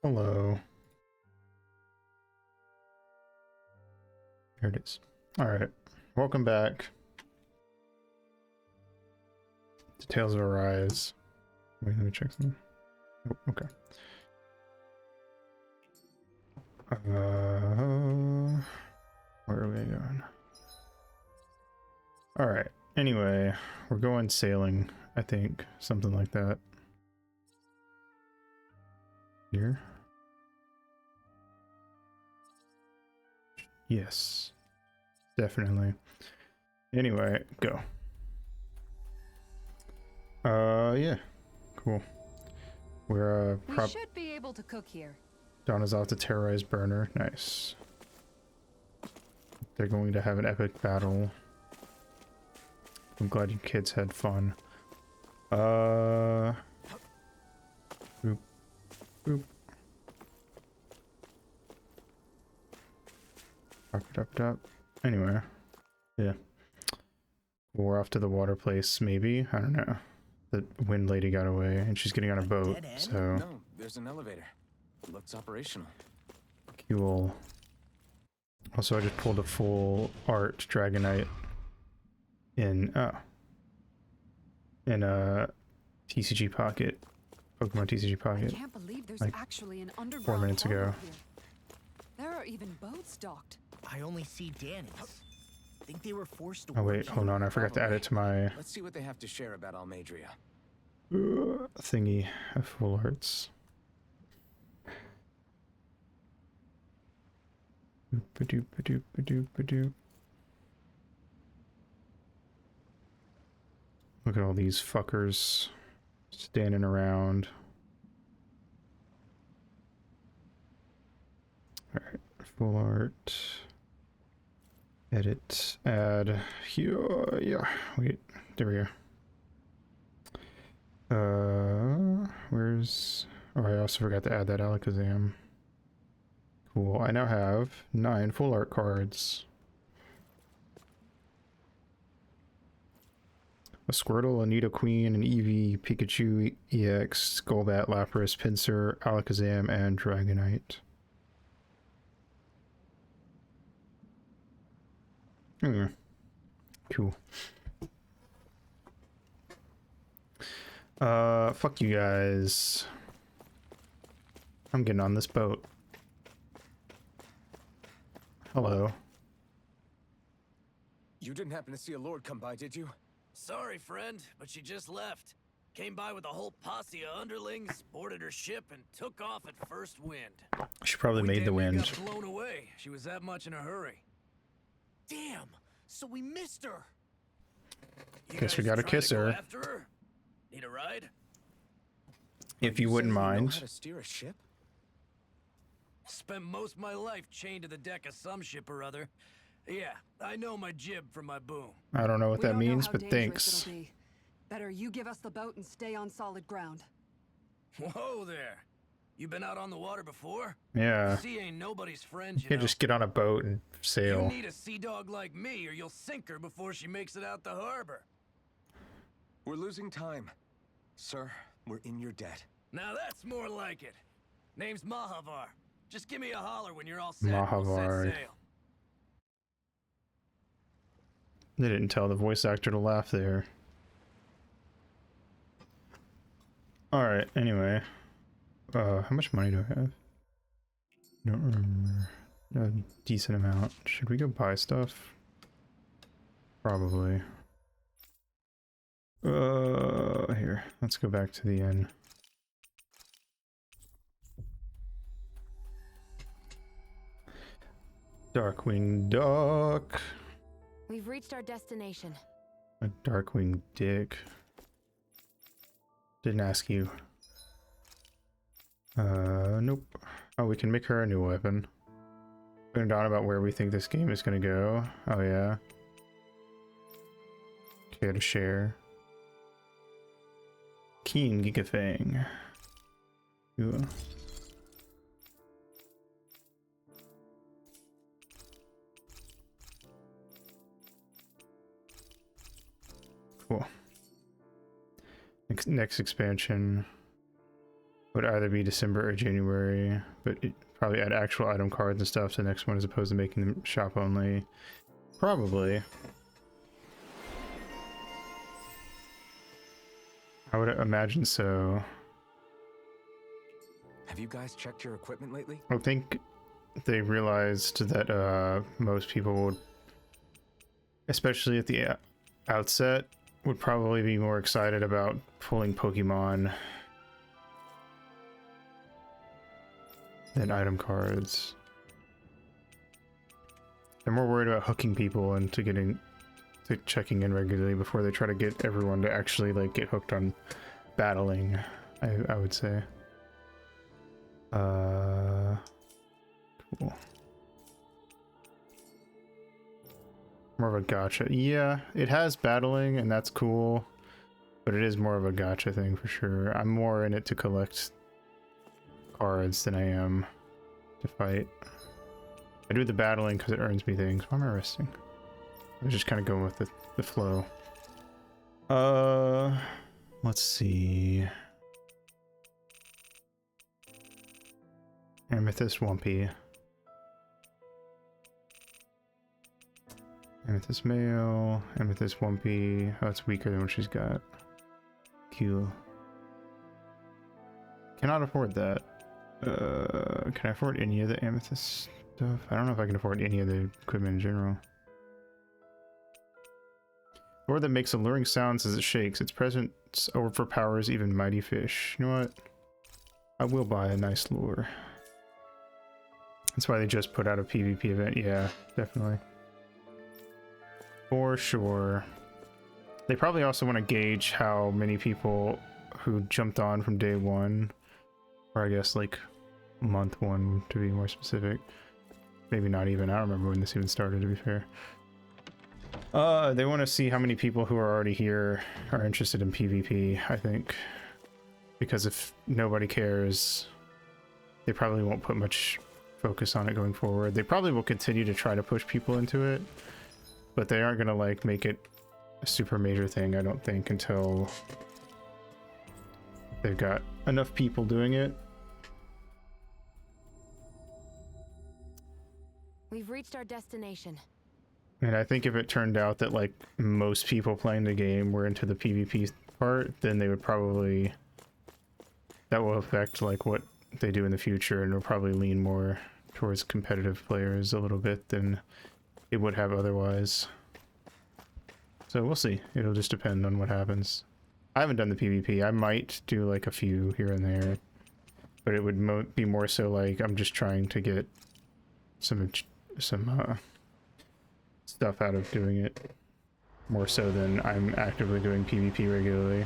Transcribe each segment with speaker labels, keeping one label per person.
Speaker 1: Hello. There it is. All right. Welcome back to Tales of Arise. Wait, let me check something. Oh, okay. Where are we going? All right. Anyway, we're going sailing, I think. Something like that. Here? Yes. Definitely. Anyway, go. Yeah. Cool. We're,
Speaker 2: We should be able to cook here.
Speaker 1: Donna's off to terrorize Burner. Nice. They're going to have an epic battle. I'm glad you kids had fun. Boop. Boop. Up. Anyway. Yeah. We're off to the water place, maybe? I don't know. The wind lady got away, and she's getting on a boat, so...
Speaker 3: No, there's an elevator. Looks operational.
Speaker 1: Cool. Also, I just pulled a full art Dragonite in a TCG Pocket, Pokemon TCG Pocket.
Speaker 2: I can't believe there's
Speaker 1: like
Speaker 2: actually an underground
Speaker 1: 4 minutes ago.
Speaker 2: harbor here. There are even boats docked.
Speaker 4: I only see Danny's. Think they were forced to
Speaker 1: Oh
Speaker 4: work
Speaker 1: wait,
Speaker 4: here?
Speaker 1: hold on, I forgot to add it to my
Speaker 3: Let's see what they have to share about Almadria.
Speaker 1: thingy of full arts. Ba-doop. Look at all these fuckers standing around. Alright, full art. Edit, add, here, yeah, wait, there we go. Where's, oh, I also forgot to add that Alakazam. Cool, I now have 9 full art cards. A Squirtle, a Nidoqueen, an Eevee, Pikachu, EX, Golbat, Lapras, Pinsir, Alakazam, and Dragonite. Cool. Fuck you guys. I'm getting on this boat. Hello.
Speaker 3: You didn't happen to see a lord come by, did you?
Speaker 5: Sorry, friend, but she just left. Came by with a whole posse of underlings, boarded her ship, and took off at first wind.
Speaker 1: She probably made the
Speaker 5: damn near
Speaker 1: wind.
Speaker 5: got blown away. She was that much in a hurry.
Speaker 4: Damn! So we missed her.
Speaker 5: You
Speaker 1: Guess we
Speaker 5: guys
Speaker 1: gotta
Speaker 5: trying
Speaker 1: kiss
Speaker 5: to go
Speaker 1: her.
Speaker 5: After her? Need a ride?
Speaker 1: If you wouldn't
Speaker 3: Know
Speaker 1: mind.
Speaker 3: how to steer a ship?
Speaker 5: Spent most of my life chained to the deck of some ship or other. Yeah, I know my jib from my boom.
Speaker 1: I don't know what
Speaker 2: We
Speaker 1: that
Speaker 2: don't know
Speaker 1: means,
Speaker 2: how
Speaker 1: but
Speaker 2: dangerous
Speaker 1: thanks.
Speaker 2: it'll be. Better you give us the boat and stay on solid ground.
Speaker 5: Whoa there. You been out on the water before?
Speaker 1: Yeah.
Speaker 5: Sea ain't nobody's friend,
Speaker 1: You
Speaker 5: you
Speaker 1: can't
Speaker 5: know.
Speaker 1: just get on a boat and
Speaker 5: You
Speaker 1: sail.
Speaker 5: need a sea dog like me, or you'll sink her before she makes it out the harbor.
Speaker 3: We're losing time. Sir, we're in your debt.
Speaker 5: Now that's more like it. Name's Mahavar. Just give me a holler when you're all set. and we'll
Speaker 1: Mahavar.
Speaker 5: set sail.
Speaker 1: They didn't tell the voice actor to laugh there. Alright, anyway. How much money do I have? Don't remember. A decent amount. Should we go buy stuff? Probably. Here. Let's go back to the inn. Darkwing Duck.
Speaker 6: We've reached our destination.
Speaker 1: A Darkwing Dick. Didn't ask you. Nope. Oh, we can make her a new weapon. Putting down about where we think this game is gonna go. Oh yeah. Care to share? Keen Gigafang. Ooh. Cool. Next expansion. would either be December or January, but it probably add actual item cards and stuff to the next one as opposed to making them shop only. Probably. I would imagine so.
Speaker 3: Have you guys checked your equipment lately?
Speaker 1: I think they realized that most people would, especially at the outset, would probably be more excited about pulling Pokemon than item cards. They're more worried about hooking people into checking in regularly before they try to get everyone to actually like get hooked on battling, I would say. Cool. More of a gacha. Yeah, it has battling and that's cool, but it is more of a gacha thing for sure. I'm more in it to collect cards than I am to fight. I do the battling because it earns me things. Why am I resting? I was just kind of going with the flow. Let's see. Amethyst Wumpy. Amethyst Male. Amethyst Wumpy. Oh, it's weaker than what she's got. Cool. Cannot afford that. Can I afford any of the Amethyst stuff? I don't know if I can afford any of the equipment in general. Lure that makes alluring sounds as it shakes. Its presence overpowers even mighty fish. You know what? I will buy a nice lure. That's why they just put out a PvP event. Yeah, definitely. For sure. They probably also want to gauge how many people who jumped on from day one, or I guess like month one to be more specific. Maybe not even. I don't remember when this even started, to be fair. They want to see how many people who are already here are interested in PvP, I think. Because if nobody cares, they probably won't put much focus on it going forward. They probably will continue to try to push people into it, but they aren't going to like make it a super major thing, I don't think, until they've got enough people doing it.
Speaker 6: We've reached our destination.
Speaker 1: And I think if it turned out that like most people playing the game were into the PvP part, then they would probably, that will affect like what they do in the future, and will probably lean more towards competitive players a little bit than it would have otherwise. So we'll see. It'll just depend on what happens. I haven't done the PvP. I might do like a few here and there, but it would be more so like I'm just trying to get some stuff out of doing it, more so than I'm actively doing PvP regularly.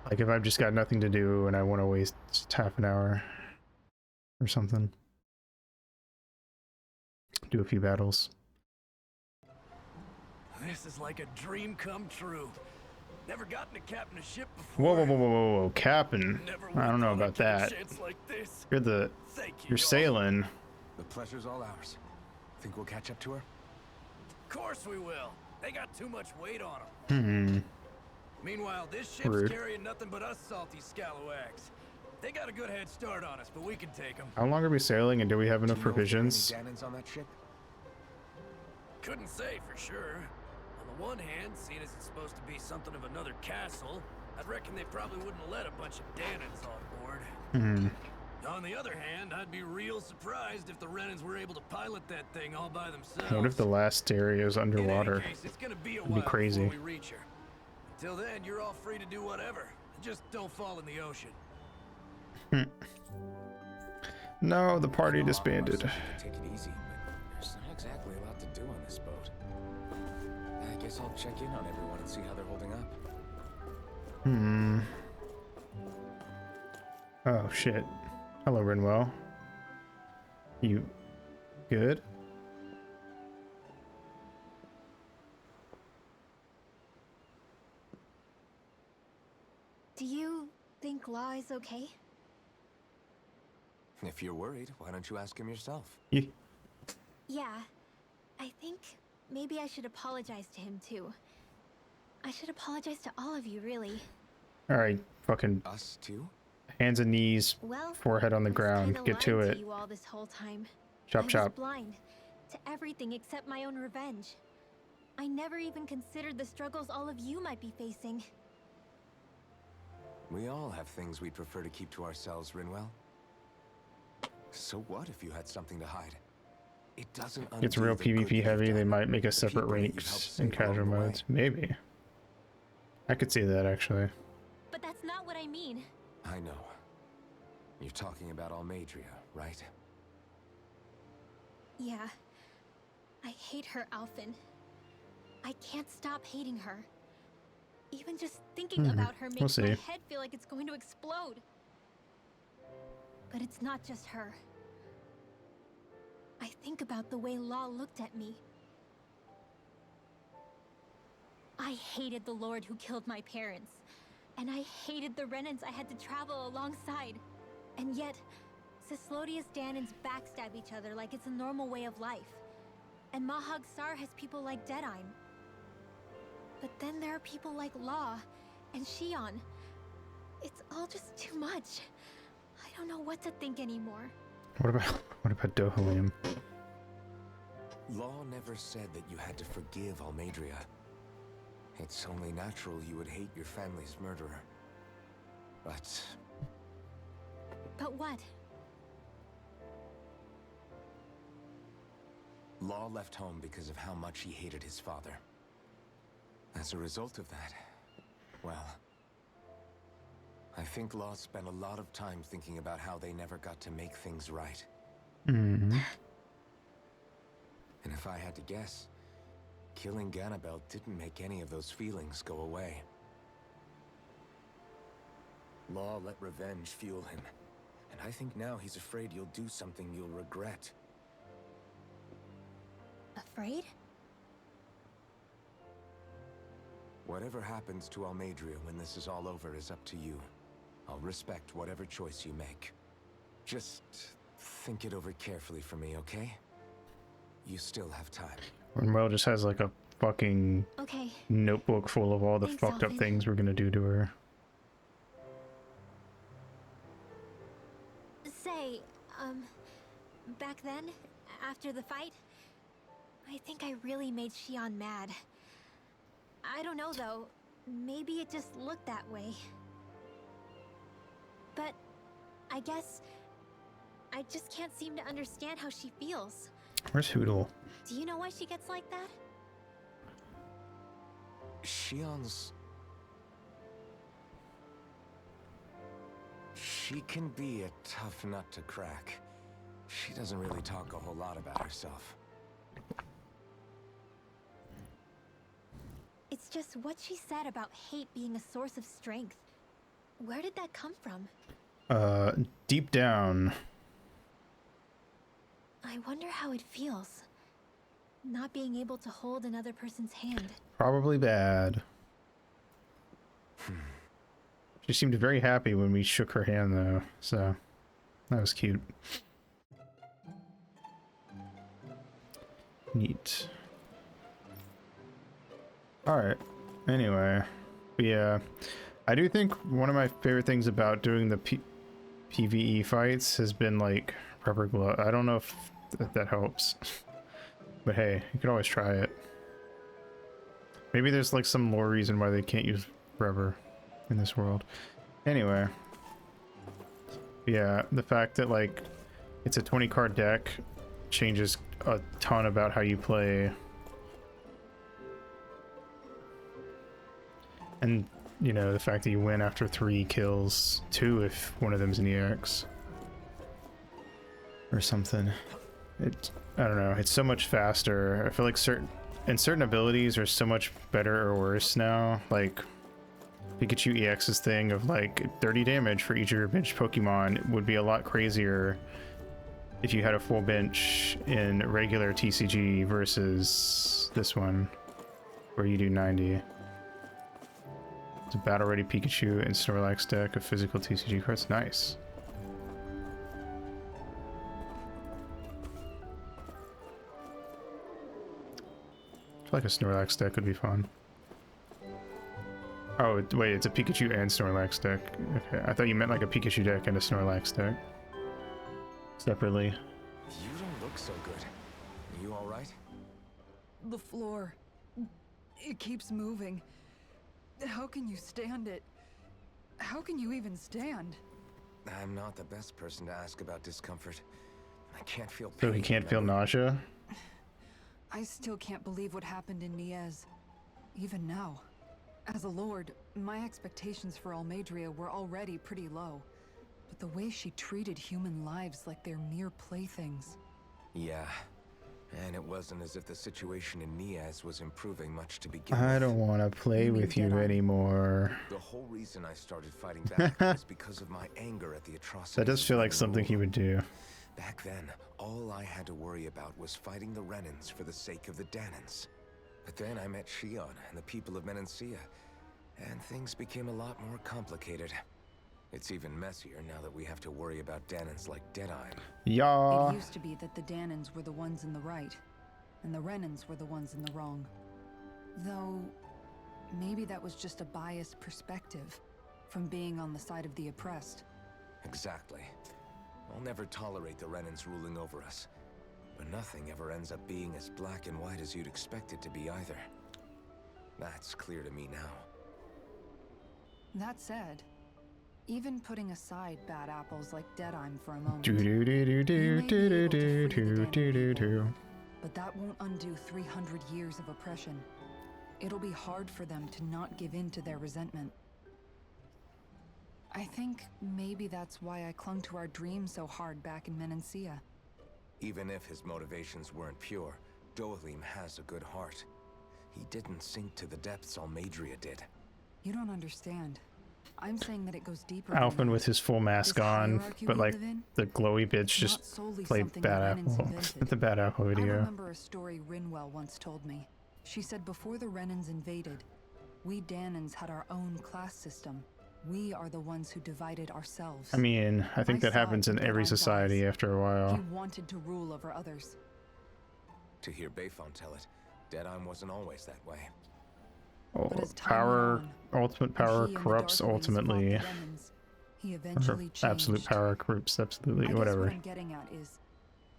Speaker 1: Like if I've just got nothing to do and I want to waste half an hour or something, do a few battles.
Speaker 5: This is like a dream come true. Never gotten to captain a ship before.
Speaker 1: Whoa, whoa, whoa, whoa, whoa, whoa, Captain!
Speaker 5: Never
Speaker 1: I don't know
Speaker 5: would've
Speaker 1: about
Speaker 5: thought I'd
Speaker 1: that.
Speaker 5: get a chance like this.
Speaker 1: You're
Speaker 5: Thank you,
Speaker 1: you're
Speaker 5: y'all.
Speaker 1: sailing.
Speaker 3: The pleasure's all ours. Think we'll catch up to her?
Speaker 5: Of course we will. They got too much weight on them. Meanwhile, this ship's
Speaker 1: Rude.
Speaker 5: carrying nothing but us salty scalawags. They got a good head start on us, but we can take them.
Speaker 1: How long are we sailing, and do we have enough
Speaker 3: Do you know if there are
Speaker 1: provisions?
Speaker 3: any Danons on that ship?
Speaker 5: Couldn't say for sure. On the one hand, seeing as it's supposed to be something of another castle, I'd reckon they probably wouldn't let a bunch of Danons on board. On the other hand, I'd be real surprised if the Renans were able to pilot that thing all by themselves.
Speaker 1: What if the last area is underwater?
Speaker 5: In any case, it's gonna be a
Speaker 1: It'd be
Speaker 5: while
Speaker 1: crazy.
Speaker 5: before we reach her. Until then, you're all free to do whatever. Just don't fall in the ocean.
Speaker 1: No, the party
Speaker 3: No,
Speaker 1: disbanded.
Speaker 3: I was thinking to take it easy, but there's not exactly a lot to do on this boat. I guess I'll check in on everyone and see how they're holding up.
Speaker 1: Oh shit. Hello, Renwell. You good?
Speaker 7: Do you think Law is okay?
Speaker 3: If you're worried, why don't you ask him yourself?
Speaker 1: Ye-
Speaker 7: Yeah. I think maybe I should apologize to him too. I should apologize to all of you, really.
Speaker 1: All right, fucking
Speaker 3: Us too?
Speaker 1: hands and knees,
Speaker 7: Well,
Speaker 1: forehead on the
Speaker 7: I was
Speaker 1: ground.
Speaker 7: kinda
Speaker 1: Get to
Speaker 7: lying
Speaker 1: it.
Speaker 7: you all this whole time.
Speaker 1: Chop
Speaker 7: I was
Speaker 1: chop.
Speaker 7: blind to everything except my own revenge. I never even considered the struggles all of you might be facing.
Speaker 3: We all have things we'd prefer to keep to ourselves, Rinwell. So what if you had something to hide? It doesn't
Speaker 1: It's
Speaker 3: undo
Speaker 1: real
Speaker 3: the good
Speaker 1: PvP
Speaker 3: you've
Speaker 1: heavy. They
Speaker 3: done,
Speaker 1: might make a
Speaker 3: the
Speaker 1: separate
Speaker 3: people that you've
Speaker 1: ranks
Speaker 3: helped
Speaker 1: in
Speaker 3: save along
Speaker 1: casual
Speaker 3: the way.
Speaker 1: modes. Maybe. I could see that actually.
Speaker 7: But that's not what I mean.
Speaker 3: I know. You're talking about Almadria, right?
Speaker 7: Yeah. I hate her, Alphen. I can't stop hating her. Even just thinking about her makes my
Speaker 1: see.
Speaker 7: head feel like it's going to explode. But it's not just her. I think about the way Law looked at me. I hated the Lord who killed my parents. And I hated the Renans I had to travel alongside. And yet, Cislodius Danans backstab each other like it's a normal way of life. And Mahag Sar has people like Deadeye. But then there are people like Law and Shion. It's all just too much. I don't know what to think anymore.
Speaker 1: What about Dohalim?
Speaker 3: Law never said that you had to forgive Almadria. It's only natural you would hate your family's murderer. But
Speaker 7: But what?
Speaker 3: Law left home because of how much he hated his father. As a result of that, well, I think Law spent a lot of time thinking about how they never got to make things right.
Speaker 1: Mm-hmm.
Speaker 3: And if I had to guess, killing Ganabel didn't make any of those feelings go away. Law let revenge fuel him, and I think now he's afraid you'll do something you'll regret.
Speaker 7: Afraid?
Speaker 3: Whatever happens to Almadria when this is all over is up to you. I'll respect whatever choice you make. Just think it over carefully for me, okay? You still have time.
Speaker 1: Rinwell just has like a fucking
Speaker 7: Okay.
Speaker 1: notebook full of all the
Speaker 7: Thanks,
Speaker 1: fucked up
Speaker 7: Alvin.
Speaker 1: things we're gonna do to her.
Speaker 7: Say, back then, after the fight, I think I really made Shion mad. I don't know though, maybe it just looked that way. But I guess I just can't seem to understand how she feels.
Speaker 1: Where's Hoodle?
Speaker 7: Do you know why she gets like that?
Speaker 3: Shion's... She can be a tough nut to crack. She doesn't really talk a whole lot about herself.
Speaker 7: It's just what she said about hate being a source of strength. Where did that come from?
Speaker 1: Deep down.
Speaker 7: I wonder how it feels. Not being able to hold another person's hand.
Speaker 1: Probably bad. She seemed very happy when we shook her hand though, so that was cute. Neat. Alright, anyway, yeah, I do think one of my favorite things about doing the PvE fights has been like rubber glove. I don't know if that helps, but hey, you could always try it. Maybe there's like some lore reason why they can't use rubber in this world. Anyway, yeah, the fact that like it's a 20 card deck changes a ton about how you play. And, you know, the fact that you win after 3 kills, 2 if one of them's an EX. Or something. I don't know, it's so much faster. I feel like certain abilities are so much better or worse now. Like, Pikachu EX's thing of like 30 damage for each of your bench Pokemon would be a lot crazier if you had a full bench in regular TCG versus this one, where you do 90. It's a battle ready Pikachu and Snorlax deck of physical TCG cards. Nice. I feel like a Snorlax deck would be fun. Oh, wait, it's a Pikachu and Snorlax deck. Okay, I thought you meant like a Pikachu deck and a Snorlax deck. Separately.
Speaker 3: You don't look so good. Are you all right?
Speaker 2: The floor. It keeps moving. How can you stand it? How can you even stand?
Speaker 3: I'm not the best person to ask about discomfort. I can't feel
Speaker 1: So
Speaker 3: pain.
Speaker 1: he can't feel
Speaker 3: remember?
Speaker 1: nausea?
Speaker 2: I still can't believe what happened in Niez. Even now. As a lord, my expectations for Almeidrea were already pretty low. But the way she treated human lives like they're mere playthings.
Speaker 3: Yeah. And it wasn't as if the situation in Niaz was improving much to begin
Speaker 1: I
Speaker 3: with.
Speaker 1: don't want to play
Speaker 2: You mean
Speaker 1: with you
Speaker 2: Deadeye?
Speaker 1: anymore.
Speaker 3: The whole reason I started fighting back was because of my anger at the atrocities.
Speaker 1: That does
Speaker 3: of
Speaker 1: feel like
Speaker 3: Renan
Speaker 1: something he
Speaker 3: rule.
Speaker 1: would do.
Speaker 3: Back then, all I had to worry about was fighting the Renans for the sake of the Danans. But then I met Shion and the people of Menancia, and things became a lot more complicated. It's even messier now that we have to worry about Danans like Deadeye.
Speaker 1: Yeah.
Speaker 2: It used to be that the Danans were the ones in the right, and the Renans were the ones in the wrong. Though, maybe that was just a biased perspective from being on the side of the oppressed.
Speaker 3: Exactly. I'll never tolerate the Renans ruling over us. But nothing ever ends up being as black and white as you'd expect it to be either. That's clear to me now.
Speaker 2: That said, even putting aside bad apples like Deadeye for a moment,
Speaker 1: Do do do do do do do do do do do.
Speaker 2: but that won't undo 300 years of oppression. It'll be hard for them to not give in to their resentment. I think maybe that's why I clung to our dream so hard back in Menancia.
Speaker 3: Even if his motivations weren't pure, Dohalim has a good heart. He didn't sink to the depths Almeidrea did.
Speaker 2: You don't understand. I'm saying that it goes deeper than
Speaker 1: Alphen
Speaker 2: that.
Speaker 1: with his full mask
Speaker 2: This
Speaker 1: on,
Speaker 2: hierarchy
Speaker 1: but
Speaker 2: we
Speaker 1: like
Speaker 2: live in,
Speaker 1: the glowy bitch
Speaker 2: not
Speaker 1: just
Speaker 2: solely
Speaker 1: played
Speaker 2: something
Speaker 1: Bad
Speaker 2: the Renans
Speaker 1: Apple.
Speaker 2: invented.
Speaker 1: The Bad Apple
Speaker 2: I
Speaker 1: video.
Speaker 2: remember a story Rinwell once told me. She said before the Renans invaded, we Danans had our own class system. We are the ones who divided ourselves.
Speaker 1: I mean, I think
Speaker 2: I
Speaker 1: that
Speaker 2: saw it
Speaker 1: happens in
Speaker 2: with
Speaker 1: every
Speaker 2: Deadeye's
Speaker 1: society
Speaker 2: eyes.
Speaker 1: after a while.
Speaker 2: He wanted to rule over others.
Speaker 3: To hear Bayfon tell it, Deadeye wasn't always that way.
Speaker 1: Oh,
Speaker 2: But as time
Speaker 1: power,
Speaker 2: went on,
Speaker 1: ultimate
Speaker 2: and
Speaker 1: power
Speaker 2: he and the
Speaker 1: corrupts
Speaker 2: Dark Winds fought
Speaker 1: ultimately.
Speaker 2: the Renans, he
Speaker 1: Or
Speaker 2: eventually changed.
Speaker 1: absolute power corrupts absolutely,
Speaker 2: I guess
Speaker 1: whatever.
Speaker 2: what I'm getting at is,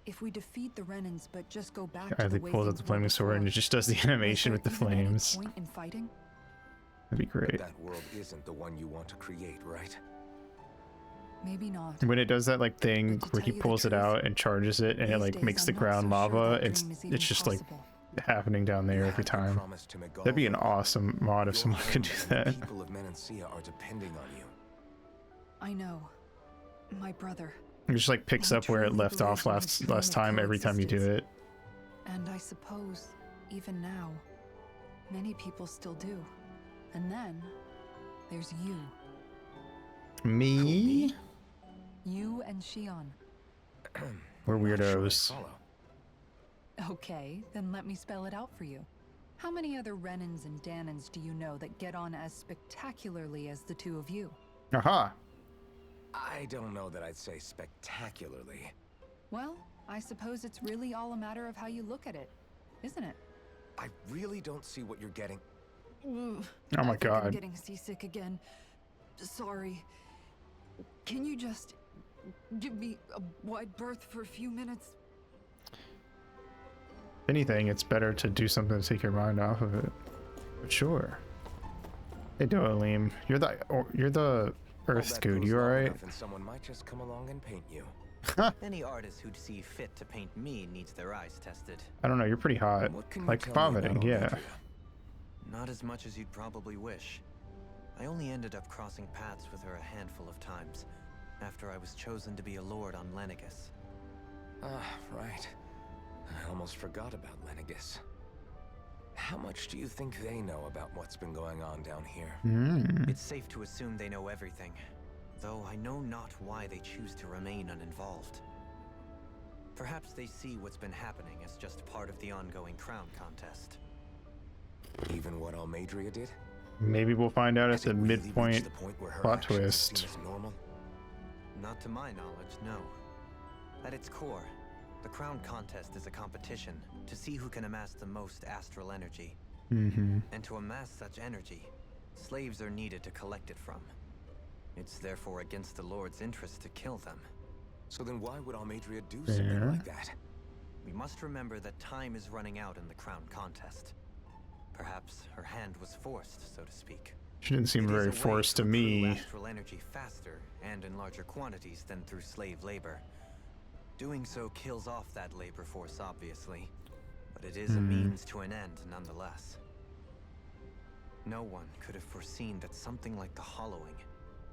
Speaker 2: if we defeat the Renans but just go back to
Speaker 1: I
Speaker 2: the
Speaker 1: think
Speaker 2: way
Speaker 1: pulls out
Speaker 2: things
Speaker 1: the
Speaker 2: were
Speaker 1: flaming sword and it
Speaker 2: before,
Speaker 1: just does the animation with the
Speaker 2: is there even any
Speaker 1: flames.
Speaker 2: point in fighting?
Speaker 1: That'd be
Speaker 3: But
Speaker 1: great.
Speaker 3: that world isn't the one you want to create, right?
Speaker 2: Maybe not.
Speaker 1: When it does that like thing
Speaker 2: But to
Speaker 1: where he
Speaker 2: tell you the
Speaker 1: pulls it
Speaker 2: truth,
Speaker 1: out and charges it and it
Speaker 2: These
Speaker 1: like
Speaker 2: days,
Speaker 1: makes the
Speaker 2: I'm not
Speaker 1: ground
Speaker 2: so sure
Speaker 1: lava,
Speaker 2: that
Speaker 1: it's
Speaker 2: dream is even just
Speaker 1: like happening down there
Speaker 3: You
Speaker 1: every
Speaker 3: had your
Speaker 1: time.
Speaker 3: promise to Miguel
Speaker 1: That'd be an
Speaker 3: Rinwell.
Speaker 1: awesome mod if
Speaker 3: Your
Speaker 1: someone could do
Speaker 3: home and the
Speaker 1: that.
Speaker 3: people of Menancia are depending on you.
Speaker 2: I know. My brother.
Speaker 1: It just like picks
Speaker 2: He
Speaker 1: up where it
Speaker 2: truly
Speaker 1: left off
Speaker 2: believes in his
Speaker 1: last
Speaker 2: dream of
Speaker 1: time every time you do it.
Speaker 2: And I suppose, even now, many people still do. And then, there's you.
Speaker 1: Me?
Speaker 2: You and Shion.
Speaker 1: We're
Speaker 3: Not sure I
Speaker 1: weirdos.
Speaker 3: follow.
Speaker 2: Okay, then let me spell it out for you. How many other Renans and Danans do you know that get on as spectacularly as the two of you?
Speaker 1: Aha!
Speaker 3: I don't know that I'd say spectacularly.
Speaker 2: Well, I suppose it's really all a matter of how you look at it, isn't it?
Speaker 3: I really don't see what you're getting.
Speaker 2: Ugh,
Speaker 1: Oh my
Speaker 2: I think I'm
Speaker 1: god.
Speaker 2: getting seasick again. Sorry. Can you just give me a wide berth for a few minutes?
Speaker 1: If anything, it's better to do something to take your mind off of it. But sure. Hey Dohalim, you're the
Speaker 3: All
Speaker 1: Earth
Speaker 3: that
Speaker 1: Scoot,
Speaker 3: goes
Speaker 1: you
Speaker 3: long
Speaker 1: alright?
Speaker 3: enough and someone might just come along and paint you.
Speaker 8: Any artist who'd see fit to paint me needs their eyes tested.
Speaker 1: I don't know, you're pretty hot.
Speaker 3: What can you
Speaker 1: Like
Speaker 3: tell me
Speaker 1: vomiting,
Speaker 3: about
Speaker 1: yeah.
Speaker 3: Almeidrea?
Speaker 8: Not as much as you'd probably wish. I only ended up crossing paths with her a handful of times, after I was chosen to be a lord on Lenegus.
Speaker 3: Ah, right. I almost forgot about Lenegus. How much do you think they know about what's been going on down here?
Speaker 8: It's safe to assume they know everything, though I know not why they choose to remain uninvolved. Perhaps they see what's been happening as just part of the ongoing crown contest.
Speaker 3: Even what Almeidrea did?
Speaker 1: Maybe we'll find out at
Speaker 3: Has
Speaker 1: the
Speaker 3: it really
Speaker 1: midpoint
Speaker 3: reached the point where her
Speaker 1: plot
Speaker 3: actions are
Speaker 1: twist.
Speaker 3: seen as normal?
Speaker 8: Not to my knowledge, no. At its core, the crown contest is a competition to see who can amass the most astral energy.
Speaker 1: Mm-hmm.
Speaker 8: And to amass such energy, Slaves are needed to collect it from. It's therefore against the Lord's interest to kill them.
Speaker 3: So then why would Almeidrea do something like that?
Speaker 8: We must remember that time is running out in the crown contest. Perhaps her hand was forced, so to speak.
Speaker 1: She didn't seem
Speaker 8: It is
Speaker 1: very
Speaker 8: a way
Speaker 1: forced to
Speaker 8: accrue
Speaker 1: me.
Speaker 8: astral energy faster and in larger quantities than through slave labor. Doing so kills off that labor force, obviously, but it is a means to an end nonetheless. No one could have foreseen that something like the Hollowing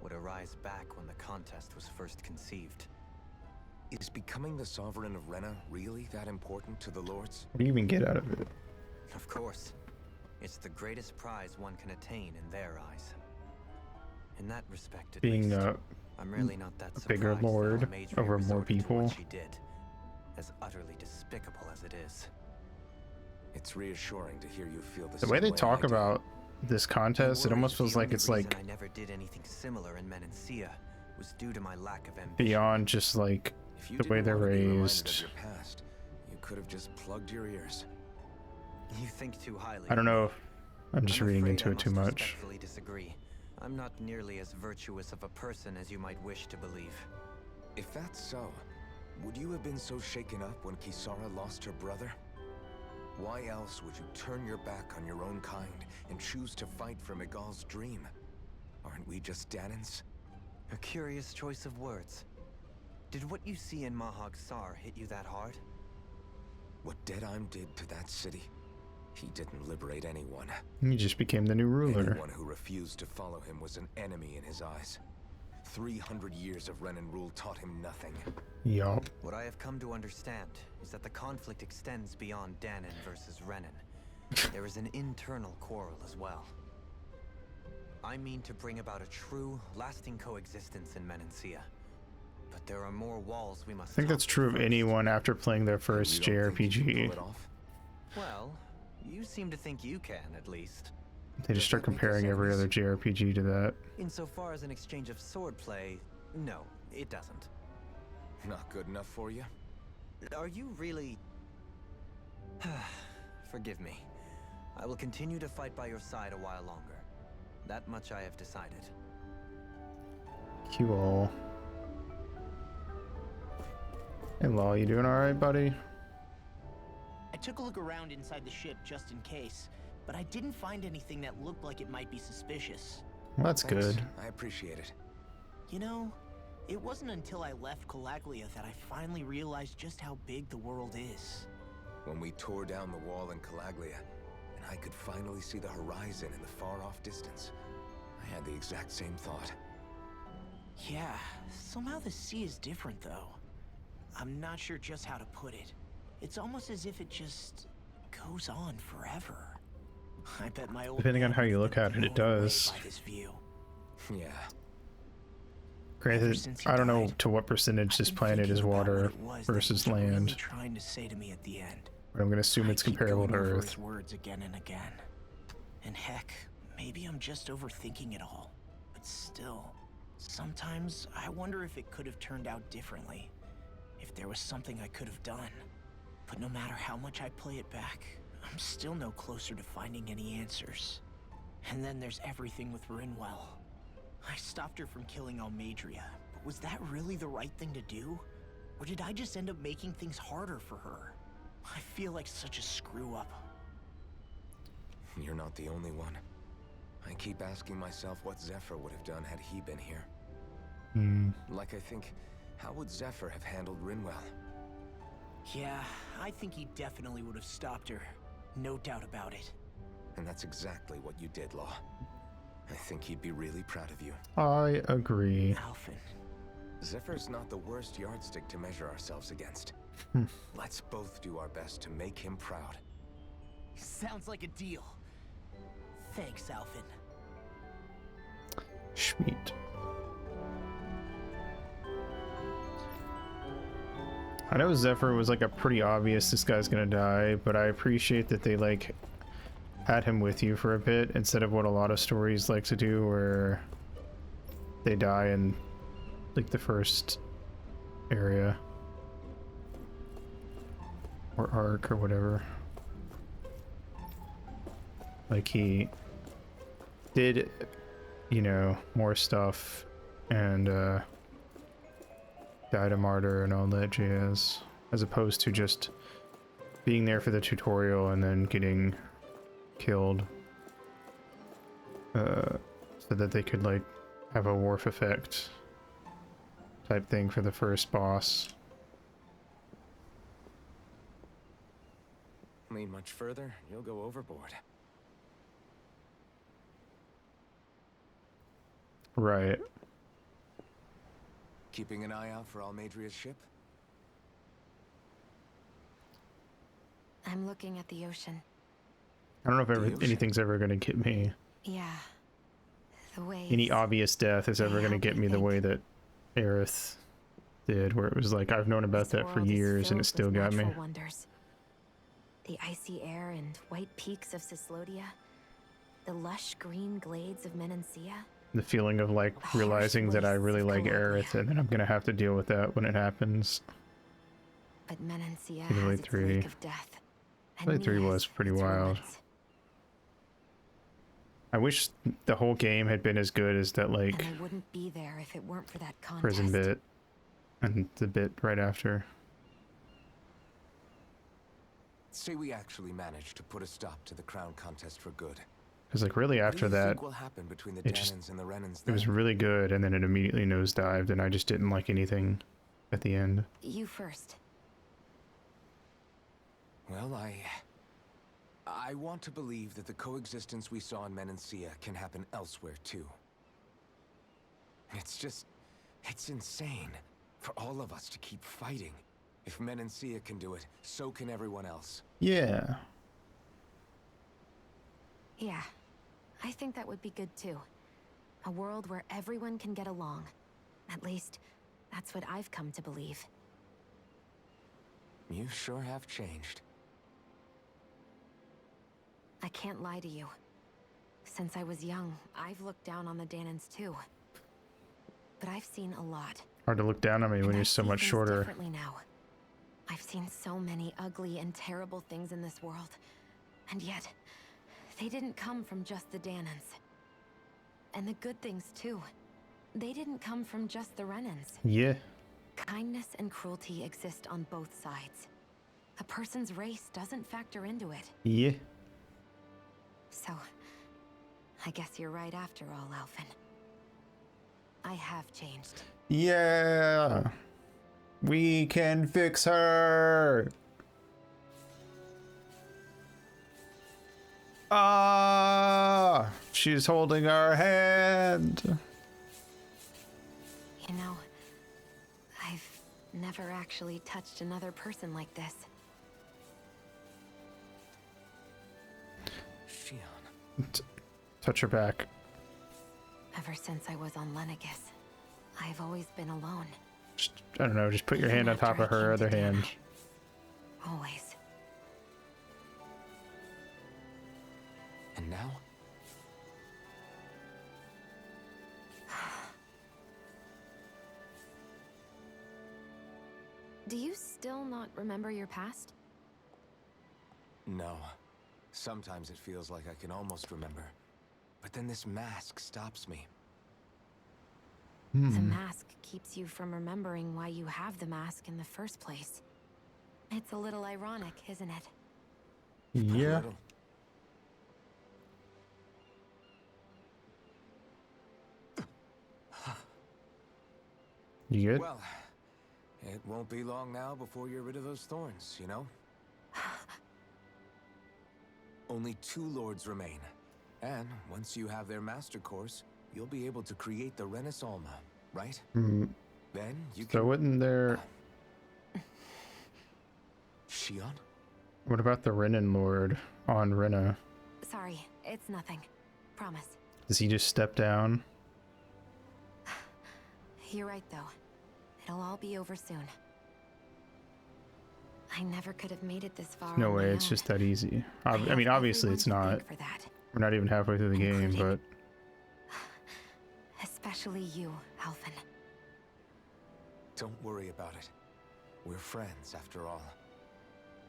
Speaker 8: would arise back when the contest was first conceived.
Speaker 3: Is becoming the Sovereign of Rena really that important to the Lords?
Speaker 1: What do you even get out of it?
Speaker 8: Of course. It's the greatest prize one can attain in their eyes. In that respect, at
Speaker 1: Being
Speaker 8: least,
Speaker 1: a
Speaker 8: I'm really not that
Speaker 1: bigger
Speaker 8: surprised that
Speaker 1: lord
Speaker 8: Almeidrea
Speaker 1: over more
Speaker 8: resorted to
Speaker 1: people.
Speaker 8: what she did, as utterly despicable as it is.
Speaker 3: It's reassuring to hear you feel
Speaker 1: The way they
Speaker 3: I
Speaker 1: talk
Speaker 3: do.
Speaker 1: about this contest, it
Speaker 8: I
Speaker 1: almost
Speaker 8: worry
Speaker 1: feels
Speaker 8: the
Speaker 1: like
Speaker 8: only
Speaker 1: it's
Speaker 8: reason
Speaker 1: like
Speaker 8: I never did anything similar in Menancia was due to my lack of ambition.
Speaker 1: beyond just like
Speaker 3: If you
Speaker 1: the way
Speaker 3: didn't
Speaker 1: they're
Speaker 3: want to be reminded of
Speaker 1: raised.
Speaker 3: your past, you could have just plugged your ears.
Speaker 8: You think too highly.
Speaker 1: I don't know if I'm just
Speaker 8: I'm
Speaker 1: reading
Speaker 8: afraid
Speaker 1: into
Speaker 8: I
Speaker 1: it too
Speaker 8: must
Speaker 1: much.
Speaker 8: respectfully disagree. I'm not nearly as virtuous of a person as you might wish to believe.
Speaker 3: If that's so, would you have been so shaken up when Kisara lost her brother? Why else would you turn your back on your own kind and choose to fight for Miguel's dream? Aren't we just Danans?
Speaker 8: A curious choice of words. Did what you see in Mahag Sar hit you that hard?
Speaker 3: What Deadheim did to that city, he didn't liberate anyone.
Speaker 1: He just became the new ruler.
Speaker 3: Anyone who refused to follow him was an enemy in his eyes. 300 years of Renan rule taught him nothing.
Speaker 1: Yup.
Speaker 8: What I have come to understand is that the conflict extends beyond Danan versus Renan. There is an internal quarrel as well. I mean to bring about a true, lasting coexistence in Menancia. But there are more walls we must
Speaker 1: I think that's
Speaker 8: topple
Speaker 1: true of
Speaker 8: first.
Speaker 1: anyone after playing their
Speaker 3: You
Speaker 1: first
Speaker 3: don't think you can
Speaker 1: JRPG.
Speaker 3: pull it off?
Speaker 8: Well, you seem to think you can, at least.
Speaker 1: They just start comparing every other JRPG to that.
Speaker 8: Insofar as an exchange of swordplay, no, it doesn't.
Speaker 3: Not good enough for you?
Speaker 8: Are you really... Forgive me. I will continue to fight by your side a while longer. That much I have decided.
Speaker 1: Cool. Hey Law, you doing alright, buddy?
Speaker 4: I took a look around inside the ship just in case, but I didn't find anything that looked like it might be suspicious.
Speaker 1: Well, that's
Speaker 3: Thanks.
Speaker 1: good.
Speaker 3: I appreciate it.
Speaker 4: You know, it wasn't until I left Calaglia that I finally realized just how big the world is.
Speaker 3: When we tore down the wall in Calaglia, and I could finally see the horizon in the far-off distance, I had the exact same thought.
Speaker 4: Yeah, somehow the sea is different though. I'm not sure just how to put it. It's almost as if it just goes on forever. I bet my old
Speaker 1: Depending on
Speaker 4: man
Speaker 1: how you
Speaker 4: has
Speaker 1: look
Speaker 4: been
Speaker 1: at it, it
Speaker 4: blown away
Speaker 1: does.
Speaker 4: by this view.
Speaker 3: Yeah.
Speaker 1: Granted,
Speaker 4: since he
Speaker 1: I don't know
Speaker 4: died,
Speaker 1: to what percentage
Speaker 4: I've
Speaker 1: this
Speaker 4: been
Speaker 1: planet is
Speaker 4: thinking about
Speaker 1: water
Speaker 4: what it was that
Speaker 1: versus
Speaker 4: he was really
Speaker 1: land.
Speaker 4: trying to say to me at the end.
Speaker 1: But I'm gonna assume it's
Speaker 4: I keep
Speaker 1: comparable to
Speaker 4: going over
Speaker 1: Earth.
Speaker 4: his words again and again. And heck, maybe I'm just overthinking it all. But still, sometimes I wonder if it could have turned out differently. If there was something I could have done. But no matter how much I play it back, I'm still no closer to finding any answers. And then there's everything with Rinwell. I stopped her from killing Almeidrea, but was that really the right thing to do? Or did I just end up making things harder for her? I feel like such a screw-up.
Speaker 3: You're not the only one. I keep asking myself what Zephyr would have done had he been here. Like I think, how would Zephyr have handled Rinwell?
Speaker 4: Yeah, I think he definitely would have stopped her. No doubt about it.
Speaker 3: And that's exactly what you did, Law. I think he'd be really proud of you.
Speaker 1: I agree.
Speaker 4: Alphen.
Speaker 3: Zephyr's not the worst yardstick to measure ourselves against. Let's both do our best to make him proud.
Speaker 4: Sounds like a deal. Thanks, Alphen.
Speaker 1: Sweet. I know Zephyr was like a pretty obvious this guy's gonna die, but I appreciate that they like had him with you for a bit instead of what a lot of stories like to do where they die in like the first area or arc or whatever. Like he did, you know, more stuff and died a martyr and all that jazz, as opposed to just being there for the tutorial and then getting killed, so that they could like have a wharf effect type thing for the first boss.
Speaker 3: Lean much further, you'll go overboard.
Speaker 1: Right.
Speaker 3: Keeping an eye out for Almadria's ship?
Speaker 6: I'm looking at the ocean.
Speaker 1: I don't know if
Speaker 3: The
Speaker 1: ever,
Speaker 3: ocean?
Speaker 1: anything's ever gonna get me.
Speaker 6: Yeah. The waves.
Speaker 1: Any obvious death is ever
Speaker 6: They
Speaker 1: gonna
Speaker 6: help
Speaker 1: get
Speaker 6: me
Speaker 1: me the
Speaker 6: think.
Speaker 1: way that Aerith did, where it was like, I've known about
Speaker 6: This
Speaker 1: that for
Speaker 6: world is
Speaker 1: years and it
Speaker 6: filled
Speaker 1: still
Speaker 6: with
Speaker 1: got me.
Speaker 6: natural wonders. The icy air and white peaks of Cyslodia. The lush green glades of Menancia.
Speaker 1: The feeling of like
Speaker 6: Harsh
Speaker 1: realizing that I
Speaker 6: wastes
Speaker 1: really
Speaker 6: of
Speaker 1: like
Speaker 6: Calabria.
Speaker 1: Aerith and then I'm gonna have to deal with that when it happens.
Speaker 6: But Menancia
Speaker 1: Either way,
Speaker 6: has its
Speaker 1: 3.
Speaker 6: lake of death. And
Speaker 1: Blade 3
Speaker 6: Nias,
Speaker 1: was pretty
Speaker 6: its
Speaker 1: wild.
Speaker 6: ruins.
Speaker 1: I wish the whole game had been as good as that like
Speaker 6: And I wouldn't be there if it weren't for that contest.
Speaker 1: prison bit and the bit right after.
Speaker 3: Say we actually managed to put a stop to the crown contest for good.
Speaker 1: Because like really
Speaker 3: What do
Speaker 1: after
Speaker 3: you
Speaker 1: that,
Speaker 3: think will happen between the
Speaker 1: it just-
Speaker 3: Danans and the Renans
Speaker 1: it was
Speaker 3: then?
Speaker 1: really good and then it immediately nosedived and I just didn't like anything at the end.
Speaker 6: You first.
Speaker 3: Well, I want to believe that the coexistence we saw in Menancia can happen elsewhere too. It's insane for all of us to keep fighting. If Menancia can do it, so can everyone else.
Speaker 1: Yeah.
Speaker 6: Yeah. I think that would be good too. A world where everyone can get along. At least, that's what I've come to believe.
Speaker 3: You sure have changed.
Speaker 6: I can't lie to you. Since I was young, I've looked down on the Danans too. But I've seen a lot.
Speaker 1: Hard to look down on me when
Speaker 6: and
Speaker 1: you're
Speaker 6: I
Speaker 1: so
Speaker 6: see
Speaker 1: much
Speaker 6: things
Speaker 1: shorter.
Speaker 6: differently now. I've seen so many ugly and terrible things in this world. And yet, they didn't come from just the Danans. And the good things too. They didn't come from just the Renans.
Speaker 1: Yeah.
Speaker 6: Kindness and cruelty exist on both sides. A person's race doesn't factor into it.
Speaker 1: Yeah.
Speaker 6: So, I guess you're right after all, Alphen. I have changed.
Speaker 1: Yeah. We can fix her. Ah, she's holding our hand.
Speaker 6: You know, I've never actually touched another person like this.
Speaker 3: Shion.
Speaker 1: Touch her back.
Speaker 6: Ever since I was on Lenegis, I've always been alone.
Speaker 1: Just, I don't know, just put your
Speaker 6: Even
Speaker 1: hand on
Speaker 6: after
Speaker 1: top of
Speaker 6: I
Speaker 1: her
Speaker 6: came to
Speaker 1: other hand.
Speaker 6: Dana. Always.
Speaker 3: And now?
Speaker 6: Do you still not remember your past?
Speaker 3: No. Sometimes it feels like I can almost remember. But then this mask stops me.
Speaker 6: The
Speaker 1: Hmm.
Speaker 6: mask keeps you from remembering why you have the mask in the first place. It's a little ironic, isn't it?
Speaker 3: A
Speaker 1: Yeah.
Speaker 3: little.
Speaker 1: You good?
Speaker 3: Well, it won't be long now before you're rid of those thorns, you know? Only 2 lords remain. And once you have their master course, you'll be able to create the Renis Alma, right?
Speaker 1: Hmm.
Speaker 3: Then you
Speaker 1: So
Speaker 3: can...
Speaker 1: wouldn't there...
Speaker 3: Shion?
Speaker 1: What about the Renan Lord on Rena?
Speaker 6: Sorry, it's nothing. Promise.
Speaker 1: Does he just step down?
Speaker 6: You're right, though. It'll all be over soon. I never could have made it this far.
Speaker 1: No
Speaker 6: on
Speaker 1: way,
Speaker 6: my
Speaker 1: it's
Speaker 6: own.
Speaker 1: just that easy. I
Speaker 6: have
Speaker 1: mean, obviously
Speaker 6: everyone
Speaker 1: it's
Speaker 6: to
Speaker 1: not.
Speaker 6: thank for that.
Speaker 1: We're not even halfway through the game,
Speaker 6: Including-
Speaker 1: but...
Speaker 6: Especially you, Alphen.
Speaker 3: Don't worry about it. We're friends, after all.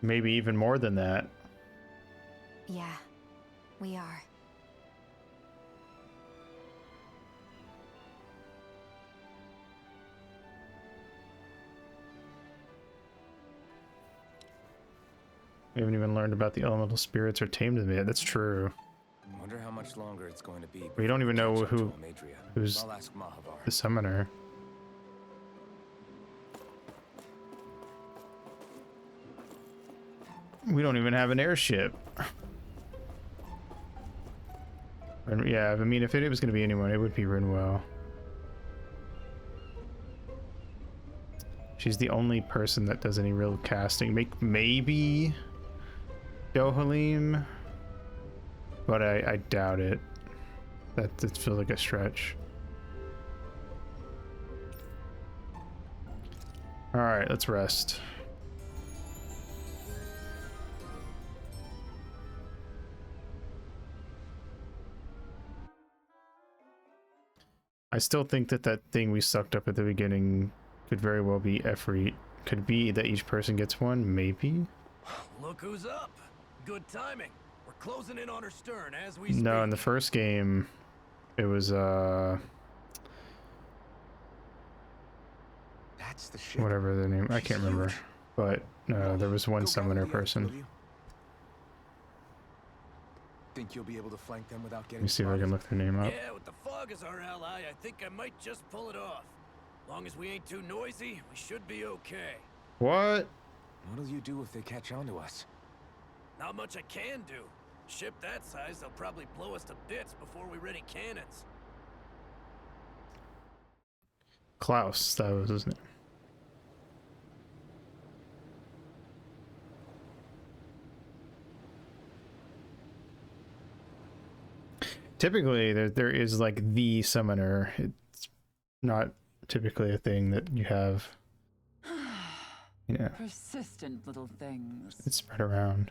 Speaker 1: Maybe even more than that.
Speaker 6: Yeah, we are.
Speaker 1: We haven't even learned about the elemental spirits or tamed them yet. That's true.
Speaker 3: Wonder how much longer it's going to be.
Speaker 1: We don't even know who who's
Speaker 3: I'll ask Mahavar.
Speaker 1: the summoner. We don't even have an airship. And yeah, I mean, if it was going to be anyone, it would be Rinwell. She's the only person that does any real casting. Maybe Dohalim, but I doubt it. That feels like a stretch. All right, let's rest. I still think that thing we sucked up at the beginning could very well be Efreet. Could be that each person gets one, maybe?
Speaker 5: Look who's up. Good timing. We're closing in on her stern as we speak.
Speaker 1: No, in the first game, it was,
Speaker 3: That's the ship.
Speaker 1: whatever the name, I
Speaker 3: She's
Speaker 1: can't remember.
Speaker 3: huge.
Speaker 1: But, no, there was one
Speaker 3: Go
Speaker 1: summoner
Speaker 3: gather the others, will
Speaker 1: person.
Speaker 3: you? Think you'll be able to flank them without
Speaker 1: Let
Speaker 3: getting
Speaker 1: me see if I can look their name up.
Speaker 5: Yeah, with the fog as our ally, I think I might just pull it off. Long as we ain't too noisy, we should be okay.
Speaker 1: What?
Speaker 3: What'll you do if they catch on to us?
Speaker 5: Not much I can do. Ship that size, they'll probably blow us to bits before we ready cannons.
Speaker 1: Klaus, that was his name. Typically, there is like the summoner. It's not typically a thing that you have. Yeah,
Speaker 9: Persistent little things.
Speaker 1: it's spread around.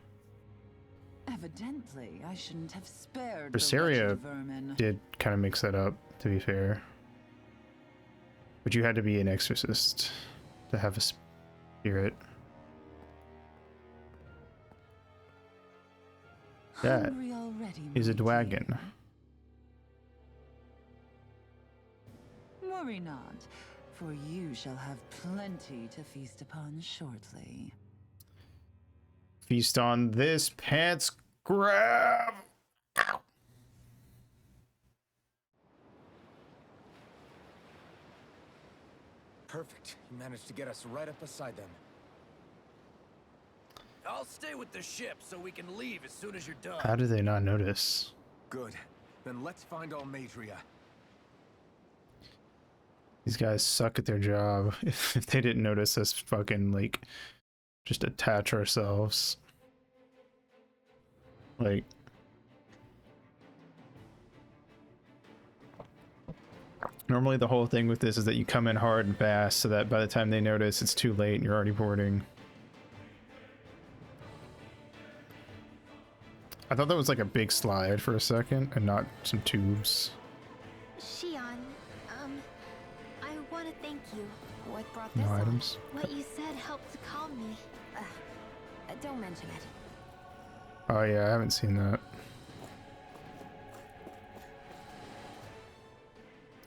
Speaker 9: Evidently, I shouldn't have spared
Speaker 1: Berseria
Speaker 9: the wretched vermin.
Speaker 1: Did kind of mix that up, to be fair. But you had to be an exorcist to have a spirit. That
Speaker 9: Hungry already,
Speaker 1: is a
Speaker 9: my
Speaker 1: dwagon.
Speaker 9: dear. Worry not, for you shall have plenty to feast upon shortly.
Speaker 1: Feast on this pants grab. Ow.
Speaker 3: Perfect. You managed to get us right up beside them.
Speaker 5: I'll stay with the ship so we can leave as soon as you're done.
Speaker 1: How did they not notice?
Speaker 3: Good. Then let's find Almadria.
Speaker 1: These guys suck at their job. If they didn't notice us fucking, like, just attach ourselves. Like... Normally the whole thing with this is that you come in hard and fast so that by the time they notice it's too late and you're already boarding. I thought that was like a big slide for a second and not some tubes.
Speaker 7: Shion, I want to thank you.
Speaker 6: What brought
Speaker 1: No
Speaker 6: this on?
Speaker 1: items.
Speaker 7: What you said helped to calm me.
Speaker 6: Don't mention it.
Speaker 1: Oh yeah, I haven't seen that.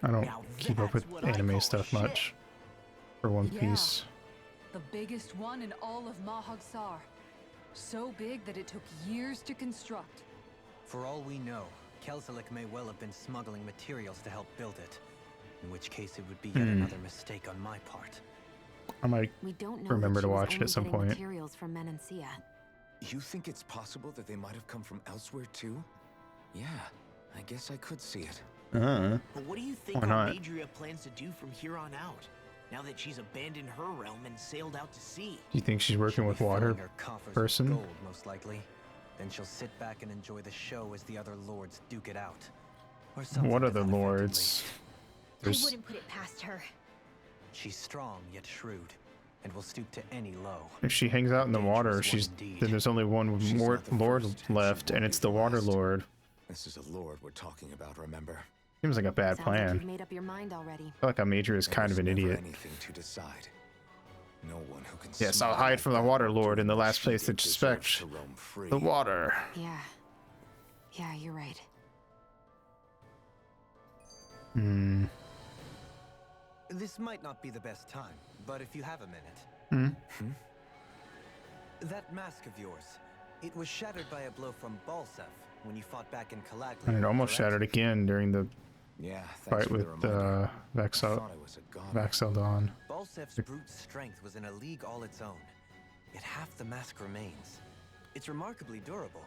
Speaker 1: I don't
Speaker 4: Now
Speaker 1: keep up
Speaker 4: that's
Speaker 1: with
Speaker 4: what I
Speaker 1: anime
Speaker 4: call
Speaker 1: stuff
Speaker 4: shit.
Speaker 1: much. For One
Speaker 2: Yeah.
Speaker 1: Piece.
Speaker 2: The biggest one in all of Mahag-Sar. So big that it took years to construct.
Speaker 8: For all we know, Kelzelik may well have been smuggling materials to help build it. In which case it would be yet another mistake on my part.
Speaker 1: I might
Speaker 6: We don't know.
Speaker 1: remember
Speaker 6: that
Speaker 1: to
Speaker 6: she was
Speaker 1: watch it
Speaker 6: only
Speaker 1: at some
Speaker 6: getting
Speaker 1: point.
Speaker 6: Materials from Menancia.
Speaker 3: You think it's possible that they might have come from elsewhere too? Yeah, I guess I could see it.
Speaker 1: Uh,
Speaker 4: But what do you think
Speaker 1: Why not?
Speaker 4: Almadria plans to do from here on out? Now that she's abandoned her realm and sailed out to sea?
Speaker 1: do you think she's working
Speaker 8: She'll
Speaker 1: with
Speaker 8: be
Speaker 1: water?
Speaker 8: filling her coffers with
Speaker 1: person?
Speaker 8: gold, most likely. Then she'll sit back and enjoy the show as the other lords duke it out. Or something
Speaker 1: What
Speaker 8: to
Speaker 1: other
Speaker 8: that effect, at
Speaker 1: lords?
Speaker 8: least.
Speaker 7: I
Speaker 1: There's
Speaker 7: wouldn't put it past her.
Speaker 8: She's strong yet shrewd, and will stoop to any low.
Speaker 1: if she hangs out in the water,
Speaker 8: Dangerous one
Speaker 1: she's
Speaker 8: indeed.
Speaker 1: then there's only one
Speaker 3: She's
Speaker 1: more
Speaker 3: not the
Speaker 1: lord
Speaker 3: first, she
Speaker 1: left,
Speaker 3: won't
Speaker 1: and
Speaker 3: be
Speaker 1: it's
Speaker 3: the
Speaker 1: the water
Speaker 3: last.
Speaker 1: lord.
Speaker 3: This is a lord we're talking about, remember?
Speaker 1: Seems like a bad
Speaker 6: Sounds like
Speaker 1: plan.
Speaker 6: you've made up your mind already.
Speaker 1: I feel like Almadria is kind of an
Speaker 3: There's never
Speaker 1: idiot.
Speaker 3: anything to decide. No one who can
Speaker 1: Yes,
Speaker 3: smile
Speaker 1: I'll hide
Speaker 3: like
Speaker 1: from the
Speaker 3: that
Speaker 1: water
Speaker 3: while
Speaker 1: lord
Speaker 3: doing
Speaker 1: in the
Speaker 3: what
Speaker 1: last
Speaker 3: she
Speaker 1: place
Speaker 3: did
Speaker 1: to
Speaker 3: deserves
Speaker 1: suspect
Speaker 3: to roam free.
Speaker 1: the water.
Speaker 6: Yeah. Yeah, you're right.
Speaker 1: Hmm.
Speaker 8: This might not be the best time, but if you have a minute. That mask of yours, it was shattered by a blow from Balsef when you fought back in Calaglia.
Speaker 1: And it almost
Speaker 8: correct?
Speaker 1: shattered again during the
Speaker 3: Yeah, thanks
Speaker 1: fight
Speaker 3: for the
Speaker 1: with
Speaker 3: reminder. I
Speaker 1: Vaxel
Speaker 3: thought I was a goner.
Speaker 1: Vaxeldon.
Speaker 8: Balsef's brute strength was in a league all its own. Yet half the mask remains. It's remarkably durable.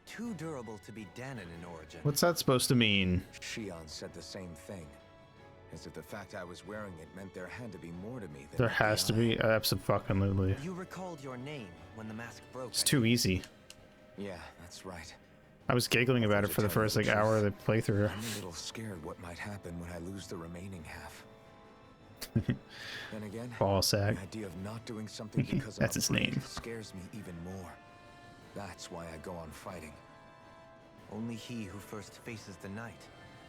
Speaker 8: Too durable to be Danon in origin.
Speaker 1: What's that supposed to mean?
Speaker 3: Shion said the same thing. As if the fact I was wearing it meant there had to be more to me than
Speaker 1: There
Speaker 3: met
Speaker 1: has
Speaker 3: the
Speaker 1: to be.
Speaker 3: eye.
Speaker 1: Absolutely.
Speaker 8: You recalled your name when the mask broke.
Speaker 1: It's too easy.
Speaker 3: Yeah, that's right.
Speaker 1: I was giggling about it for the first like hour of the playthrough.
Speaker 3: I'm a little scared what might happen when I lose the remaining half. Then again,
Speaker 1: Ball sack.
Speaker 3: the idea of not doing something because
Speaker 1: That's
Speaker 3: I'm
Speaker 1: his
Speaker 3: afraid
Speaker 1: name.
Speaker 3: scares me even more. That's why I go on fighting.
Speaker 8: Only he who first faces the night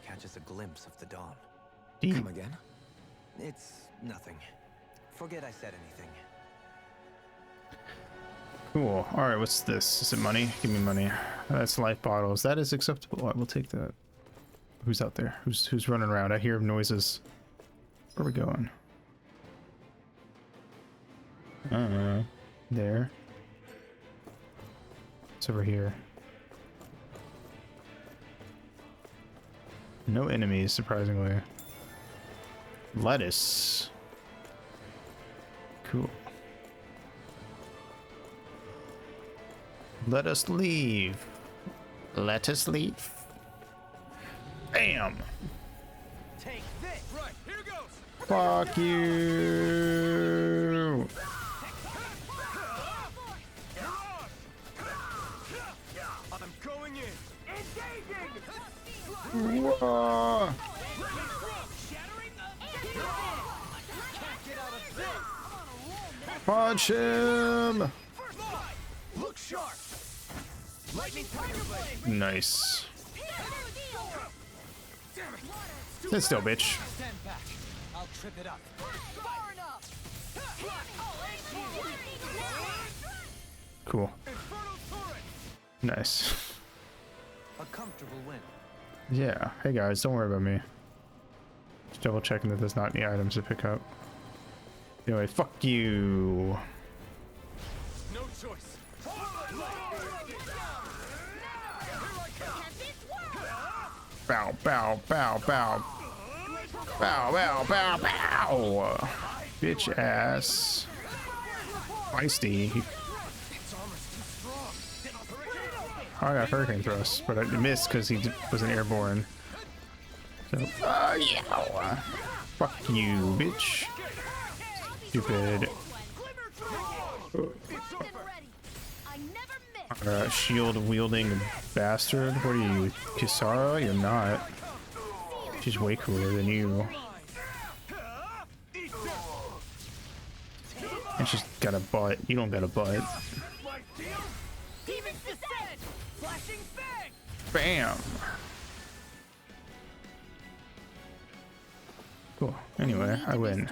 Speaker 8: catches a glimpse of the dawn.
Speaker 3: Come again?
Speaker 8: It's nothing. Forget I said anything.
Speaker 1: Cool. All right, what's this? Is it money? Give me money. That's life bottles. That is acceptable. I will take that. Who's out there? Who's running around? I hear noises. Where are we going? I don't know. There. It's over here. No enemies, surprisingly. Lettuce. Cool. Let us leave. Let us leave. Bam!
Speaker 8: Take this!
Speaker 5: Right, here goes!
Speaker 1: Fuck you!
Speaker 5: I'm going in!
Speaker 1: Whoa. Punch him!
Speaker 5: Look sharp! Lightning tiger blade!
Speaker 1: Nice. Sit still, bitch.
Speaker 5: Stand back. I'll trip it up. Far enough!
Speaker 1: Cool.
Speaker 5: Infernal turret!
Speaker 1: Nice.
Speaker 8: A comfortable win.
Speaker 1: Yeah. Hey guys, don't worry about me. Just double checking that there's not any items to pick up. Anyway, fuck you.
Speaker 5: No choice.
Speaker 1: Bow, bow, bow, bow. Bow, bow, bow, bow. Bitch ass. Feisty. Oh, I got Hurricane Thrust, but I missed because he wasn't airborne. So, yeah. Fuck you, bitch. Stupid. Shield wielding bastard. What are you, Kisara? You're not. She's way cooler than you. And she's got a butt. You don't got a butt. Bam! Cool. Anyway, I win.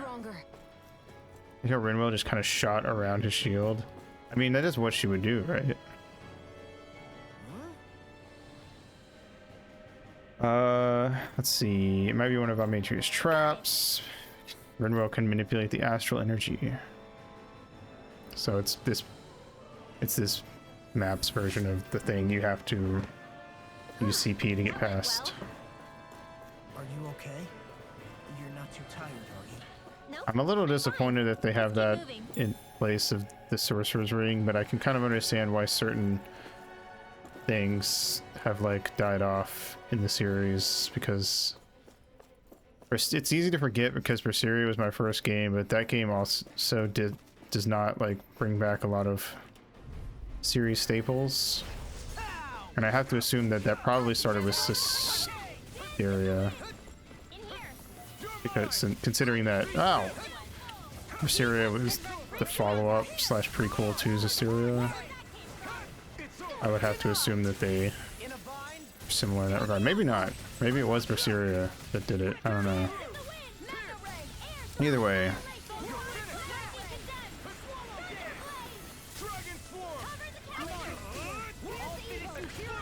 Speaker 1: You know, Rinwell just kind of shot around his shield. I mean, that is what she would do, right? Let's see. It might be one of Ametria's traps. Rinwell can manipulate the astral energy. So it's this map's version of the thing you have to use CP to get past.
Speaker 4: Are you okay? You're not too tired, are you?
Speaker 7: Nope.
Speaker 1: I'm a little disappointed that they have
Speaker 7: Keep
Speaker 1: that
Speaker 7: moving.
Speaker 1: in place of the Sorcerer's Ring, but I can kind of understand why certain things have like died off in the series, because it's easy to forget because Berseria was my first game, but that game also does not like bring back a lot of series staples, and I have to assume that probably started with Systeria, because considering that Berseria was the follow-up / prequel to Systeria, I would have to assume that they are similar in that regard. Maybe not. Maybe it was Berseria that did it. I don't know. Either way.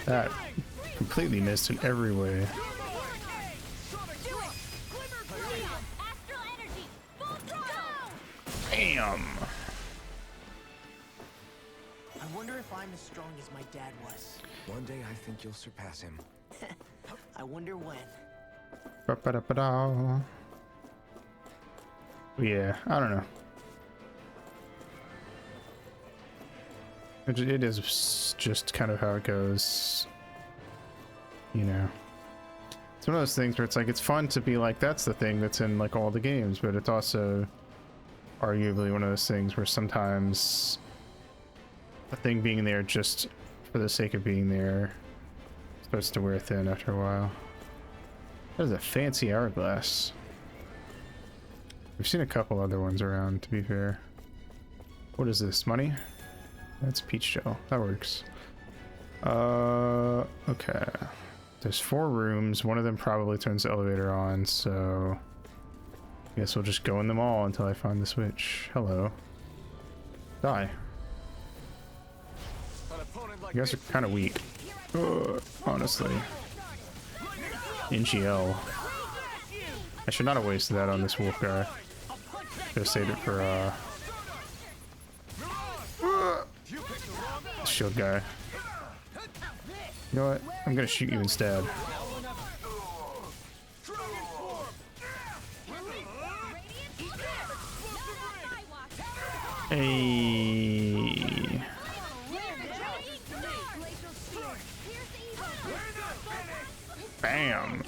Speaker 1: That completely missed in every way. Bam!
Speaker 4: if I'm as strong as my dad was.
Speaker 3: One day I think you'll surpass him.
Speaker 4: I wonder when.
Speaker 1: Ba-ba-da-ba-da. Yeah, I don't know. It is just kind of how it goes, you know. It's one of those things where it's like, it's fun to be like, that's the thing that's in like all the games, but it's also arguably one of those things where sometimes a thing being there just for the sake of being there starts to wear thin after a while. That is a fancy hourglass. We've seen a couple other ones around, to be fair. What is this? Money? That's peach gel. That works. Okay. There's 4 rooms. One of them probably turns the elevator on, so I guess we'll just go in them all until I find the switch. Hello. Die. You guys are kind of weak. Honestly. NGL. I should not have wasted that on this wolf guy. Should have saved it for shield guy. You know what? I'm gonna shoot you instead. Hey. Bam.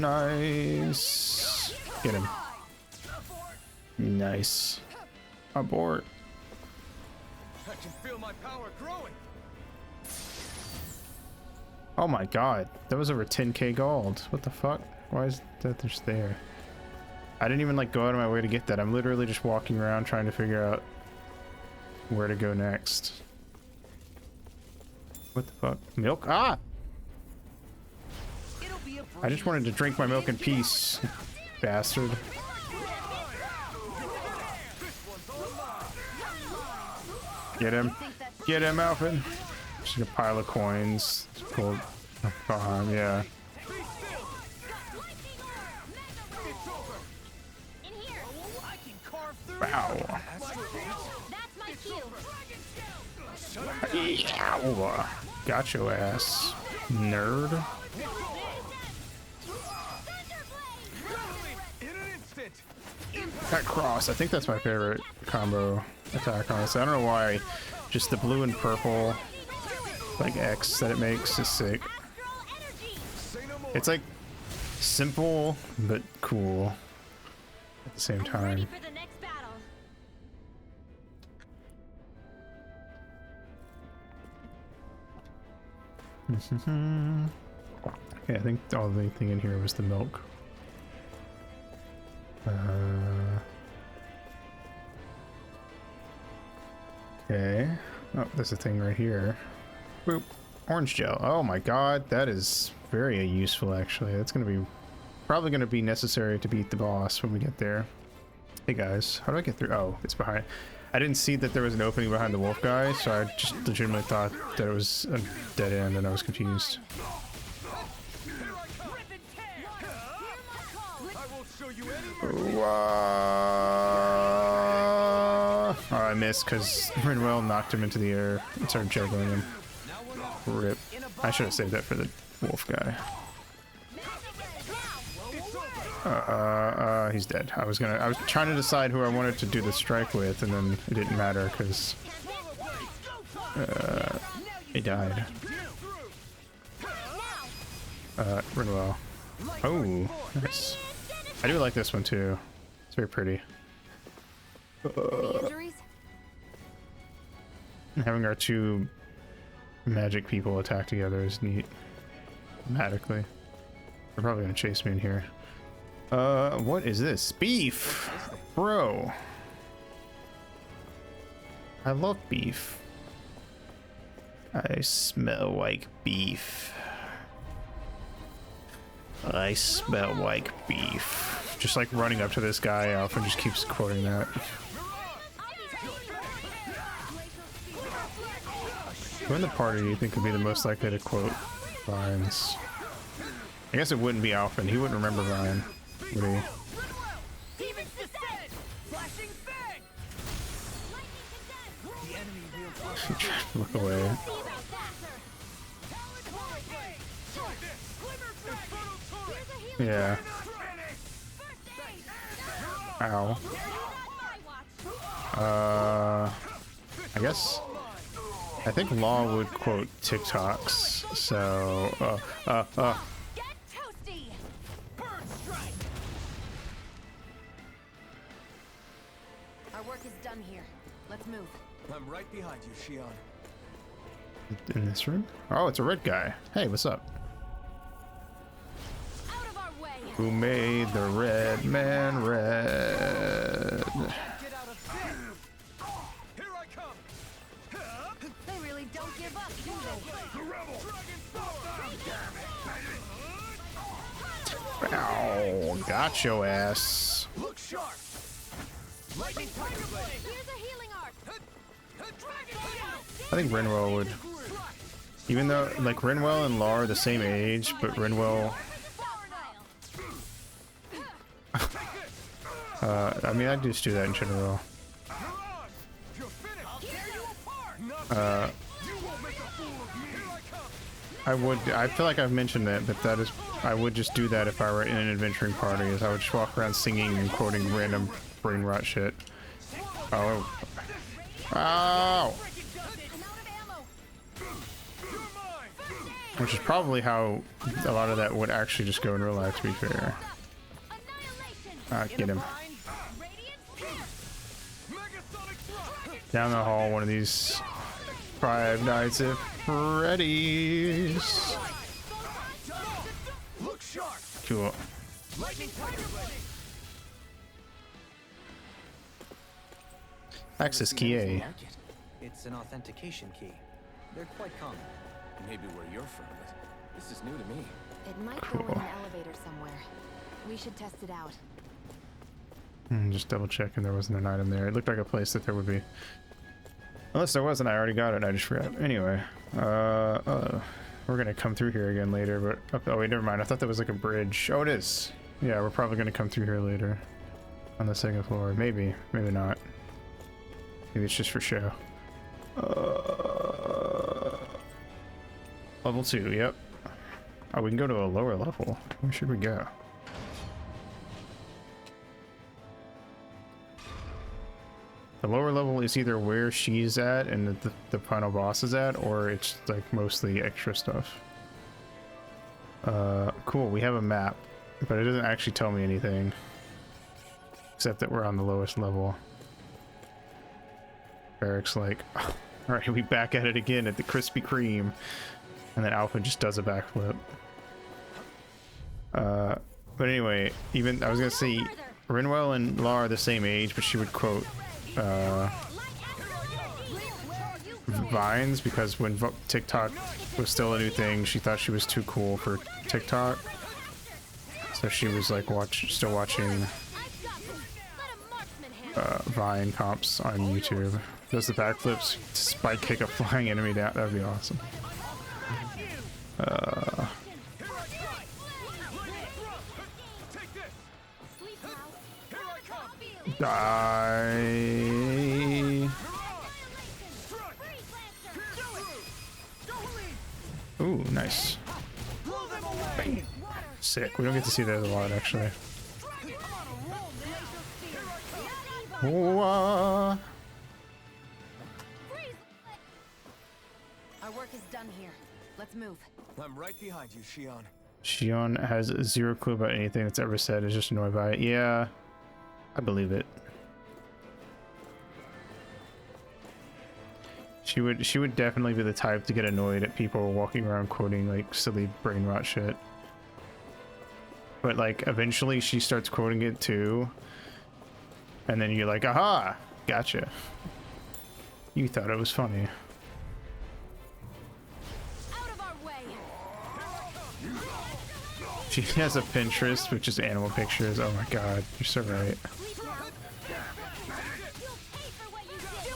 Speaker 1: Nice. Get him. Nice. Abort.
Speaker 3: I can feel my power growing.
Speaker 1: Oh my god. That was over 10k gold. What the fuck? Why is that just there? I didn't even like go out of my way to get that. I'm literally just walking around trying to figure out where to go next. What the fuck? Milk? Ah! I just wanted to drink my milk in peace, bastard. Get him. Get him, Alvin. Just a pile of coins. Gold. Yeah. Wow. Ow. Got your ass, nerd. That cross, I think that's my favorite combo attack, honestly. I don't know why. Just the blue and purple, like X that it makes is sick. It's like simple, but cool at the same time. Okay, I think the only thing in here was the milk. Okay. Oh, there's a thing right here. Boop. Orange gel. Oh my god, that is very useful actually. That's gonna be probably gonna be necessary to beat the boss when we get there. Hey guys, how do I get through? Oh, it's behind. I didn't see that there was an opening behind the wolf guy, so I just legitimately thought that it was a dead end and I was confused. Oh, I missed because Rinwell knocked him into the air and started juggling him. Rip. I should have saved that for the wolf guy. He's dead. I was trying to decide who I wanted to do the strike with, and then it didn't matter because he died. Rinwell. Oh, nice. I do like this one too. It's very pretty. Having our 2 magic people attack together is neat. Thematically. They're probably gonna chase me in here. What is this? Beef! Bro! I love beef. I smell like beef. I smell like beef. Just like running up to this guy, Alpha just keeps quoting that. Who in the party do you think would be the most likely to quote lines? I guess it wouldn't be Alphen. He wouldn't remember Ryan, would he?
Speaker 5: Demons descend! Flashing fang! The enemy wields
Speaker 1: Look away. Yeah. Ow. I guess. I think Law would quote TikToks, so.
Speaker 7: Get toasty!
Speaker 5: Bird strike!
Speaker 6: Our work is done here. Let's move.
Speaker 5: I'm right behind you, Shion.
Speaker 1: In this room? Oh, it's a red guy. Hey, what's up?
Speaker 7: Out of our way!
Speaker 1: Who made the red man red?
Speaker 5: Get out of sight! Here I come!
Speaker 7: They really don't give up, do they?
Speaker 5: The rebel!
Speaker 1: Ow, got your ass.
Speaker 5: Look sharp! Lightning tiger blade!
Speaker 7: Here's a healing arc!
Speaker 1: I think Rinwell would. Even though, like, Rinwell and Law are the same age, but Rinwell. I mean, I'd just do that in general. I would. I feel like I've mentioned that, but that is. I would just do that if I were in an adventuring party. Is I would just walk around singing and quoting random brain rot shit. Oh. Ow! Which is probably how a lot of that would actually just go in real life, to be fair. Get him. Down the hall, one of these Five Nights at Freddy's. Cool. Access key A.
Speaker 8: It's an authentication key. They're quite common.
Speaker 3: Maybe where you're from, but this is new to me.
Speaker 6: It might go in an elevator somewhere. We should test it out.
Speaker 1: Just double checking there wasn't an item there. It looked like a place that there would be. Unless there wasn't, I already got it and I just forgot. Anyway, we're gonna come through here again later, but oh wait, never mind. I thought that was like a bridge. Oh, it is. Yeah, we're probably gonna come through here later on the second floor. Maybe, maybe not. Maybe it's just for show. Level 2, yep. Oh, we can go to a lower level. Where should we go? The lower level is either where she's at and the final boss is at, or it's like mostly extra stuff. Cool, we have a map, but it doesn't actually tell me anything. Except that we're on the lowest level. Eric's like, alright, we back at it again at the Krispy Kreme. And then Alpha just does a backflip. But anyway, even, I was gonna say, Rinwell and Law are the same age, but she would quote, Vines, because when TikTok was still a new thing, she thought she was too cool for TikTok. So she was like, still watching Vine comps on YouTube. Does the backflips to spike kick a flying enemy down? That would be awesome. Die. Ooh, nice. Bang. Sick. We don't get to see that a lot, actually. Whoa.
Speaker 6: Our work is done here. Let's move.
Speaker 5: I'm right behind you, Shion.
Speaker 1: Shion has zero clue about anything that's ever said. Is just annoyed by it. Yeah, I believe it. She would definitely be the type to get annoyed at people walking around quoting like silly brain rot shit. But like eventually she starts quoting it too. And then you're like, aha, gotcha. You thought it was funny.
Speaker 7: Out of our way.
Speaker 1: She has a Pinterest, which is animal pictures. Oh my god, you're so right.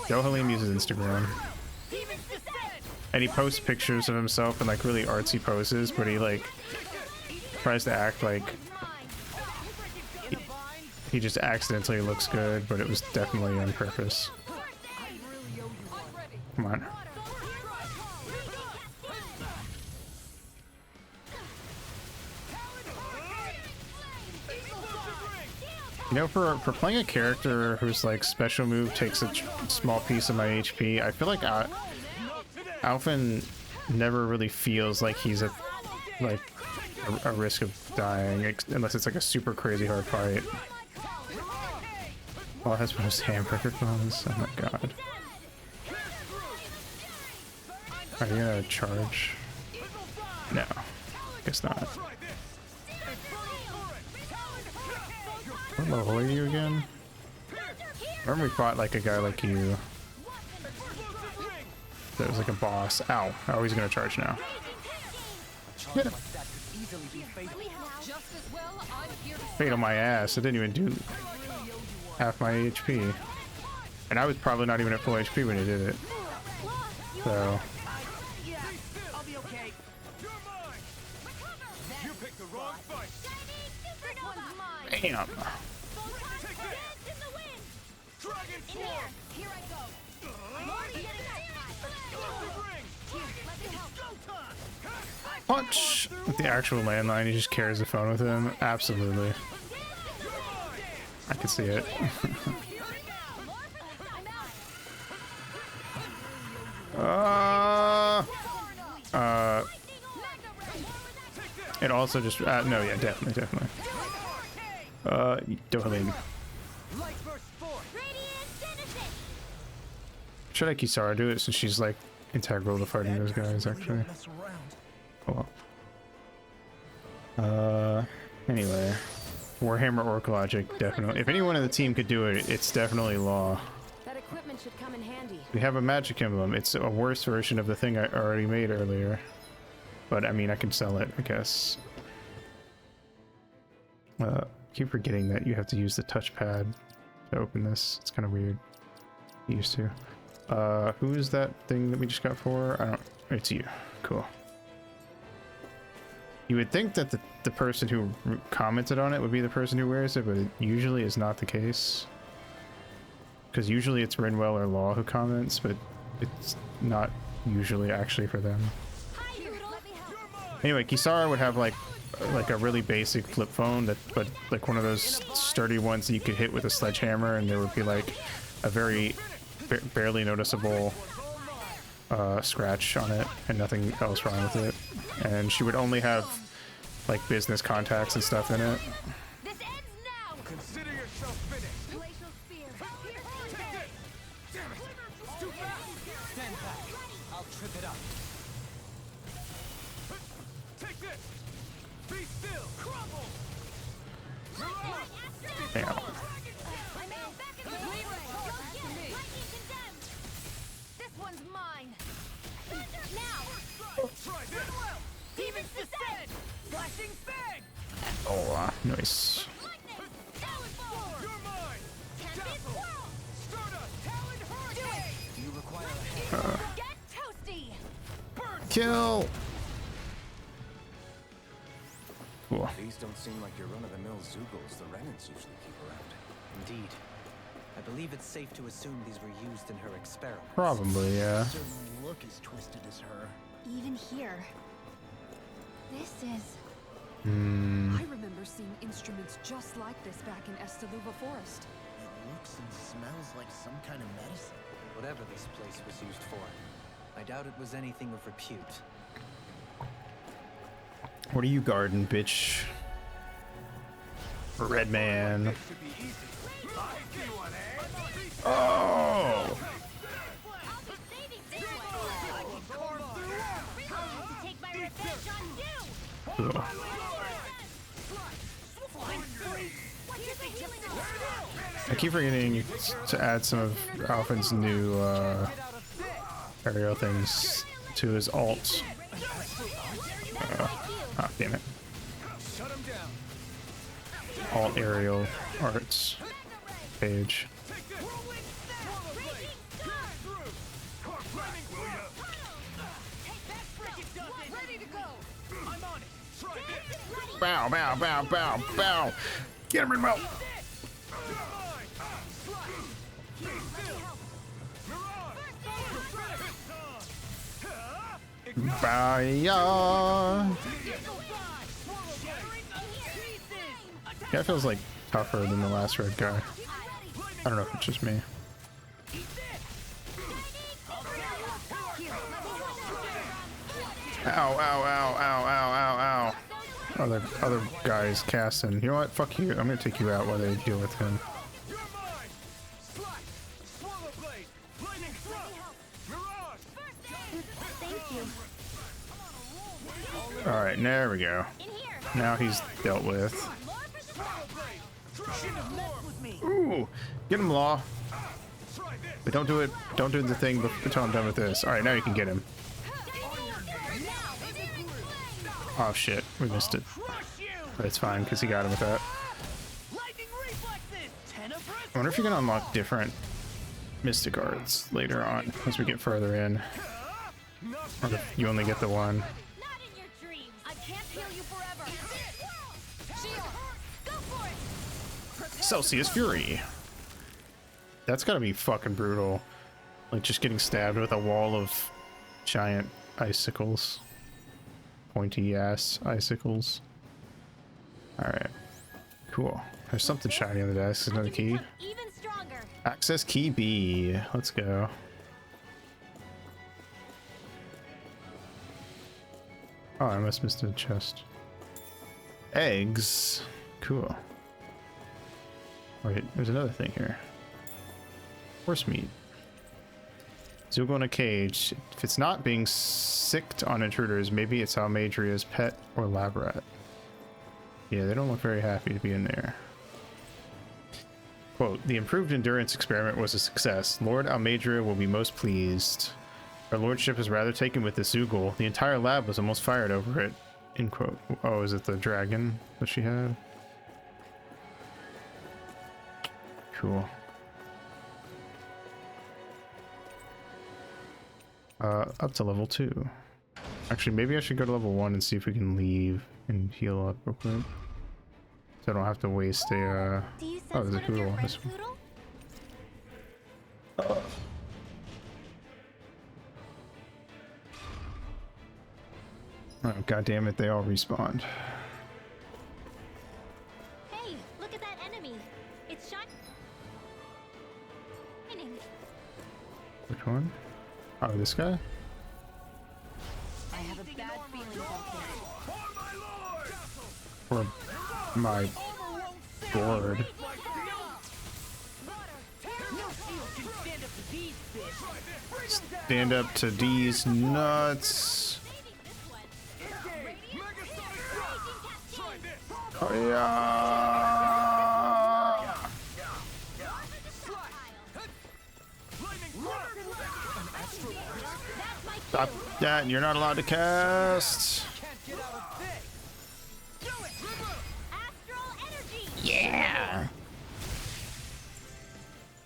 Speaker 1: Joe Halim uses Instagram. And he posts pictures of himself in like really artsy poses, but he like tries to act like he just accidentally looks good, but it was definitely on purpose. Come on. You know, for playing a character whose like special move takes a small piece of my HP, I feel like Alphen never really feels like he's at like a risk of dying, unless it's like a super crazy hard fight. Oh, it has most hamburger bones. Oh my god. Are you gonna charge? No, guess not. What level are you again? Remember we fought like a guy like you. That was like a boss. Ow. Oh, he's gonna charge now. Hit him. Fatal my ass. I didn't even do half my HP. And I was probably not even at full HP when he did it. So. Damn. Punch! With the actual landline, he just carries the phone with him. Absolutely. I can see it. It also just no, yeah, definitely. Dohalim. Should I Kisara do it since she's like integral to fighting those guys actually? Oh well. Anyway. Warhammer Orc Logic, definitely. If anyone in the team could do it, it's definitely Law.
Speaker 6: That equipment should come in handy.
Speaker 1: We have a magic emblem. It's a worse version of the thing I already made earlier. But I mean, I can sell it, I guess. Keep forgetting that you have to use the touchpad to open this. It's kind of weird. Used to. Who is that thing that we just got for? I don't. It's you. Cool. You would think that the person who commented on it would be the person who wears it, but it usually is not the case. Because usually it's Rinwell or Law who comments, but it's not usually actually for them. Anyway, Kisara would have like a really basic flip phone, but like one of those sturdy ones that you could hit with a sledgehammer, and there would be like a very barely noticeable scratch on it and nothing else wrong with it. And she would only have like business contacts and stuff in it.
Speaker 7: This ends now.
Speaker 5: Consider yourself finished.
Speaker 7: Glacial spear.
Speaker 5: Damn it! It's too fast.
Speaker 8: Stand back. I'll trip it up.
Speaker 5: Take this. Be still. Crumble.
Speaker 1: Damn.
Speaker 7: This one's mine. Now.
Speaker 5: Try this.
Speaker 7: Demons descend.
Speaker 5: Flashing fang.
Speaker 1: Oh, nice.
Speaker 5: You're mine. Dazzle. Stardust. Talon Hurricane.
Speaker 8: Do you require a hand?
Speaker 7: Get toasty.
Speaker 1: Kill. Cool.
Speaker 3: These don't seem like your run-of-the-mill Zeugles the Renans usually keep around.
Speaker 8: Indeed. I believe it's safe to assume these were used in her experiments.
Speaker 1: Probably, yeah.
Speaker 4: Certainly look as twisted as her.
Speaker 7: Even here. This is...
Speaker 2: I remember seeing instruments just like this back in Estaluva Forest.
Speaker 4: It looks and smells like some kind of medicine.
Speaker 8: Whatever this place was used for, I doubt it was anything of repute.
Speaker 1: What are you guarding, bitch? Red man. Oh!
Speaker 7: take my revenge on you.
Speaker 1: Cool. I keep forgetting to add some of Alphen's new aerial things to his alt. Ah, damn it. Alt aerial arts page. Bow, bow, bow, bow, bow. Get him in mouth. Bye. Guy feels like tougher than the last red guy. I don't know if it's just me. Ow, ow, ow, ow, ow, ow, ow. Other guys casting. You know what? Fuck you. I'm gonna take you out while they deal with him. Alright, there we go. Now he's dealt with. Ooh! Get him, Law. But don't do it. Don't do the thing until I'm done with this. Alright, now you can get him. Oh shit, we missed it. But it's fine, because he got him with that. I wonder if you can unlock different Mystic Arts later on, as we get further in. Or if you only get the one. Celsius Fury. That's gotta be fucking brutal. Like just getting stabbed with a wall of giant icicles. Pointy ass icicles. Alright. Cool. There's something shiny on the desk. There's another key. Access key B. Let's go. Oh, I must have missed a chest. Eggs. Cool. Wait, there's another thing here. Horse meat. Zugo in a cage. If it's not being sicked on intruders, maybe it's Almeidria's pet or lab rat. Yeah, they don't look very happy to be in there. Quote, the improved endurance experiment was a success. Lord Almeidria will be most pleased. Our lordship is rather taken with this Zugul. The entire lab was almost fired over it. End quote. Oh, is it the dragon that she had? Cool. Up to level 2. Actually, maybe I should go to level 1 and see if we can leave and heal up real quick. So I don't have to waste a, oh, there's a poodle. This one. Oh, god damn it, they all respawned.
Speaker 7: Hey, look at that enemy. It's shining.
Speaker 1: Which one? Oh, this guy?
Speaker 2: I have a bad feeling about this.
Speaker 1: Or my board. Stand up to these nuts. Oh yeah! Stop that, you're not allowed to cast. Yeah!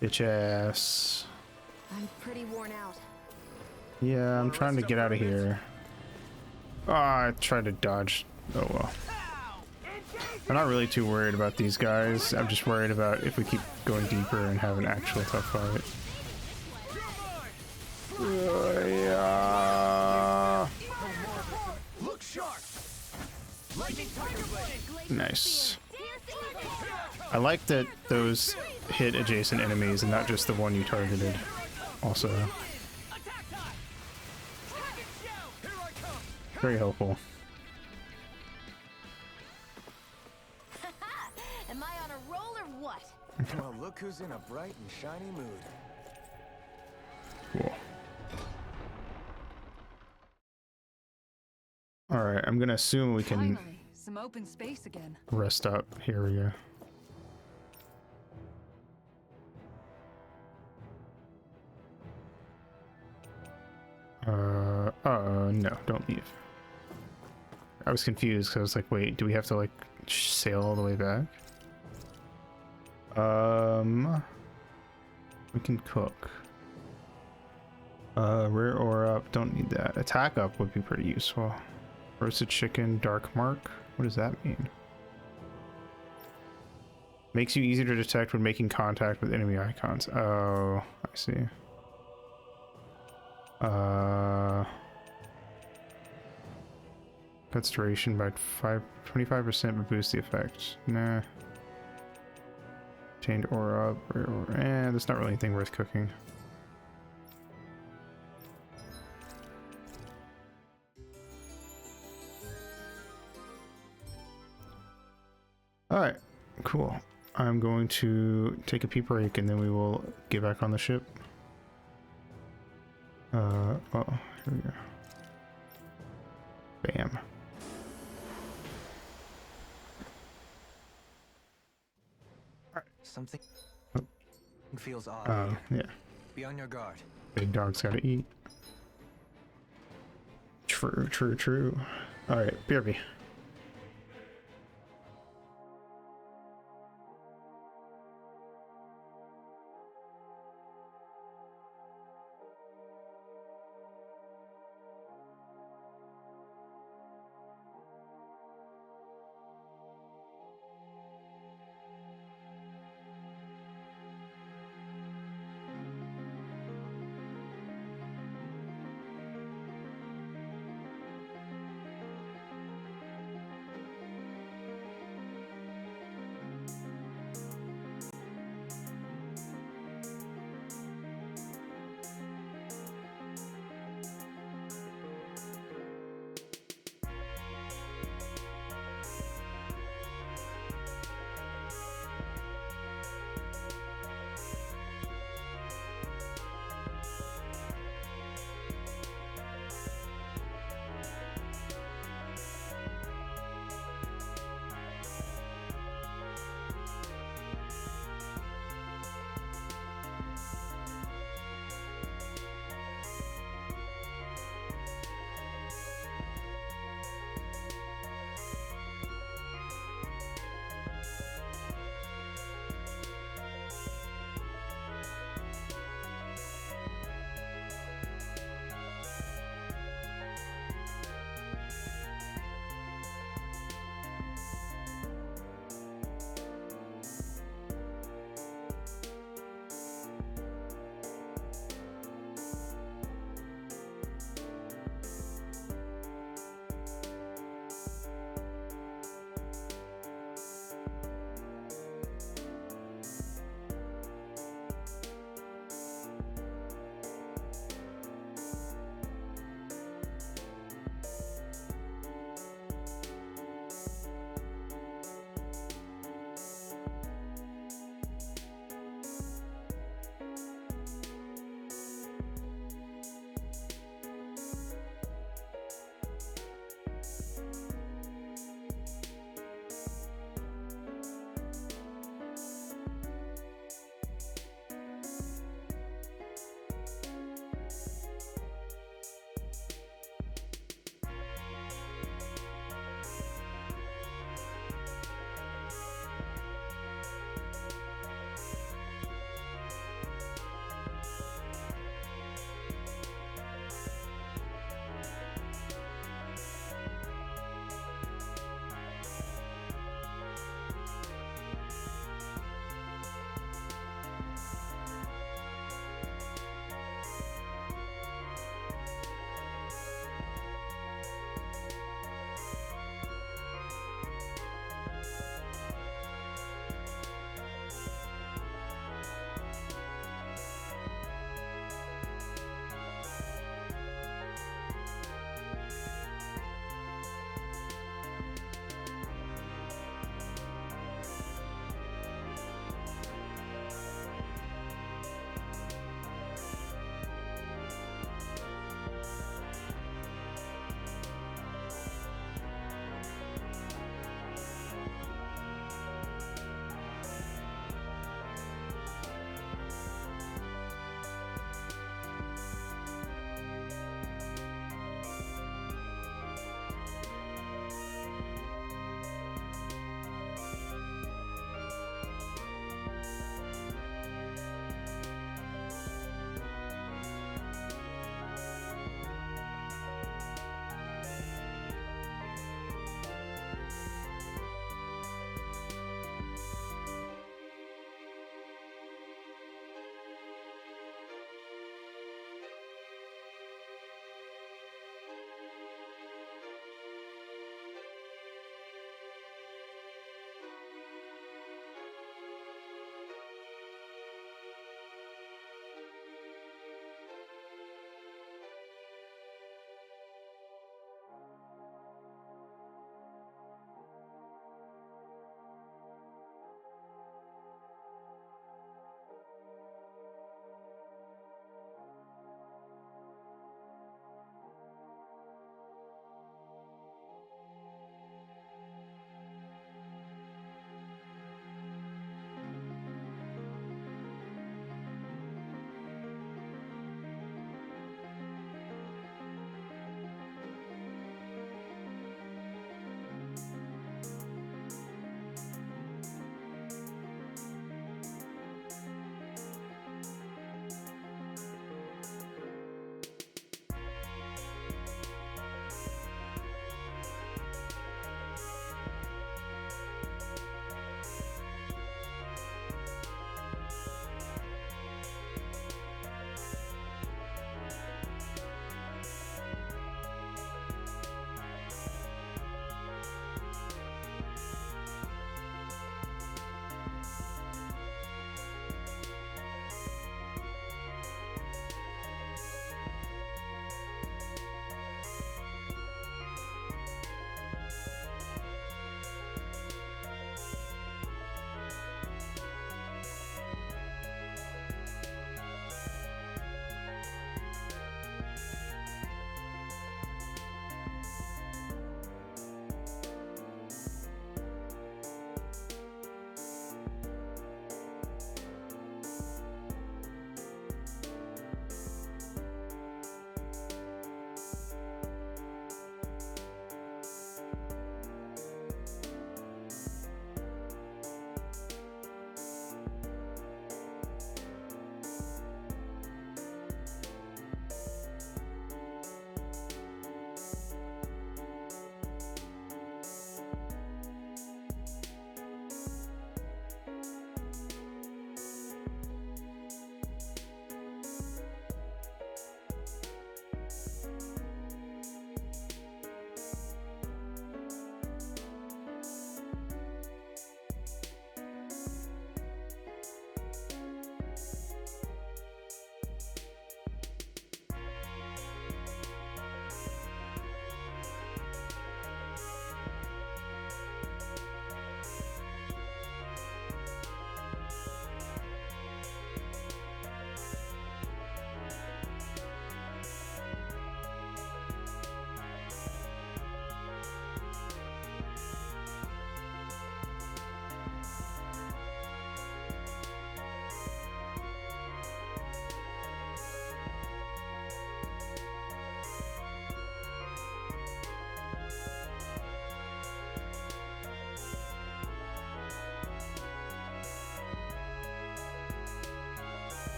Speaker 1: Bitch ass.
Speaker 6: I'm pretty worn out.
Speaker 1: Yeah, I'm trying to get out of here. Oh, I tried to dodge. Oh well. I'm not really too worried about these guys. I'm just worried about if we keep going deeper and have an actual tough fight. Yeah. Nice. I like that those hit adjacent enemies and not just the one you targeted. Also. Very helpful.
Speaker 6: Am I on a roll or what?
Speaker 3: Well, look who's in a bright and shiny mood.
Speaker 1: Cool. Alright, I'm gonna assume we can
Speaker 2: Finally, some open space again.
Speaker 1: rest up. Here we go. No, don't leave. I was confused because I was like, wait, do we have to like sail all the way back? We can cook. Rear or up, don't need that. Attack up would be pretty useful. Roasted chicken, dark mark. What does that mean? Makes you easier to detect when making contact with enemy icons. Oh, I see. Cuts duration by 25%, but boosts the effect. Nah. Obtained aura, that's not really anything worth cooking. Alright, cool. I'm going to take a pee break and then we will get back on the ship. Oh, here we go. Bam.
Speaker 8: Something
Speaker 1: Oh.
Speaker 8: feels odd.
Speaker 1: Oh, yeah.
Speaker 8: Be on your guard.
Speaker 1: Big dog's gotta eat. True, true, true. Alright, BRB.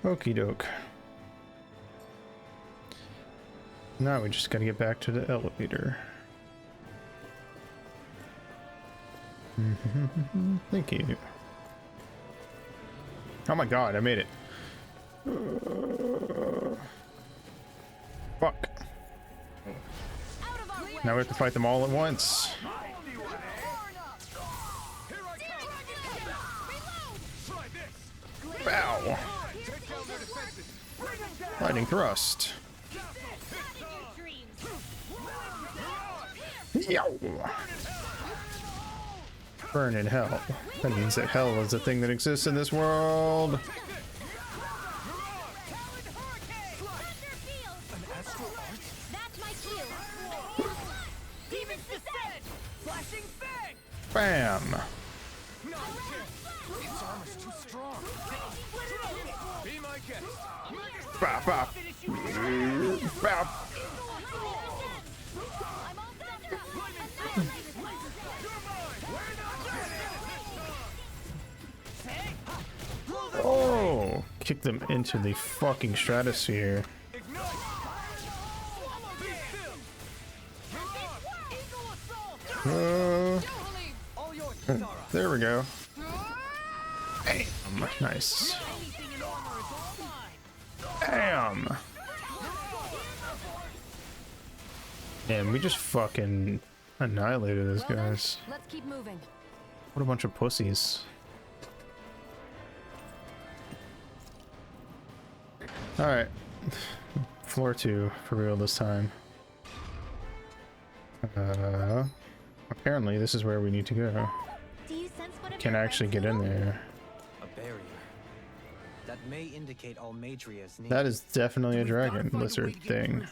Speaker 1: Okie doke. Now we just gotta get back to the elevator. Thank you. Oh my god, I made it. Fuck. Now we have to fight them all at once. Bow. Lightning thrust. Yow. Burn in hell. That means that hell is a thing that exists in this world. Bam. Bop, bop. Bop. Oh, kick them into the fucking stratosphere. There we go. Bam. Nice. Bam. Man, we just fucking annihilated those guys.
Speaker 6: Let's keep moving.
Speaker 1: What a bunch of pussies. Alright. Floor 2 for real this time. Apparently this is where we need to go.
Speaker 7: Do you sense what a
Speaker 1: Can actually get in there.
Speaker 8: A barrier. That may indicate Almadria's need.
Speaker 1: That is definitely a dragon lizard thing.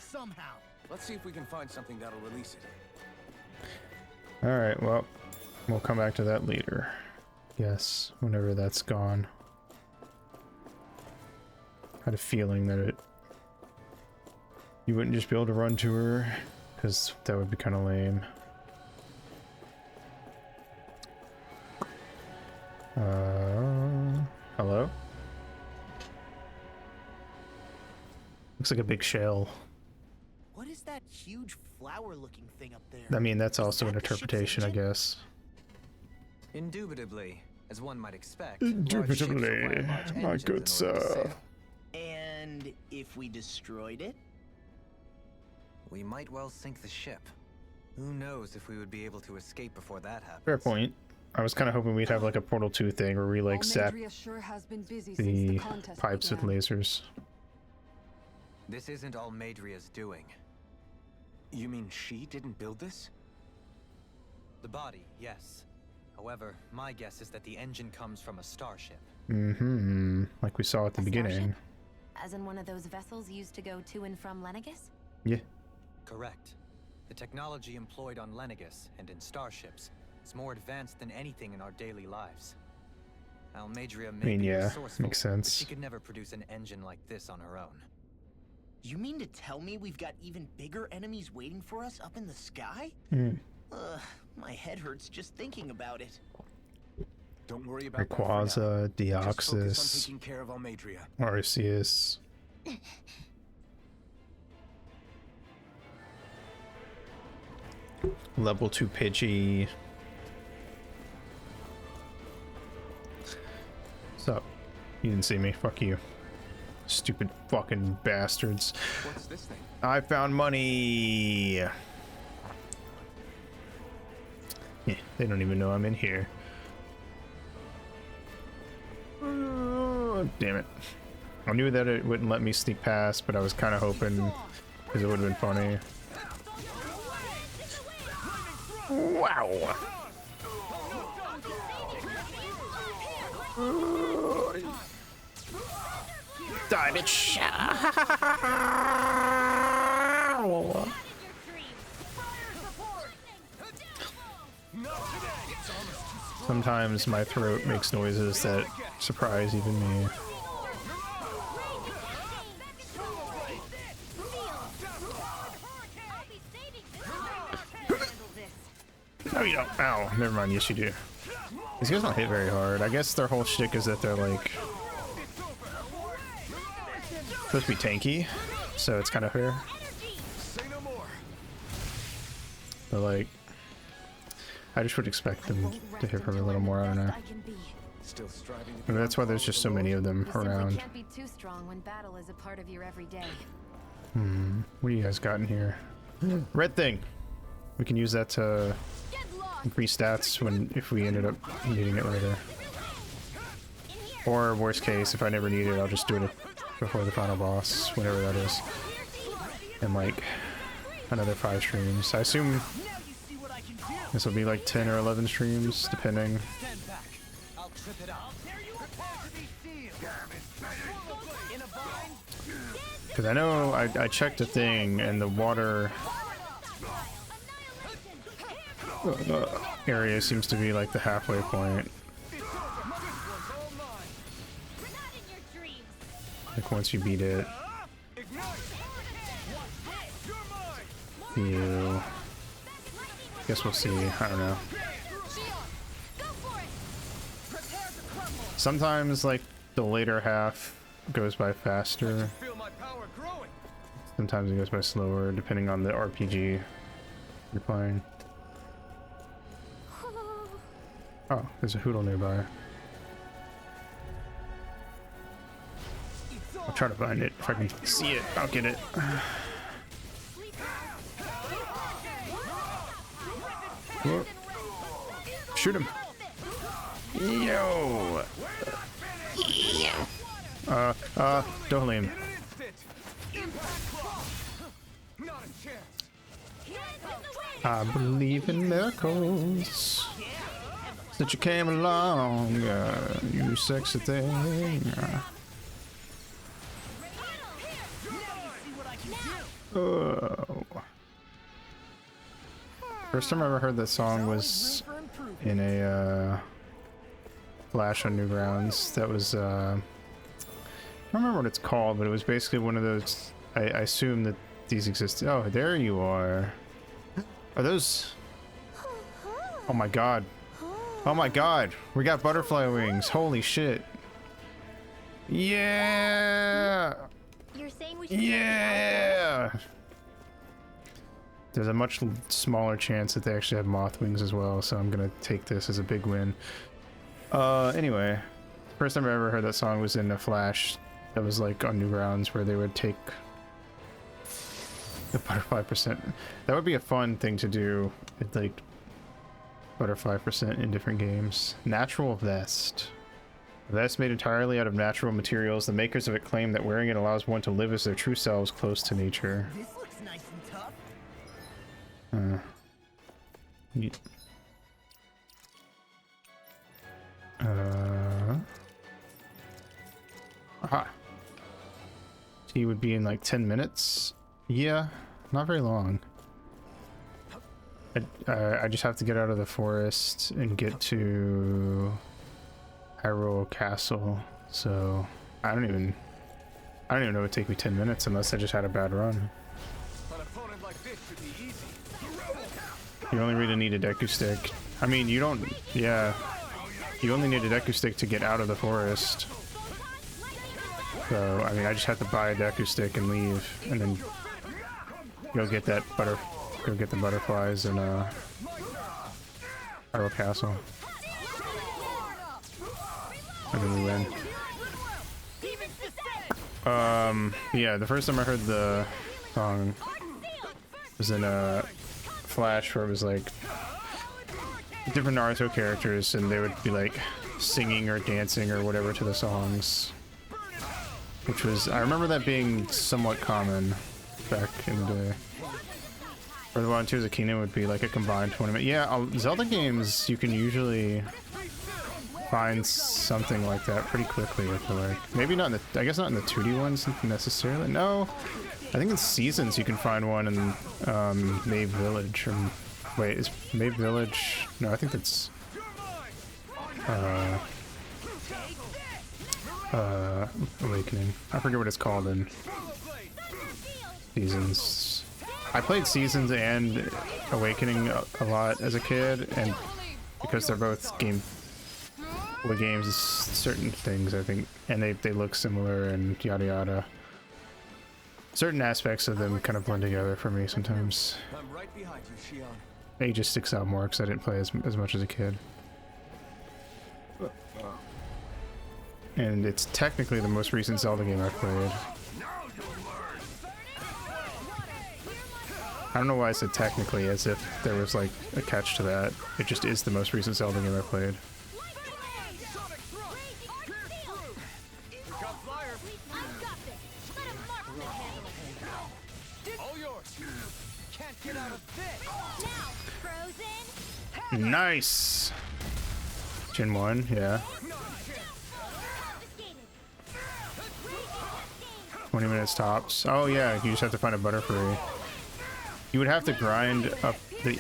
Speaker 3: Let's see if we can find something that'll release it.
Speaker 1: Alright, well, we'll come back to that later. Yes, whenever that's gone. Had a feeling that you wouldn't just be able to run to her, because that would be kind of lame. Hello? Looks like a big shell.
Speaker 4: What is that huge flower-looking thing up there?
Speaker 1: I mean, that's also an
Speaker 4: that the ship's
Speaker 1: interpretation, I
Speaker 4: engine?
Speaker 1: guess.
Speaker 8: Indubitably, as one might expect.
Speaker 1: Indubitably,
Speaker 8: large ships require large
Speaker 1: my
Speaker 8: engines
Speaker 1: good
Speaker 8: in order to
Speaker 1: sir.
Speaker 8: sail.
Speaker 4: And if we destroyed it?
Speaker 8: We might well sink the ship. Who knows if we would be able to escape before that happens.
Speaker 1: Fair point. I was kind of hoping we'd have like a Portal 2 thing where we like zap
Speaker 2: Almadria sure has been busy since
Speaker 1: the
Speaker 2: the contest
Speaker 1: pipes with
Speaker 2: began.
Speaker 1: lasers.
Speaker 8: This isn't Almadria's doing.
Speaker 3: You mean she didn't build this?
Speaker 8: The body, yes. However, my guess is that the engine comes from a starship.
Speaker 1: Like we saw at the
Speaker 6: A
Speaker 1: beginning.
Speaker 6: starship? As in one of those vessels used to go to and from Lenegus?
Speaker 1: Yeah.
Speaker 8: Correct. The technology employed on Lenegus and in starships is more advanced than anything in our daily lives. Almadria may be
Speaker 1: yeah,
Speaker 8: resourceful,
Speaker 1: makes
Speaker 8: but
Speaker 1: sense.
Speaker 8: she could never produce an engine like this on her own.
Speaker 4: You mean to tell me we've got even bigger enemies waiting for us up in the sky? My head hurts just thinking about it.
Speaker 3: Don't worry about that.
Speaker 1: Rayquaza,
Speaker 3: Just focus on
Speaker 1: Deoxys,
Speaker 3: taking care of Almadria.
Speaker 1: Arceus. Level 2 Pidgey. What's up? You didn't see me. Fuck you. Stupid fucking bastards.
Speaker 3: What's this thing?
Speaker 1: I found money. Yeah, they don't even know I'm in here. Damn it. I knew that it wouldn't let me sneak past, but I was kind of hoping because it would have been funny. Wow. Die, bitch. Sometimes my throat makes noises that surprise even me. No, you don't. Ow, never mind. Yes, you do. These guys don't hit very hard. I guess their whole shtick is that they're like supposed to be tanky, so it's kind of fair. But like, I just would expect them to hit her a little more. I don't know.
Speaker 3: Still striving.
Speaker 1: Maybe that's why there's just so many of them around.
Speaker 6: Can't be too strong when battle is a part of your everyday.
Speaker 1: What do you guys got in here? Red thing. We can use that to increase stats if we ended up needing it later. Or worst case, if I never need it, I'll just do it before the final boss, whenever that is. In like another 5 streams. I assume this will be like 10 or 11 streams, depending. Because I know I checked a thing and the water area seems to be like the halfway point. Like once you beat it, you guess we'll see. I don't know. Sometimes like the later half goes by faster. Sometimes it goes by slower, depending on the RPG you're playing. Oh, there's a Hootle nearby. I'll try to find it. If I can see it, I'll get it. Whoa. Shoot him. Yo! Don't leave him. I believe in miracles. That you came along, you sexy thing. Oh. First time I ever heard that song was in a Flash on Newgrounds. That was I don't remember what it's called, but it was basically one of those. I assume that these exist. Oh, there you are. Are those? Oh my god. Oh my god. We got butterfly wings. Holy shit. Yeah.
Speaker 7: You're saying we should
Speaker 1: Yeah. There's a much smaller chance that they actually have moth wings as well, so I'm gonna take this as a big win. Anyway, first time I ever heard that song was in a Flash that was like on Newgrounds, where they would take the butterfly percent. That would be a fun thing to do, like butterfly percent in different games. Natural vest. A vest made entirely out of natural materials. The makers of it claim that wearing it allows one to live as their true selves, close to nature.
Speaker 4: This looks nice and tough.
Speaker 1: Aha. He would be in like 10 minutes. Yeah, not very long. I just have to get out of the forest and get to Hyrule Castle. So I don't even know it would take me 10 minutes unless I just had a bad run. You only really need a Deku Stick. I mean, you don't. Yeah, you only need a Deku Stick to get out of the forest. So I mean, I just have to buy a Deku Stick and leave, and then go get that go get the butterflies in Hyrule Castle, and then we win. Yeah, the first time I heard the song was in a Flash, where it was like different Naruto characters, and they would be like singing or dancing or whatever to the songs, which was, I remember that being somewhat common back in the day. Or the one Tears of Kingdom would be like a combined tournament. Yeah, Zelda games, you can usually find something like that pretty quickly, I feel like. Maybe not in the, I guess not in the 2D ones necessarily. No, I think in Seasons you can find one in Mabe Village. Or, wait, is Mabe Village? No, I think that's Awakening. I forget what it's called in Seasons. I played Seasons and Awakening a lot as a kid, and because they're both games, certain things I think, and they look similar and yada yada. certain aspects of them kind of blend together for me sometimes.
Speaker 3: I'm right behind you, Shion.
Speaker 1: Age just sticks out more because I didn't play as much as a kid. And it's technically the most recent Zelda game I've played. I don't know why I said technically, as if there was like a catch to that. It just is the most recent Zelda game I've played. Nice! Gen 1, yeah. 20 minutes tops. Oh yeah, you just have to find a Butterfree. You would have to grind up the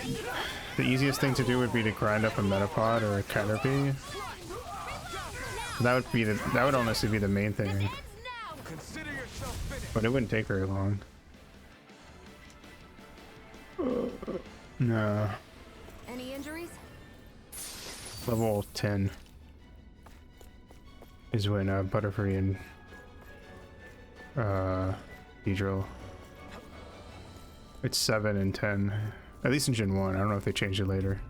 Speaker 1: easiest thing to do would be to grind up a Metapod or a Caterpie. That would honestly be the main thing. But it wouldn't take very long. No.
Speaker 6: Any injuries?
Speaker 1: Level 10 is when Butterfree and Beedrill. It's 7 and 10. At least in Gen 1. I don't know if they changed it later.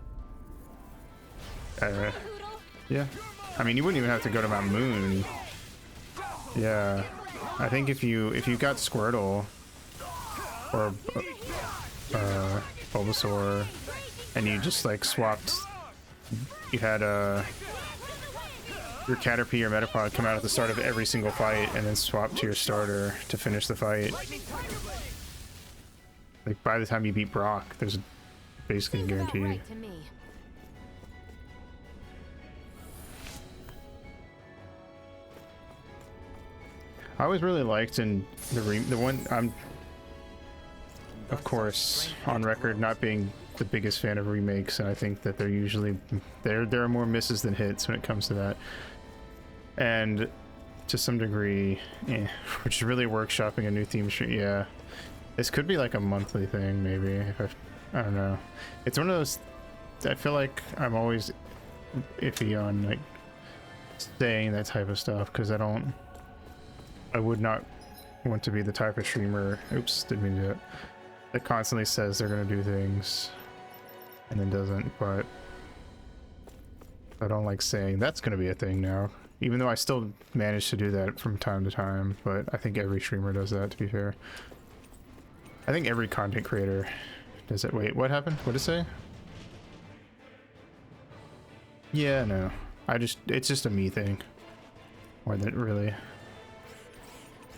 Speaker 1: Yeah. I mean, you wouldn't even have to go to Mount Moon. Yeah. I think if you got Squirtle or Bulbasaur and you just like swapped, you had your Caterpie or Metapod come out at the start of every single fight and then swap to your starter to finish the fight. Like by the time you beat Brock, there's basically guaranteed.
Speaker 6: Right to me.
Speaker 1: I always really liked in the one I'm, of course, on record not being the biggest fan of remakes, and I think that they're usually there are more misses than hits when it comes to that. And to some degree, which is really workshopping a new theme stream. Yeah, this could be like a monthly thing, maybe. If I don't know. It's one of those. I feel like I'm always iffy on like saying that type of stuff because I would not want to be the type of streamer. Oops, didn't mean to do it. That constantly says they're gonna do things and then doesn't. But I don't like saying that's gonna be a thing now. Even though I still manage to do that from time to time, but I think every streamer does that, to be fair. I think every content creator does it. Wait, what happened? What did it say? Yeah, no. It's just a me thing. More than really.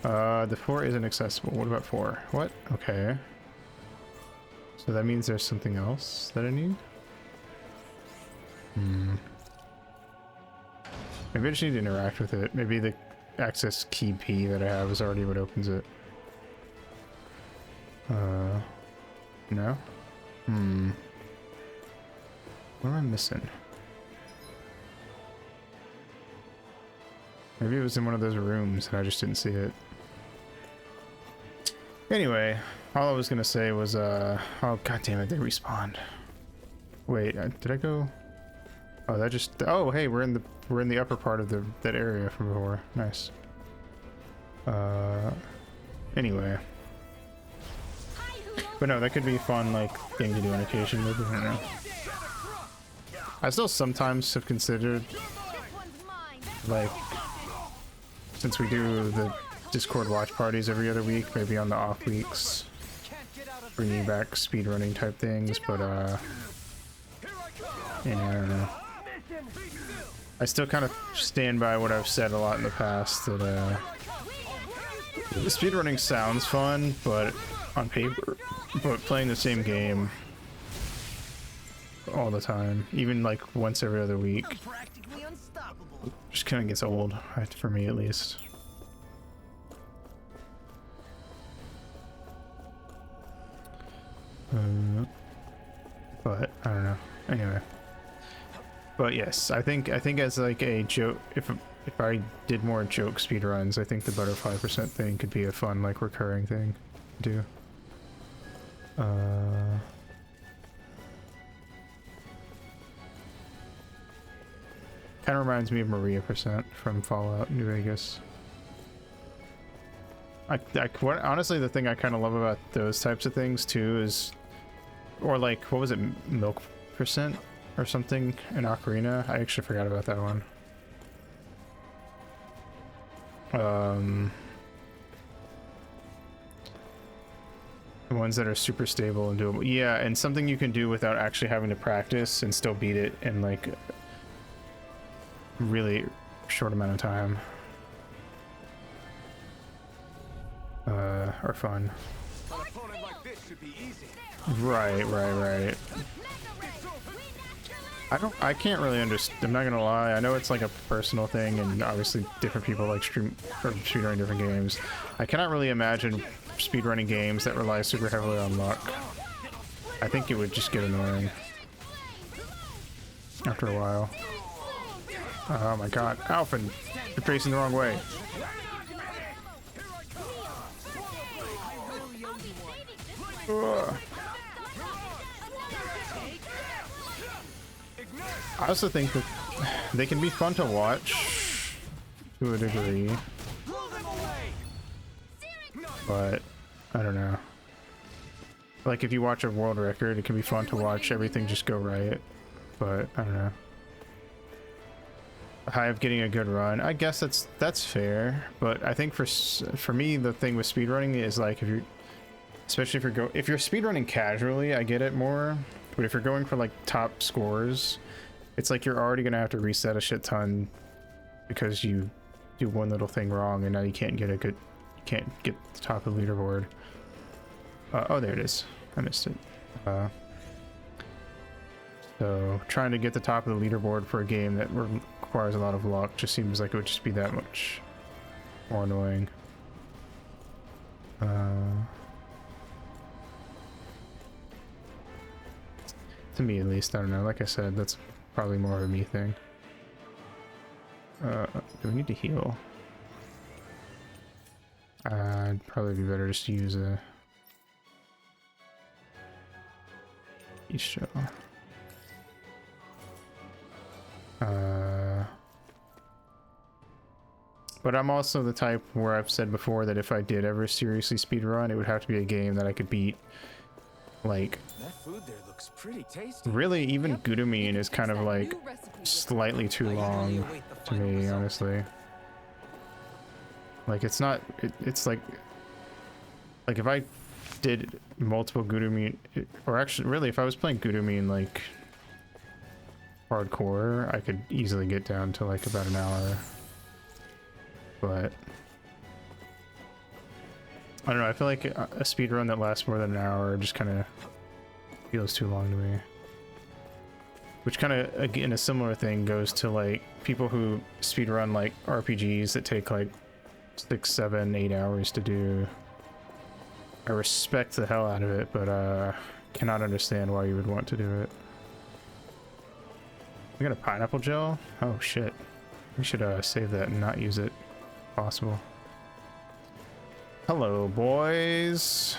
Speaker 1: The 4 isn't accessible. What about 4? What? Okay. So that means there's something else that I need? Maybe I just need to interact with it. Maybe the access key P that I have is already what opens it. No? What am I missing? Maybe it was in one of those rooms and I just didn't see it. Anyway, all I was gonna say was, oh god damn it, they respawned. Wait, did I go? Oh, that just, oh hey, we're in the upper part of that area from before. Nice. Anyway. But no, that could be a fun, like, thing to do on occasion, maybe, I don't know. I still sometimes have considered, like, since we do the Discord watch parties every other week, maybe on the off weeks, bringing back speedrunning type things, but, yeah, I don't know. I still kind of stand by what I've said a lot in the past, that, the speedrunning sounds fun, but on paper, but playing the same game all the time, even like once every other week, just kind of gets old, for me at least. But I don't know. Anyway, but yes, I think as like a joke, if I did more joke speedruns, I think the butterfly % thing could be a fun like recurring thing to do. Kind of reminds me of Maria % from Fallout New Vegas. Honestly, the thing I kind of love about those types of things too is, or like, what was it, milk percent or something in Ocarina? I actually forgot about that one. The ones that are super stable and doable. Yeah, and something you can do without actually having to practice and still beat it in like really short amount of time. Are fun. Right. I can't really understand. I'm not gonna lie. I know it's like a personal thing, and obviously different people like speedrunning different games. I cannot really imagine speedrunning games that rely super heavily on luck. I think it would just get annoying after a while. Oh my god, Alphen, you're facing the wrong way. Ugh. I also think that they can be fun to watch to a degree, but I don't know. Like if you watch a world record, it can be fun to watch everything just go right, but I don't know. High of getting a good run, I guess that's fair, but I think for me the thing with speedrunning is like if you're, especially if you're speedrunning casually, I get it more, but if you're going for like top scores, it's like you're already gonna have to reset a shit ton because you do one little thing wrong and now you can't get the top of the leaderboard. Oh, there it is. I missed it. So trying to get the top of the leaderboard for a game that requires a lot of luck just seems like it would just be that much more annoying. To me at least, I don't know. Like I said, that's probably more of a me thing. Do we need to heal? It'd probably be better just to use a shell. But I'm also the type where I've said before that if I did ever seriously speedrun, it would have to be a game that I could beat. Like,
Speaker 3: that food there looks pretty tasty.
Speaker 1: Really, even Gudomine is kind of like slightly too long to me, honestly. Like it's not, it's like if I did multiple Gudomine, or actually really if I was playing Gudomine like hardcore, I could easily get down to like about an hour. But I don't know, I feel like a speedrun that lasts more than an hour just kind of feels too long to me. Which kind of, again, a similar thing goes to like people who speedrun like RPGs that take like 6, 7, 8 hours to do. I respect the hell out of it, but cannot understand why you would want to do it. We got a pineapple gel? Oh shit. We should save that and not use it if possible. Hello, boys.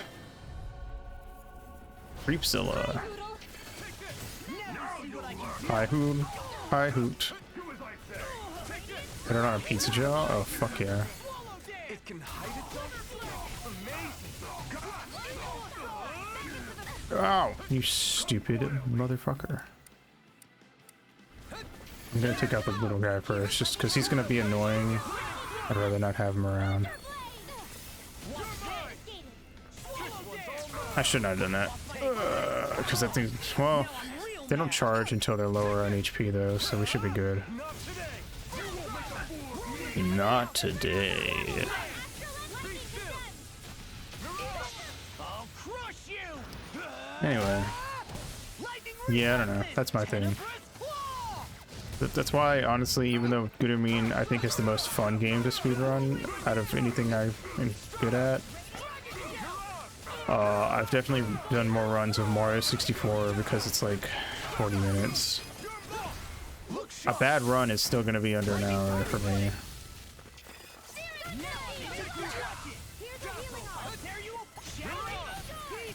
Speaker 1: Creepzilla. Hi, Hoot. Hi, Hoot. Put it on a pizza gel? Oh, fuck yeah. Oh, you stupid motherfucker. I'm gonna take out the little guy first, just because he's gonna be annoying. I'd rather not have him around. I should not have done that. Because I think, well, they don't charge until they're lower on HP though, so we should be good. Not today. Anyway. Yeah, I don't know. That's my thing. That's why, honestly, even though Gudomine I think is the most fun game to speedrun out of anything I'm good at, I've definitely done more runs of Mario 64 because it's like 40 minutes. A bad run is still going to be under an hour for me.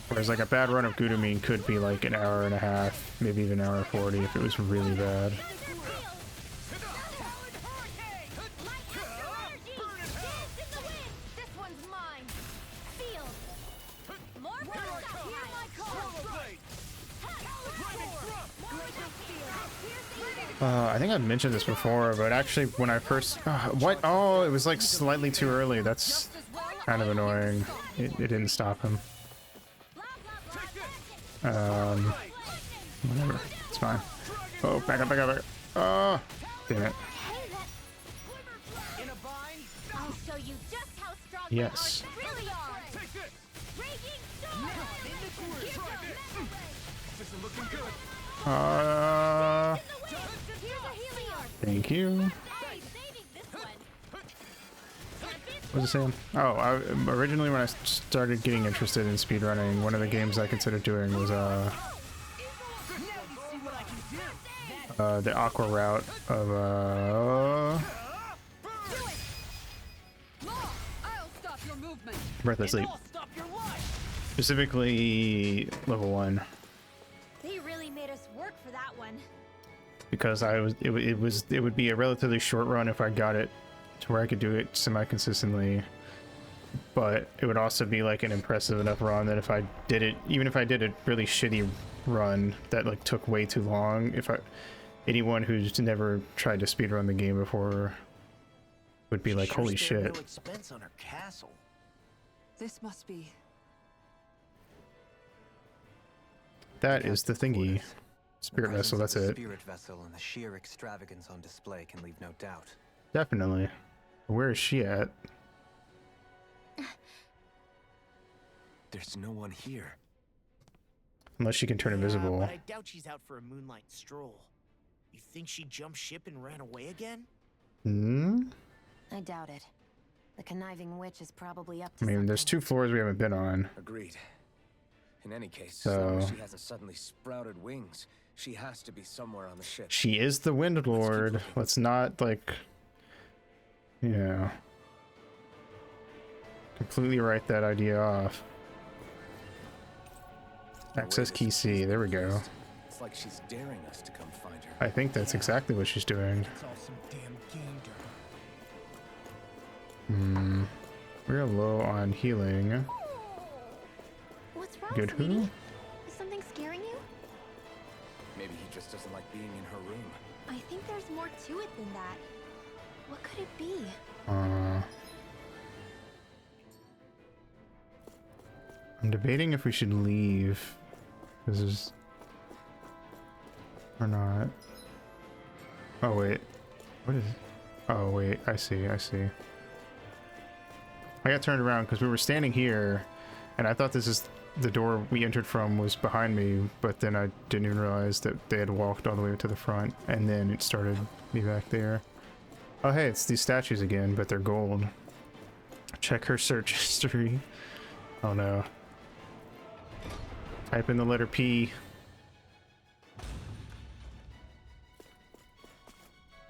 Speaker 1: Whereas like a bad run of Gudomine could be like an hour and a half, maybe even an hour 40 if it was really bad. I think I mentioned this before, but actually when I first... what? Oh, it was like slightly too early. That's kind of annoying. It didn't stop him. Whatever. It's fine. Oh, back up, back up, back up. Oh, damn it.
Speaker 7: I'll show you just how strong
Speaker 1: Yes.
Speaker 7: my hearts really are. Raging storm! Here's a healing orb.
Speaker 1: Thank you.
Speaker 7: I'm saving this one.
Speaker 1: What was it saying? Oh, originally when I started getting interested in speedrunning, one of the games I considered doing was the Aqua route of
Speaker 2: I'll stop your movement.
Speaker 1: Breathless Leap. Specifically level 1.
Speaker 7: They really made us work for that one.
Speaker 1: Because it would be a relatively short run if I got it to where I could do it semi-consistently, but it would also be like an impressive enough run that if I did it, even if I did a really shitty run that like took way too long, anyone who's never tried to speedrun the game before would be like, holy shit.
Speaker 4: No expense on her castle.
Speaker 2: This must be.
Speaker 1: That is the thingy. Spirit
Speaker 8: The
Speaker 1: vessel,
Speaker 8: presence
Speaker 1: that's
Speaker 8: of the
Speaker 1: it.
Speaker 8: Spirit vessel and the sheer extravagance on display can leave no doubt.
Speaker 1: Definitely. Where is she at?
Speaker 3: There's no one here.
Speaker 1: Unless she can turn
Speaker 4: Yeah,
Speaker 1: invisible.
Speaker 4: but I doubt she's out for a moonlight stroll. You think she jumped ship and ran away again?
Speaker 1: Hmm?
Speaker 6: I doubt it. The conniving witch is probably up
Speaker 1: I
Speaker 6: to
Speaker 1: mean, there's
Speaker 6: something.
Speaker 1: 2 floors we haven't been on.
Speaker 3: Agreed. In any case,
Speaker 1: So-
Speaker 3: as long as she hasn't suddenly sprouted wings, she has to be somewhere on the ship.
Speaker 1: She is the Wind Lord.
Speaker 3: looking.
Speaker 1: Let's not, like, you know, completely write that idea off.
Speaker 3: The way
Speaker 1: Access
Speaker 3: this
Speaker 1: key
Speaker 3: is
Speaker 1: C, there we go.
Speaker 3: used, It's like she's daring us to come find her.
Speaker 1: I think that's exactly what she's doing.
Speaker 4: It's all some damn game
Speaker 1: We're low on healing.
Speaker 6: What's wrong,
Speaker 1: Good
Speaker 6: sweetie?
Speaker 1: who?
Speaker 6: Is something scaring you?
Speaker 3: Maybe he just doesn't like being in her room.
Speaker 7: I think there's more to it than that.
Speaker 6: What could it be?
Speaker 1: I'm debating if we should leave. This is... Or not. Oh, wait. What is... Oh, wait. I see, I see. I got turned around because we were standing here, and I thought this is the door we entered from was behind me, but then I didn't even realize that they had walked all the way to the front, and then it started me back there. Oh, hey, it's these statues again, but they're gold. Check her search history. Oh, no. Type in the letter P.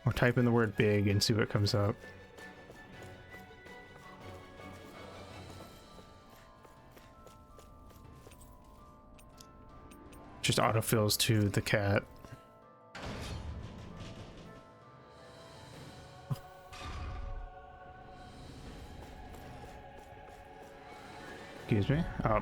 Speaker 1: Or type in the word big and see what comes up. Just autofills to the cat. Excuse me? Oh.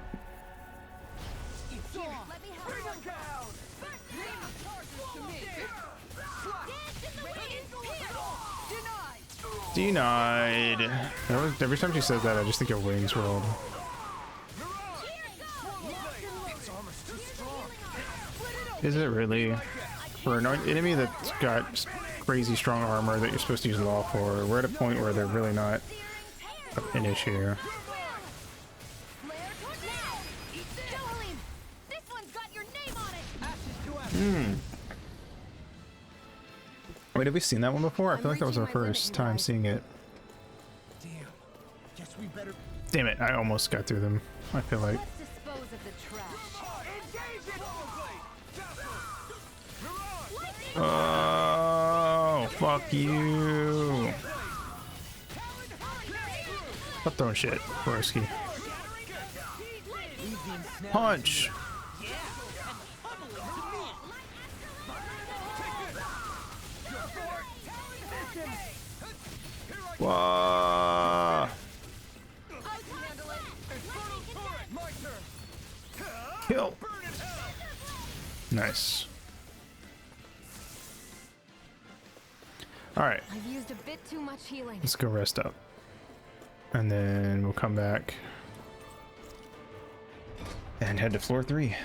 Speaker 1: Denied. Every time she says that, I just think of Wings World. Is it really? For an enemy that's got crazy strong armor that you're supposed to use law for, we're at a point where they're really not an issue. Wait, have we seen that one before? I feel like that was our first time seeing it.
Speaker 4: Damn. Guess we better.
Speaker 1: Damn it, I almost got through them, I feel like.
Speaker 6: Let's dispose of the trash.
Speaker 1: Oh, fuck you. Stop throwing shit, Borowski. Punch! Whoa! Kill! Nice. All right,
Speaker 6: I've used a bit too much healing.
Speaker 1: let's go rest up, and then we'll come back and head to floor 3.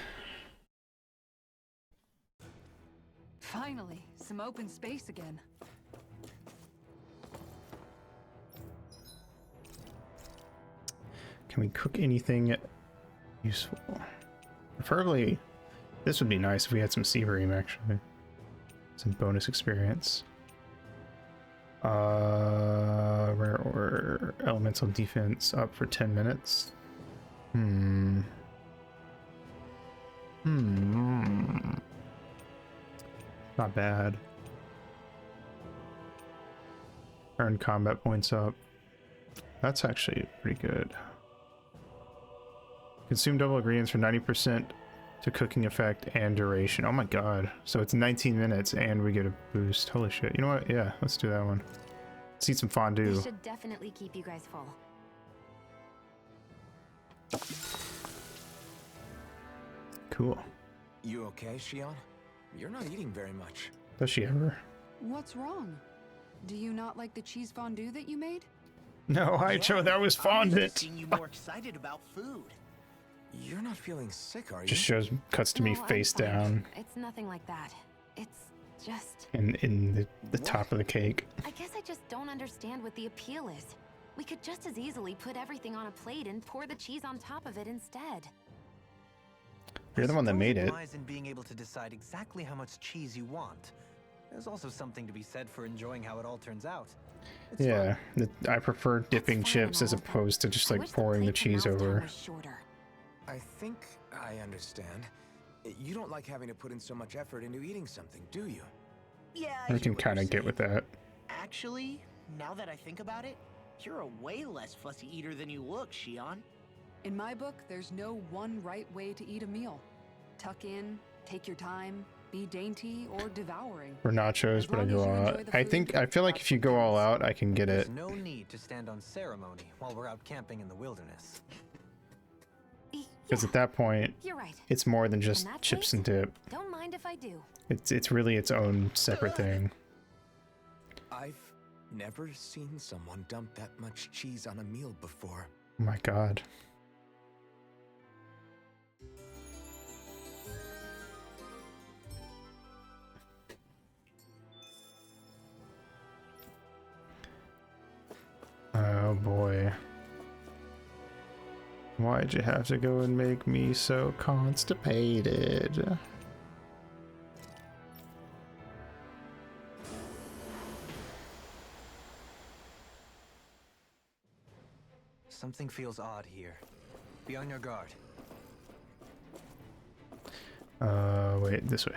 Speaker 2: Finally, some open space again.
Speaker 1: Can we cook anything useful? Preferably, this would be nice if we had some Severeem, actually. Some bonus experience. Rare or elemental defense up for 10 minutes. Not bad. Earn combat points up. That's actually pretty good. Consume double ingredients for 90% to cooking effect and duration. Oh my god. So it's 19 minutes and we get a boost. Holy shit. You know what? Yeah, let's do that one. Let's eat some fondue.
Speaker 6: This should definitely keep you guys full.
Speaker 1: Cool.
Speaker 3: You okay, Shion? You're not eating very much.
Speaker 1: Does she ever?
Speaker 2: What's wrong? Do you not like the cheese fondue that you made?
Speaker 1: No, Haicho, that was fondant.
Speaker 4: Seeing you more excited about food.
Speaker 3: You're not feeling sick, are you?
Speaker 1: Just shows, cuts to me
Speaker 6: No, I'm
Speaker 1: face
Speaker 6: fine.
Speaker 1: down
Speaker 6: It's nothing like that. It's just...
Speaker 1: in the top of the cake.
Speaker 6: I guess I just don't understand what the appeal is. We could just as easily put everything on a plate and pour the cheese on top of it instead.
Speaker 1: You're the one that made it.
Speaker 8: Lies in being able to decide exactly how much cheese you want. There's also something to be said for enjoying how it all turns out. It's
Speaker 1: Yeah,
Speaker 8: fun.
Speaker 1: I prefer dipping
Speaker 6: fine
Speaker 1: chips
Speaker 6: and
Speaker 1: as
Speaker 6: all,
Speaker 1: opposed to just
Speaker 6: I
Speaker 1: like
Speaker 6: wish the
Speaker 1: pouring the
Speaker 6: plate to
Speaker 1: cheese
Speaker 6: melt down
Speaker 1: over.
Speaker 6: was shorter.
Speaker 3: I think I understand. You don't like having to put in so much effort into eating something, do you?
Speaker 4: Yeah,
Speaker 1: I can kind of get with that.
Speaker 4: Actually, now that I think about it, you're a way less fussy eater than you look, Shion.
Speaker 2: In my book, there's no one right way to eat a meal. Tuck in, take your time, be dainty or devouring.
Speaker 1: For nachos,
Speaker 2: As
Speaker 1: but I
Speaker 2: long
Speaker 1: go
Speaker 2: as you
Speaker 1: all
Speaker 2: enjoy
Speaker 1: out.
Speaker 2: the
Speaker 1: I
Speaker 2: food,
Speaker 1: think, I feel like if you go all out, I can get it.
Speaker 8: There's no need to stand on ceremony while we're out camping in the wilderness.
Speaker 1: Because at that point,
Speaker 6: You're right.
Speaker 1: it's more than just
Speaker 6: In that
Speaker 1: chips
Speaker 6: case,
Speaker 1: and dip.
Speaker 6: Don't mind if I do.
Speaker 1: It's really its own separate thing.
Speaker 3: I've never seen someone dump that much cheese on a meal before.
Speaker 1: Oh my god. Oh boy. Why'd you have to go and make me so constipated?
Speaker 8: Something feels odd here. Be on your guard.
Speaker 1: Wait, this way.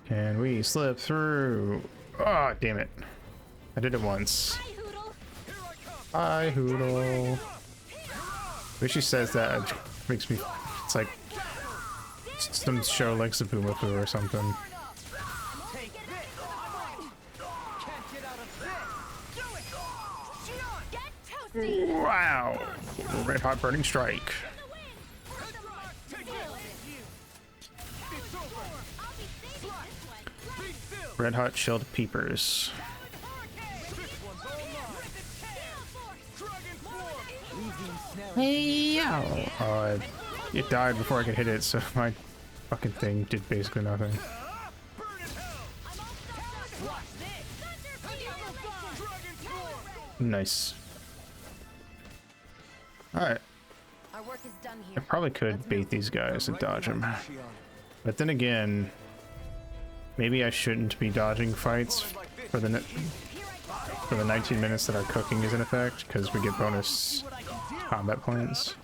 Speaker 1: Can we slip through? Ah, damn it. I did it once. Hi, Hoodle. When she says that, it makes me... It's like some show like Zabumafu or something. Wow! Red Hot Burning Strike. Red Hot Chilled Peepers. Hey, it died before I could hit it, so my fucking thing did basically nothing. Nice. Alright.
Speaker 6: Our work is done
Speaker 1: I
Speaker 6: here.
Speaker 1: probably could bait these guys and dodge them. But then again, maybe I shouldn't be dodging fights for the 19 minutes that our cooking is in effect, because we get bonus combat points.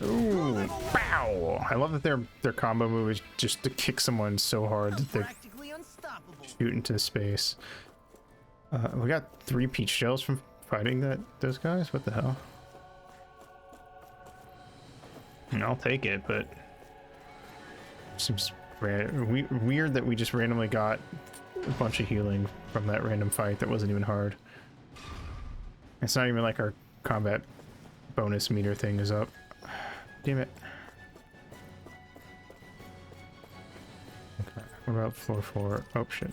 Speaker 1: Ooh, bow! I love that their combo move is just to kick someone so hard that they shoot into space. We got 3 peach shells from fighting those guys? What the hell? And I'll take it, but seems weird that we just randomly got a bunch of healing from that random fight that wasn't even hard. It's not even like our combat bonus meter thing is up. Damn it. Okay, what about floor 4? Oh shit.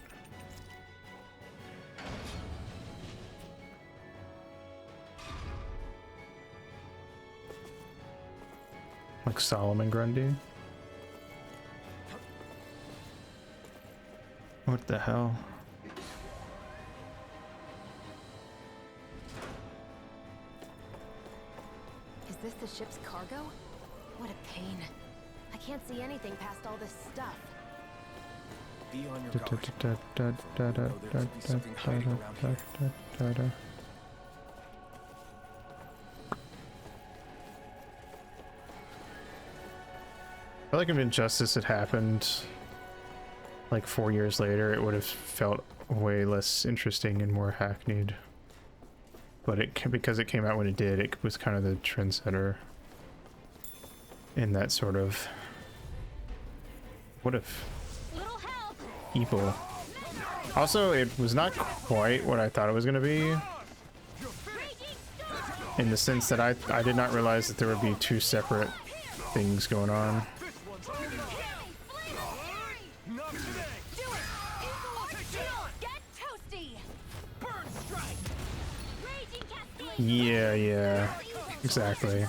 Speaker 1: Like Solomon Grundy. What the hell?
Speaker 6: Is this the ship's cargo? What a pain. I can't see anything past all this stuff.
Speaker 3: Be on your guard.
Speaker 1: I feel like if Injustice had happened like 4 years later, it would have felt way less interesting and more hackneyed. But because it came out when it did, it was kind of the trendsetter in that sort of what if evil. Also, it was not quite what I thought it was going to be, in the sense that I did not realize that there would be 2 separate things going on. Yeah, exactly.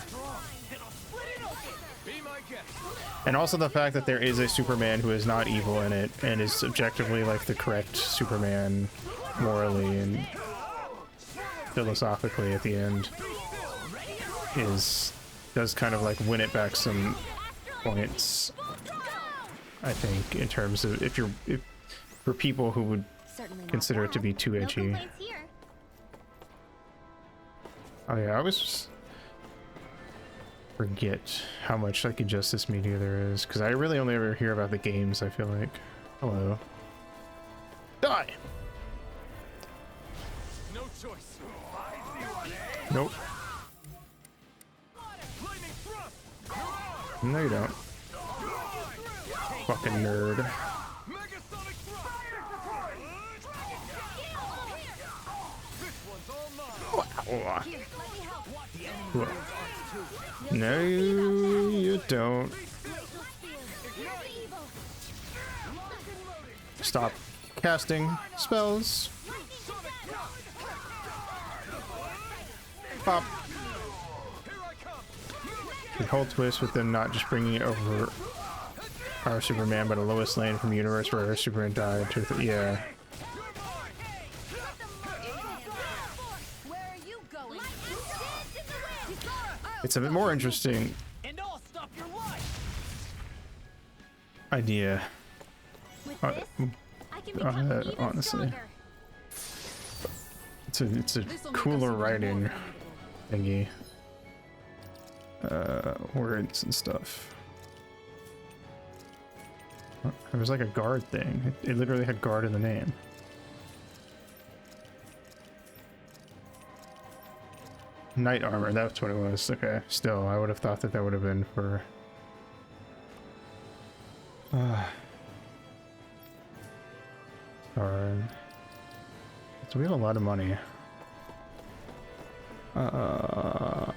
Speaker 1: And also the fact that there is a Superman who is not evil in it and is objectively like the correct Superman morally and philosophically at the end does kind of like win it back some points, I think, in terms of if for people who would consider it to be too edgy. Oh yeah, I always forget how much like Injustice media there is, because I really only ever hear about the games, I feel like. Hello. Die!
Speaker 5: No choice.
Speaker 1: Nope. No you don't. Fucking nerd. No, you don't. Stop casting spells. Pop. The whole twist with them not just bringing it over our Superman, but a Lois Lane from the universe where our Superman died. Yeah. It's a bit more interesting idea, honestly. It's a cooler writing thingy, words and stuff. It was like a guard thing. It literally had guard in the name. Knight armor, that's what it was. Okay, still, I would have thought that would have been for... Alright. So we have a lot of money. Oh.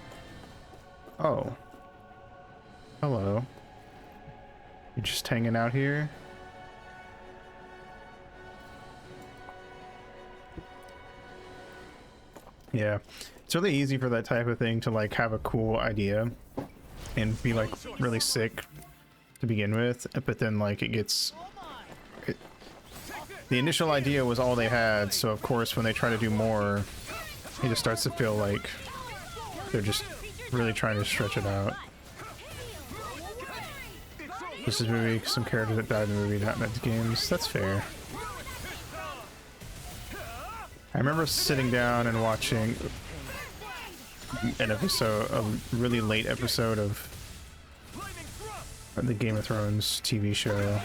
Speaker 1: Hello. You're just hanging out here? Yeah. It's really easy for that type of thing to like have a cool idea and be like really sick to begin with, but then like the initial idea was all they had, so of course when they try to do more, it just starts to feel like they're just really trying to stretch it out. This is maybe some characters that died in the movie, not in the games. That's fair. I remember sitting down and watching an episode, a really late episode of the Game of Thrones TV show,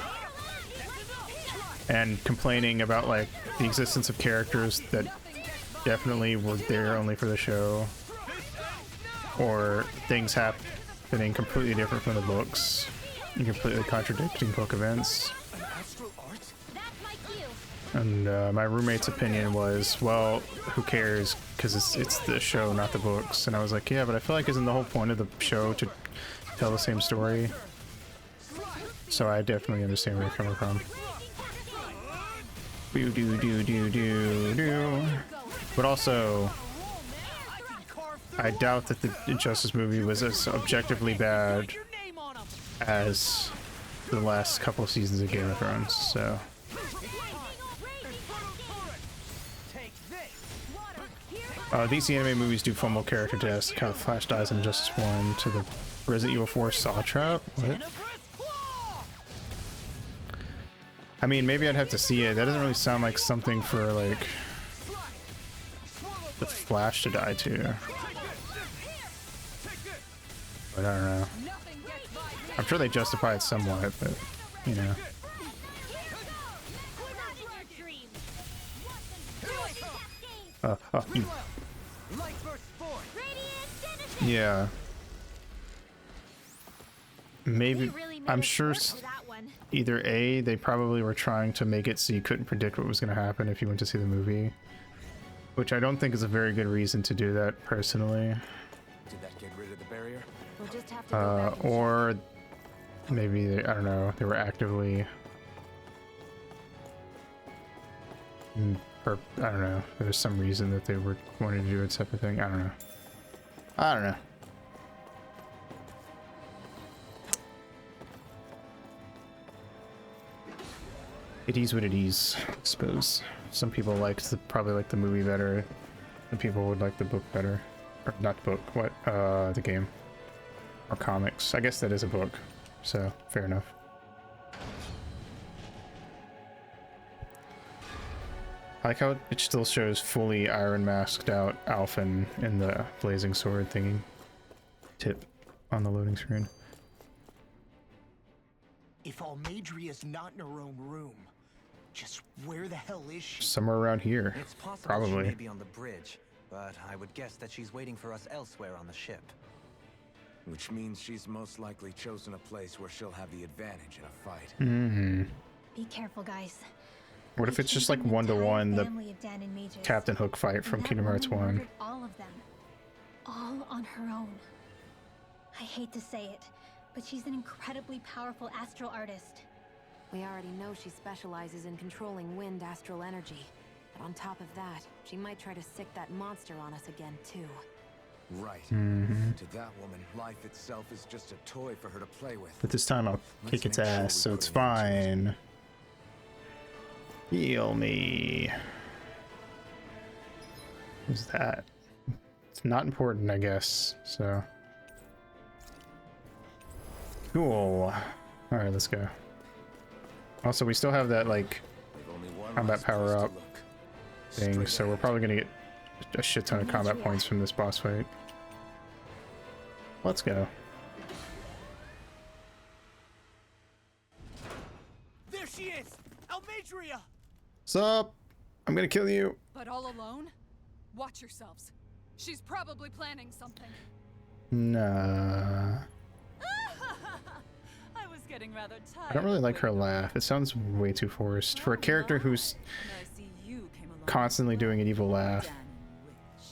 Speaker 1: and complaining about like the existence of characters that definitely were there only for the show, or things being completely different from the books and completely contradicting book events. And my roommate's opinion was, well, who cares, because it's the show, not the books. And I was like, yeah, but I feel like isn't the whole point of the show to tell the same story? So I definitely understand where you're coming from. But also, I doubt that the Injustice movie was as objectively bad as the last couple of seasons of Game of Thrones, so... DC anime movies do fumble character deaths, kind of Flash dies in Injustice 1 to the Resident Evil 4 Saw Trap? What? I mean, maybe I'd have to see it. That doesn't really sound like something for, like, the Flash to die to. But I don't know. I'm sure they justify it somewhat, but, you know. Yeah. Maybe, I'm sure either A, they probably were trying to make it so you couldn't predict what was going to happen if you went to see the movie. Which I don't think is a very good reason to do that, personally.
Speaker 3: Did that get rid of the barrier?
Speaker 6: We'll just have to go back and
Speaker 1: Or maybe, I don't know, they were actively... Or, I don't know, there's some reason that they were wanting to do it type of thing. I don't know. I don't know. It is what it is, I suppose. Some people probably like the movie better. Some people would like the book better. Or not the book, what? The game. Or comics. I guess that is a book, so fair enough. I like how it still shows fully Iron Masked out Alphen in the blazing sword thingy tip on the loading screen.
Speaker 4: If Almeidria's not in her own room, just where the hell is she?
Speaker 1: Somewhere around here.
Speaker 8: It's possible
Speaker 1: Probably.
Speaker 8: she may be on the bridge, but I would guess that she's waiting for us elsewhere on the ship.
Speaker 3: Which means she's most likely chosen a place where she'll have the advantage in a fight.
Speaker 1: Mm-hmm.
Speaker 7: Be careful, guys.
Speaker 1: What if it's just like one-to-one the Captain Hook fight from Kingdom Hearts 1?
Speaker 7: All of them. All on her own. I hate to say it, but she's an incredibly powerful astral artist.
Speaker 6: We already know she specializes in controlling wind astral energy. But on top of that, she might try to sick that monster on us again, too.
Speaker 3: Right.
Speaker 1: Mm-hmm.
Speaker 3: To that woman, life itself is just a toy for her to play with.
Speaker 1: But this time I'll kick its
Speaker 3: make sure
Speaker 1: ass,
Speaker 3: we
Speaker 1: so
Speaker 3: put
Speaker 1: it's
Speaker 3: an end to it.
Speaker 1: fine. Heal me. Who's that? It's not important, I guess, so. Cool. Alright, let's go. Also, we still have that, like,
Speaker 3: We've only one
Speaker 1: combat
Speaker 3: last place
Speaker 1: power
Speaker 3: to
Speaker 1: up
Speaker 3: look.
Speaker 1: thing,
Speaker 3: Straight
Speaker 1: so we're
Speaker 3: ahead.
Speaker 1: probably gonna get a shit ton of combat points from this boss fight. Let's go.
Speaker 5: There she is! Almeidria!
Speaker 1: Sup? I'm gonna kill you.
Speaker 2: But all alone? Watch yourselves. She's probably planning something.
Speaker 1: Nah.
Speaker 9: I was getting rather tired.
Speaker 1: I don't really
Speaker 9: of
Speaker 1: like her
Speaker 9: waiting.
Speaker 1: laugh. It sounds way too forced. For a character who's
Speaker 9: And I see you came along
Speaker 1: constantly
Speaker 9: as well,
Speaker 1: doing an evil laugh,
Speaker 9: Danon Witch.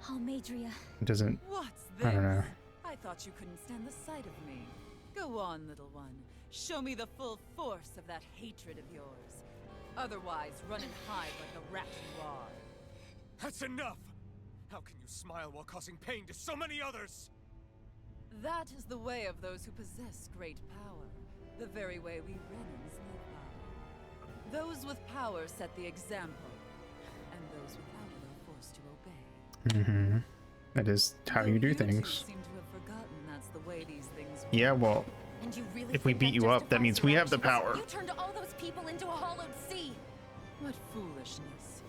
Speaker 7: Almeidria.
Speaker 1: it doesn't...
Speaker 9: What's this?
Speaker 1: I don't know.
Speaker 9: I thought you couldn't stand the sight of me. Go on, little one. Show me the full force of that hatred of yours. Otherwise, run and hide like the rat you are.
Speaker 5: That's enough! How can you smile while causing pain to so many others?
Speaker 9: That is the way of those who possess great power. The very way we Renans live by. Those with power set the example, and those without it are forced to obey.
Speaker 1: Mm-hmm. That is how you do
Speaker 9: Though two
Speaker 1: things.
Speaker 9: seem to have forgotten that's the way these things work.
Speaker 1: Yeah, well,
Speaker 6: And you really
Speaker 1: if we
Speaker 6: think
Speaker 1: beat you up, that
Speaker 6: justifies
Speaker 1: means
Speaker 6: your
Speaker 1: we have the
Speaker 6: actions?
Speaker 1: power.
Speaker 6: You turned all those people into a hollowed sea.
Speaker 9: What foolishness.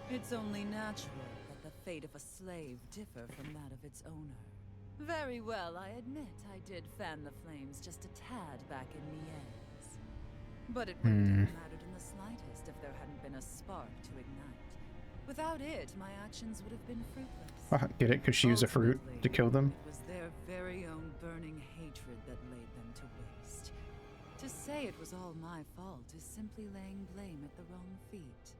Speaker 9: It's only natural that the fate of a slave differ from that of its owner. Very well, I admit I did fan the flames just a tad back in Mies. But it wouldn't have mattered in the slightest if there hadn't been a spark to ignite. Without it, my actions would have been fruitless.
Speaker 1: Get it? Because she used a fruit to kill them?
Speaker 9: It was their very say it was all my fault is simply laying blame at the wrong feet.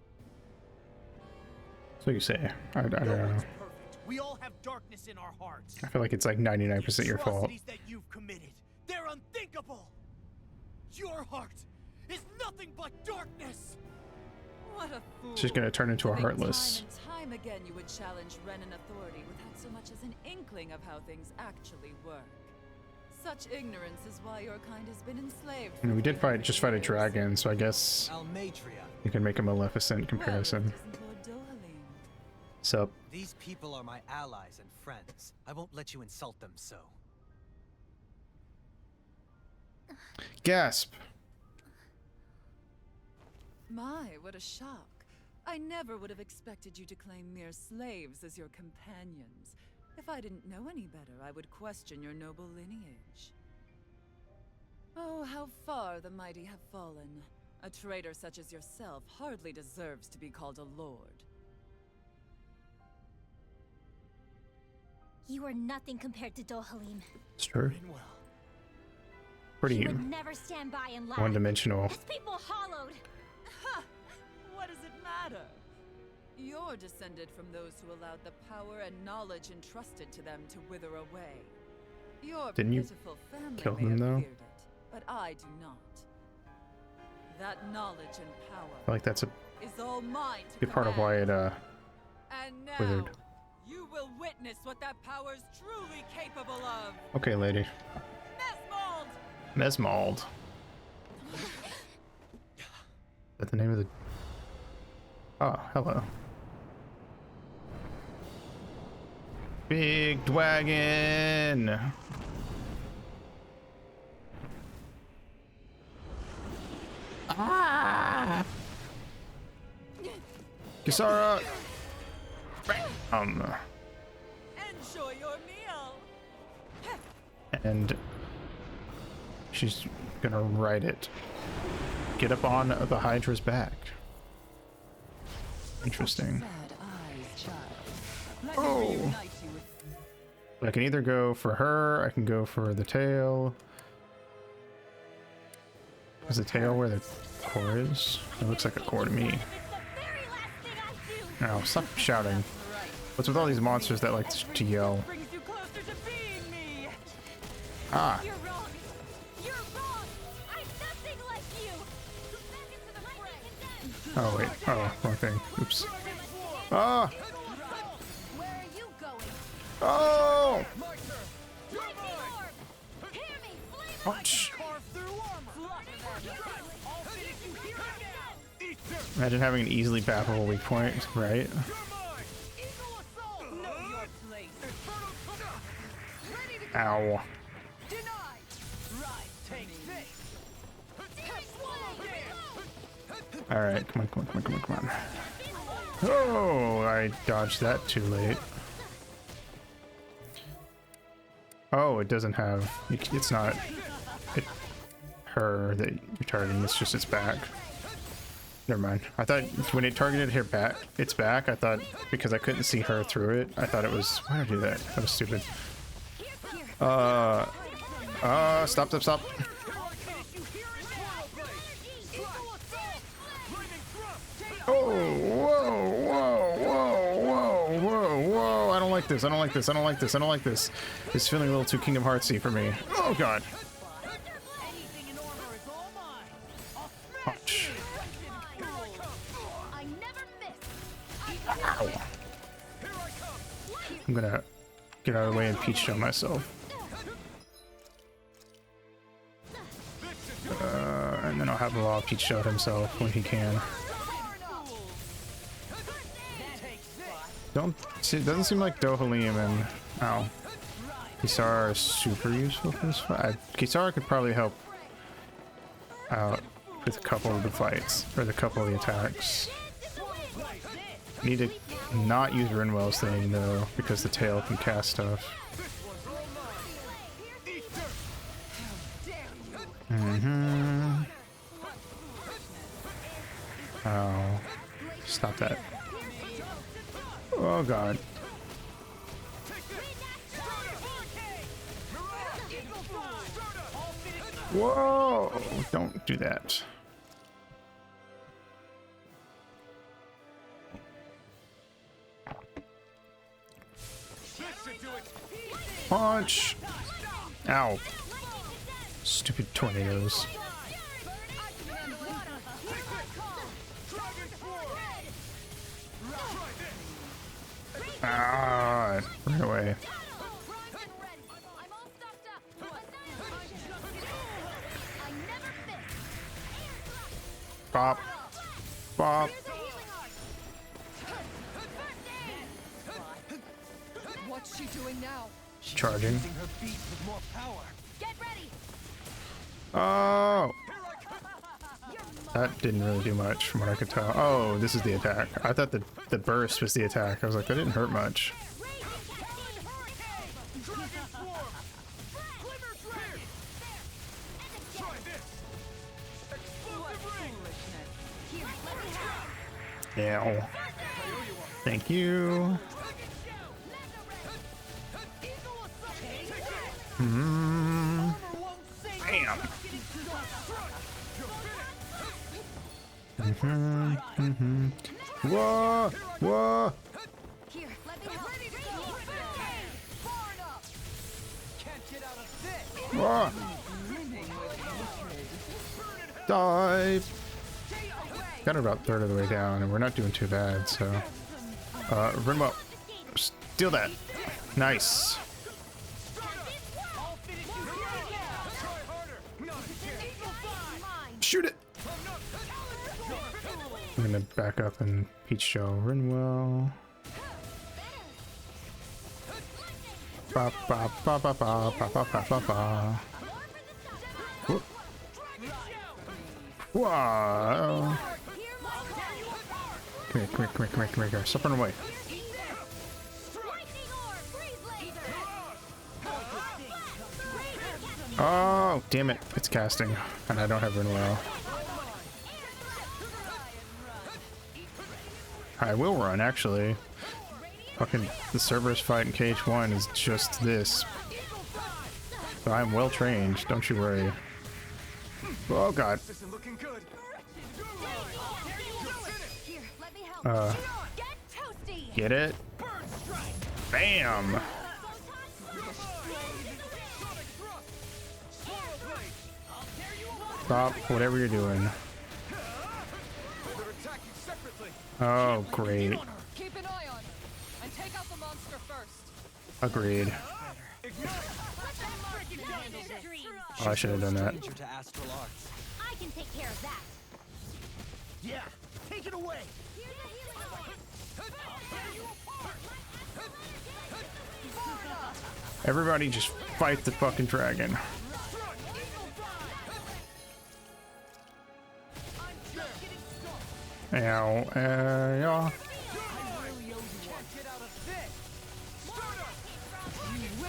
Speaker 1: So you say. I don't know.
Speaker 10: Perfect. We all have darkness in our hearts.
Speaker 1: I feel like it's like 99% your fault.
Speaker 10: The atrocities that you've committed, they're unthinkable. Your heart is nothing but darkness.
Speaker 9: What a fool.
Speaker 1: She's gonna turn into a
Speaker 9: To think
Speaker 1: heartless.
Speaker 9: Time and time again you would challenge Renan authority without so much as an inkling of how things actually work. Such ignorance is why your kind has been enslaved.
Speaker 1: And we did just fight a dragon, so I guess
Speaker 8: Almatria.
Speaker 1: you can make a Maleficent comparison. Sup?
Speaker 8: These people are my allies and friends. I won't let you insult them so.
Speaker 1: Gasp!
Speaker 9: My, what a shock. I never would have expected you to claim mere slaves as your companions. If I didn't know any better, I would question your noble lineage. Oh, how far the mighty have fallen. A traitor such as yourself hardly deserves to be called a lord.
Speaker 7: You are nothing compared to Dohalim.
Speaker 1: It's true.
Speaker 7: He
Speaker 1: Pretty
Speaker 7: would never stand by and laugh.
Speaker 1: one-dimensional.
Speaker 7: His people hollowed.
Speaker 9: Ha! What does it matter? You're descended from those who allowed the power and knowledge entrusted to them to wither away. Your
Speaker 1: Didn't you
Speaker 9: pitiful family
Speaker 1: kill
Speaker 9: may
Speaker 1: them,
Speaker 9: have
Speaker 1: though?
Speaker 9: feared it, but I do not. That knowledge and
Speaker 1: I
Speaker 9: power
Speaker 1: feel like that's a
Speaker 9: is all mine to
Speaker 1: good part of why it
Speaker 9: And now,
Speaker 1: withered.
Speaker 9: you will witness what that power's truly capable of.
Speaker 1: Okay, lady.
Speaker 9: Nesmold!
Speaker 1: Mesmold. Is that the name of the... Oh, hello. Big Dwagon! Ah! Kisara!
Speaker 9: Enjoy your meal.
Speaker 1: And she's gonna ride it. Get up on the Hydra's back. Interesting.
Speaker 9: Sad eyes, child. Let
Speaker 1: Oh.
Speaker 9: me reunite you with
Speaker 1: I can either go for her, I can go for the tail. Is the tail where the core is? It looks like a core to me.
Speaker 7: It's the very last thing I do.
Speaker 1: Oh, stop shouting. What's with all these monsters that like to yell?
Speaker 9: brings you closer to being me.
Speaker 1: Ah,
Speaker 7: You're wrong. You're wrong. I'm nothing like you. Back into the fray.
Speaker 1: oh wait, oh, wrong thing. Oops. Ah,
Speaker 7: Where are you going?
Speaker 1: oh!
Speaker 7: Lightning orb. Hear me, flame
Speaker 1: Ouch.
Speaker 10: Carve through armor. I'll finish you here again.
Speaker 1: Imagine having an easily baffable weak point, right?
Speaker 10: You're mine. Eagle assault.
Speaker 9: Know your place.
Speaker 10: Ready to go.
Speaker 1: Ow.
Speaker 10: Denied. Right. Take this.
Speaker 1: Alright, come on, come on, come on, come on, come on. Oh, I dodged that too late. Oh, it doesn't have... It's not... her that you're targeting, it's just its back. Never mind. I thought when it targeted her back, its back, I thought because I couldn't see her through it, I thought it was... Why did I do that? That was stupid. Stop. Oh, whoa. I don't like this. It's feeling a little too Kingdom Heartsy for me. Oh, God. Ouch.
Speaker 7: I never miss.
Speaker 1: Ow. I'm gonna get out of the way and Peach show myself. And then I'll have Raw Peach show himself when he can. Doesn't seem like Dohalim and Kisara are super useful for this fight. Kisara could probably help out with a couple of the fights, or the couple of the attacks. Need to not use Rinwell's thing though, because the tail can cast stuff. Oh, stop that. Oh, God. Whoa! Don't do that. Punch! Ow. Stupid tornadoes. Ah, right away. Bop. Bop.
Speaker 2: What's she doing now?
Speaker 1: Charging.
Speaker 10: Using her beat with more power.
Speaker 7: Get ready.
Speaker 1: Oh! That didn't really do much from what I could tell. Oh, this is the attack. I thought the burst was the attack. I was like, that didn't hurt much. Ow. Thank you. Bam. Whoa! Whoa!
Speaker 7: Here, let me help.
Speaker 1: Whoa! Dive! Got about a third of the way down, and we're not doing too bad, so... Rinwell, steal that. Nice. Shoot it! I'm gonna back up and Peach Show Rinwell. Ba ba ba ba ba ba ba ba ba ba. Whoop. Wow. Come here, come here, come here, come here, come here. Stop running away. Oh, damn it. It's casting. And I don't have Rinwell. I will run, actually. Fucking the Cerberus fight in KH1 is just this. But I'm well trained, don't you worry. Oh god. Get it? Bam! Stop whatever you're doing. Oh, great.
Speaker 2: Keep an eye on her and take out the monster first.
Speaker 1: Agreed. Oh, I should have done that.
Speaker 10: Stranger to astral arts.
Speaker 7: I can take care of that.
Speaker 10: Yeah, take it away.
Speaker 1: Everybody just fight the fucking dragon. Ow, yeah.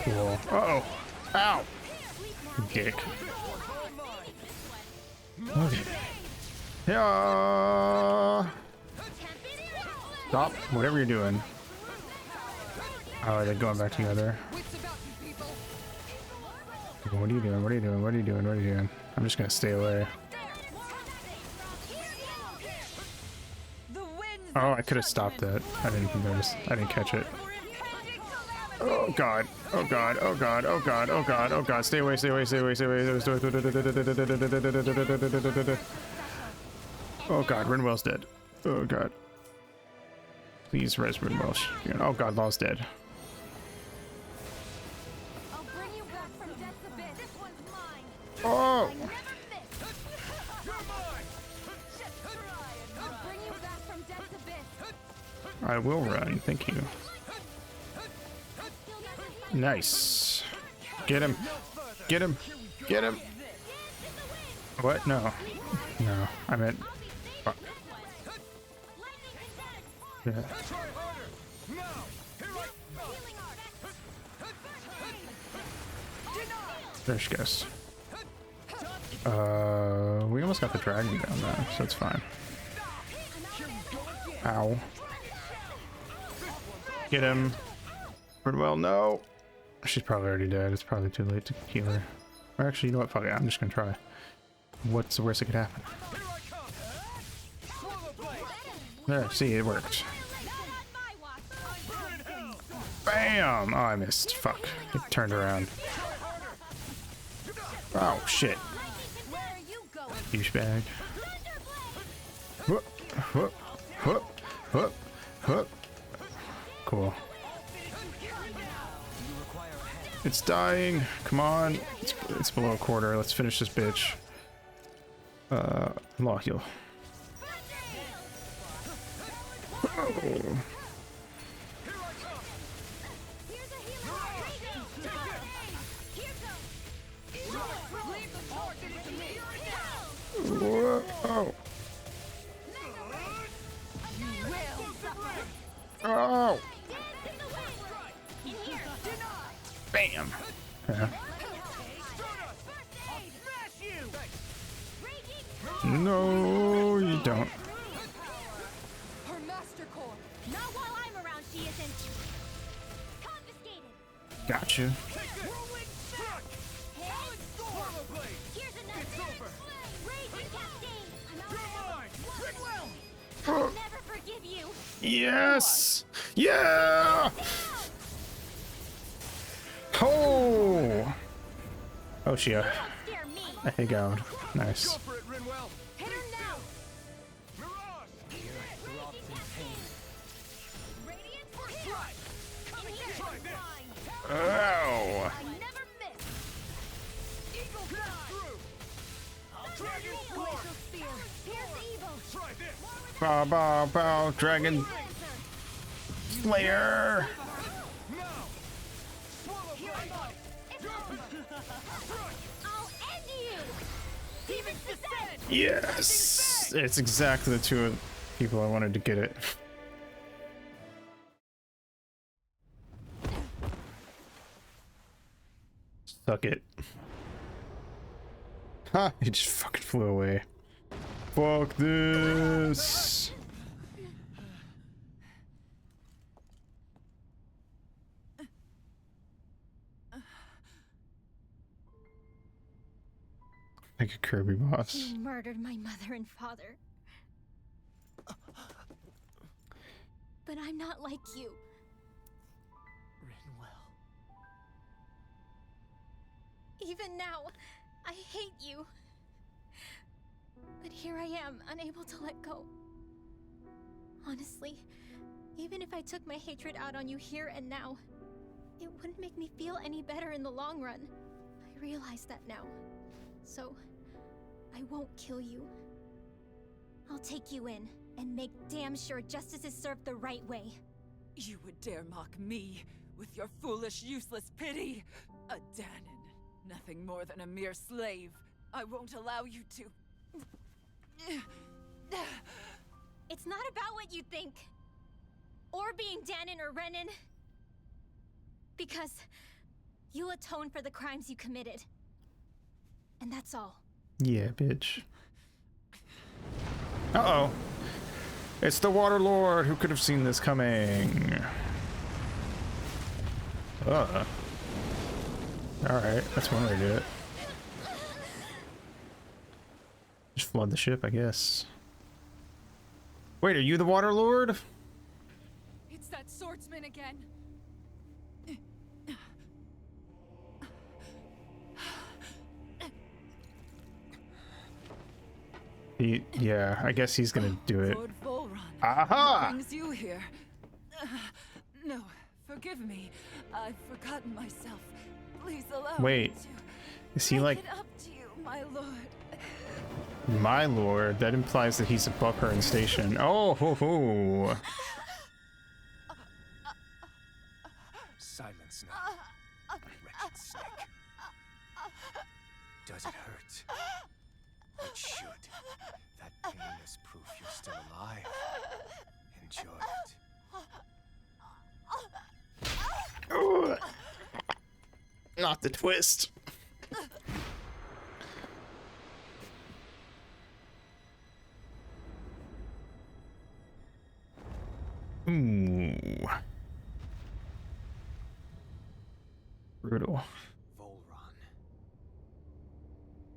Speaker 1: Cool. Uh-oh. Ow! Dick. Okay. Yeah. Stop, whatever you're doing. Oh, they're going back together. What are you doing? What are you doing? What are you doing? What are you doing? I'm just gonna stay away. Oh, I could have stopped that. I didn't notice. I didn't catch it. Oh god. Oh god. Oh god. Oh god. Oh god. Oh god. Stay away. Stay away. Stay away. Stay away. Oh god. Rinwell's dead. Oh god. Please res Rinwell. Oh god. Law's dead. Oh! I will run, thank you. Nice. Get him. Get him. Get him. What? No. No. I meant... Fuck. Yeah. There she goes. We almost got the dragon down there, so it's fine. Ow. Get him. Well, no. She's probably already dead. It's probably too late to heal her. Or actually, you know what? Fuck it. I'm just gonna try. What's the worst that could happen? There, see, it worked. Bam! Oh, I missed. Fuck. It turned around. Oh, shit. Douchebag. Whoop, whoop, whoop, whoop, whoop. Cool. It's dying. Come on. It's below a quarter. Let's finish this bitch. Law heal. Oh. Whoa. Oh. Bam. Yeah. No, you don't.
Speaker 2: Her master core.
Speaker 7: Not while I'm around, she isn't. Confiscated.
Speaker 1: Gotcha.
Speaker 7: Here's another. Raging cascade.
Speaker 1: Oh.
Speaker 7: I'll never forgive you.
Speaker 1: Yes. Yeah. Oh. Oh, Shia.
Speaker 7: Scare me.
Speaker 1: Hey, God. Nice.
Speaker 7: Hit her now. Radiant for strike. In here.
Speaker 1: Oh.
Speaker 7: I never miss. Eagle fly.
Speaker 10: Dragon
Speaker 7: Glacial spear. Pierce evil.
Speaker 10: Try this.
Speaker 1: Bow, bow, bow. Dragon Slayer.
Speaker 7: I'll end you. Demon's descent.
Speaker 1: Yes. It's exactly the two people I wanted to get it. Suck it. Ha! He just fucking flew away. Fuck this. Like a Kirby boss.
Speaker 7: You murdered my mother and father. But I'm not like you.
Speaker 10: Rinwell.
Speaker 7: Even now, I hate you. But here I am, unable to let go. Honestly, even if I took my hatred out on you here and now, it wouldn't make me feel any better in the long run. I realize that now. So, I won't kill you. I'll take you in and make damn sure justice is served the right way.
Speaker 9: You would dare mock me with your foolish, useless pity? A Danon, nothing more than a mere slave. I won't allow you to.
Speaker 7: It's not about what you think, or being Danon or Renan. Because you'll atone for the crimes you committed. And that's all.
Speaker 1: Yeah, bitch. Uh-oh. It's the Water Lord. Who could have seen this coming? Alright, that's one way to do it. Just flood the ship, I guess. Wait, are you the Water Lord?
Speaker 2: It's that swordsman again.
Speaker 1: Yeah, I guess he's gonna do it.
Speaker 9: Lord Volron.
Speaker 1: Aha!
Speaker 9: What brings you here? No, forgive me. I've forgotten myself. Please allow
Speaker 1: Wait,
Speaker 9: me to
Speaker 1: is he
Speaker 9: make
Speaker 1: like
Speaker 9: it up to you, my lord?
Speaker 1: my lord? That implies that he's above her in station. Oh, ho, ho.
Speaker 3: Silence now, wretched snake. Does it hurt? It should. That pain is proof you're still alive. Enjoy it.
Speaker 1: Ugh. Not the twist. Ooh. Brutal.
Speaker 3: Volron.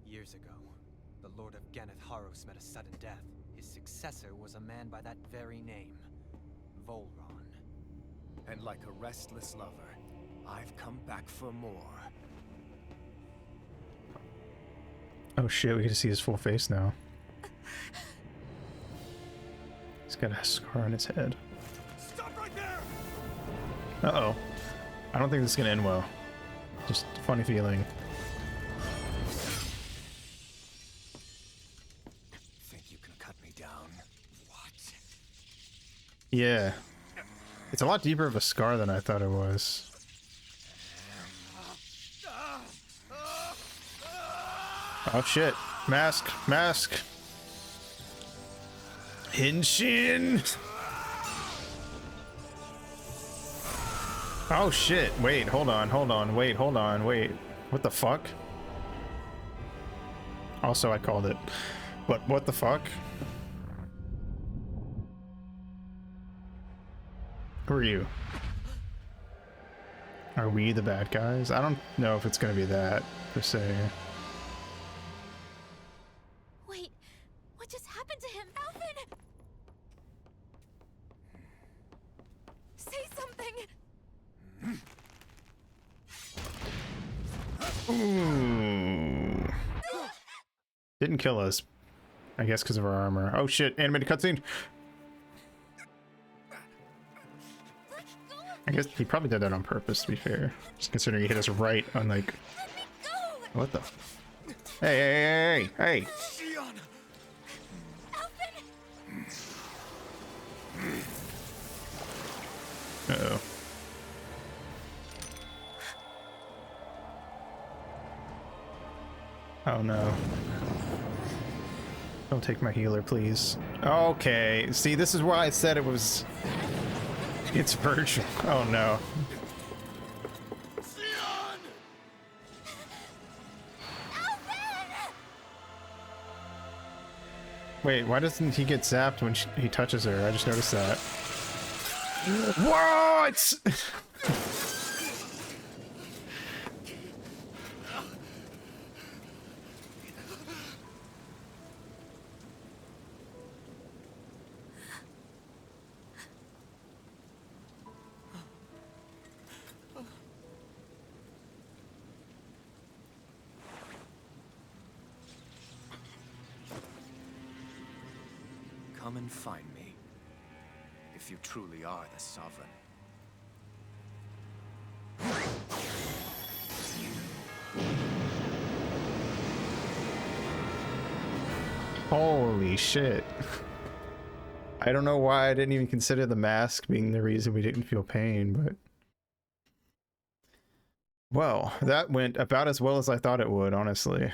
Speaker 8: Years ago, the Lord of Ganeth Haros met a sudden death. His successor was a man by that very name, Volron.
Speaker 3: And like a restless lover, I've come back for more.
Speaker 1: Oh shit, we get to see his full face now. He's got a scar on his head.
Speaker 10: Stop right there!
Speaker 1: Uh-oh. I don't think this is gonna end well. Just a funny feeling.
Speaker 3: Think you can cut me down? What?
Speaker 1: Yeah. It's a lot deeper of a scar than I thought it was. Oh shit. Mask. Mask. Henshin. Oh shit. Wait, hold on. Hold on. Wait, hold on. Wait. What the fuck? Also, I called it. But what the fuck? Who are you? Are we the bad guys? I don't know if it's gonna be that, per se.
Speaker 7: Wait, what just happened to him? Alvin! Say something!
Speaker 1: Ooh. Didn't kill us. I guess because of our armor. Oh shit, animated cutscene! I guess he probably did that on purpose, to be fair. Just considering he hit us right on, like... What the... Hey, hey, hey, hey!
Speaker 10: Shionne!
Speaker 1: Uh-oh. Oh no. Don't take my healer, please. Okay, see, this is why I said it was... It's Virgil. Oh no.
Speaker 10: Shionne!
Speaker 1: Wait, why doesn't he get zapped when he touches her? I just noticed that. What?
Speaker 3: Come and find me, if you truly are the Sovereign.
Speaker 1: Holy shit. I don't know why I didn't even consider the mask being the reason we didn't feel pain, but... Well, that went about as well as I thought it would, honestly.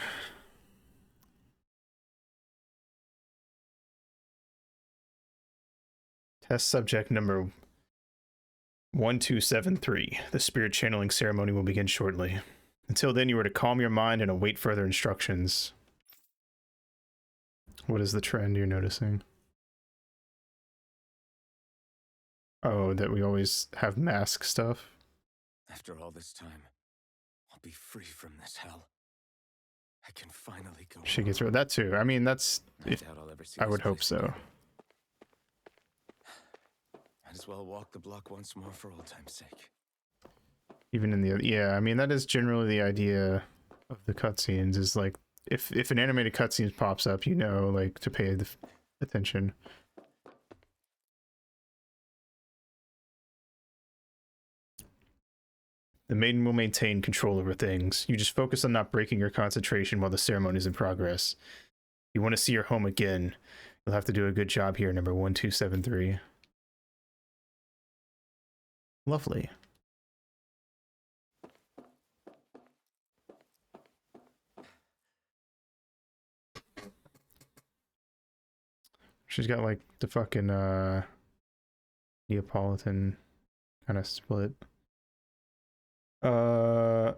Speaker 1: Test subject number 1273. The spirit channeling ceremony will begin shortly. Until then, you are to calm your mind and await further instructions. What is the trend you're noticing? Oh, that we always have mask stuff?
Speaker 3: After all this time, I'll be free from this hell. I can finally go.
Speaker 1: She gets rid of that too. I mean, that's...
Speaker 3: Doubt I'll ever see
Speaker 1: I
Speaker 3: this
Speaker 1: would hope
Speaker 3: place
Speaker 1: so.
Speaker 3: again. Might as well walk the block once more for old time's sake.
Speaker 1: Even in the... Yeah, I mean, that is generally the idea of the cutscenes, is like, if an animated cutscene pops up, you know, like, to pay the attention. The maiden will maintain control over things. You just focus on not breaking your concentration while the ceremony is in progress. You want to see your home again, you'll have to do a good job here, number 1273. Lovely. She's got like the fucking Neapolitan kind of split. To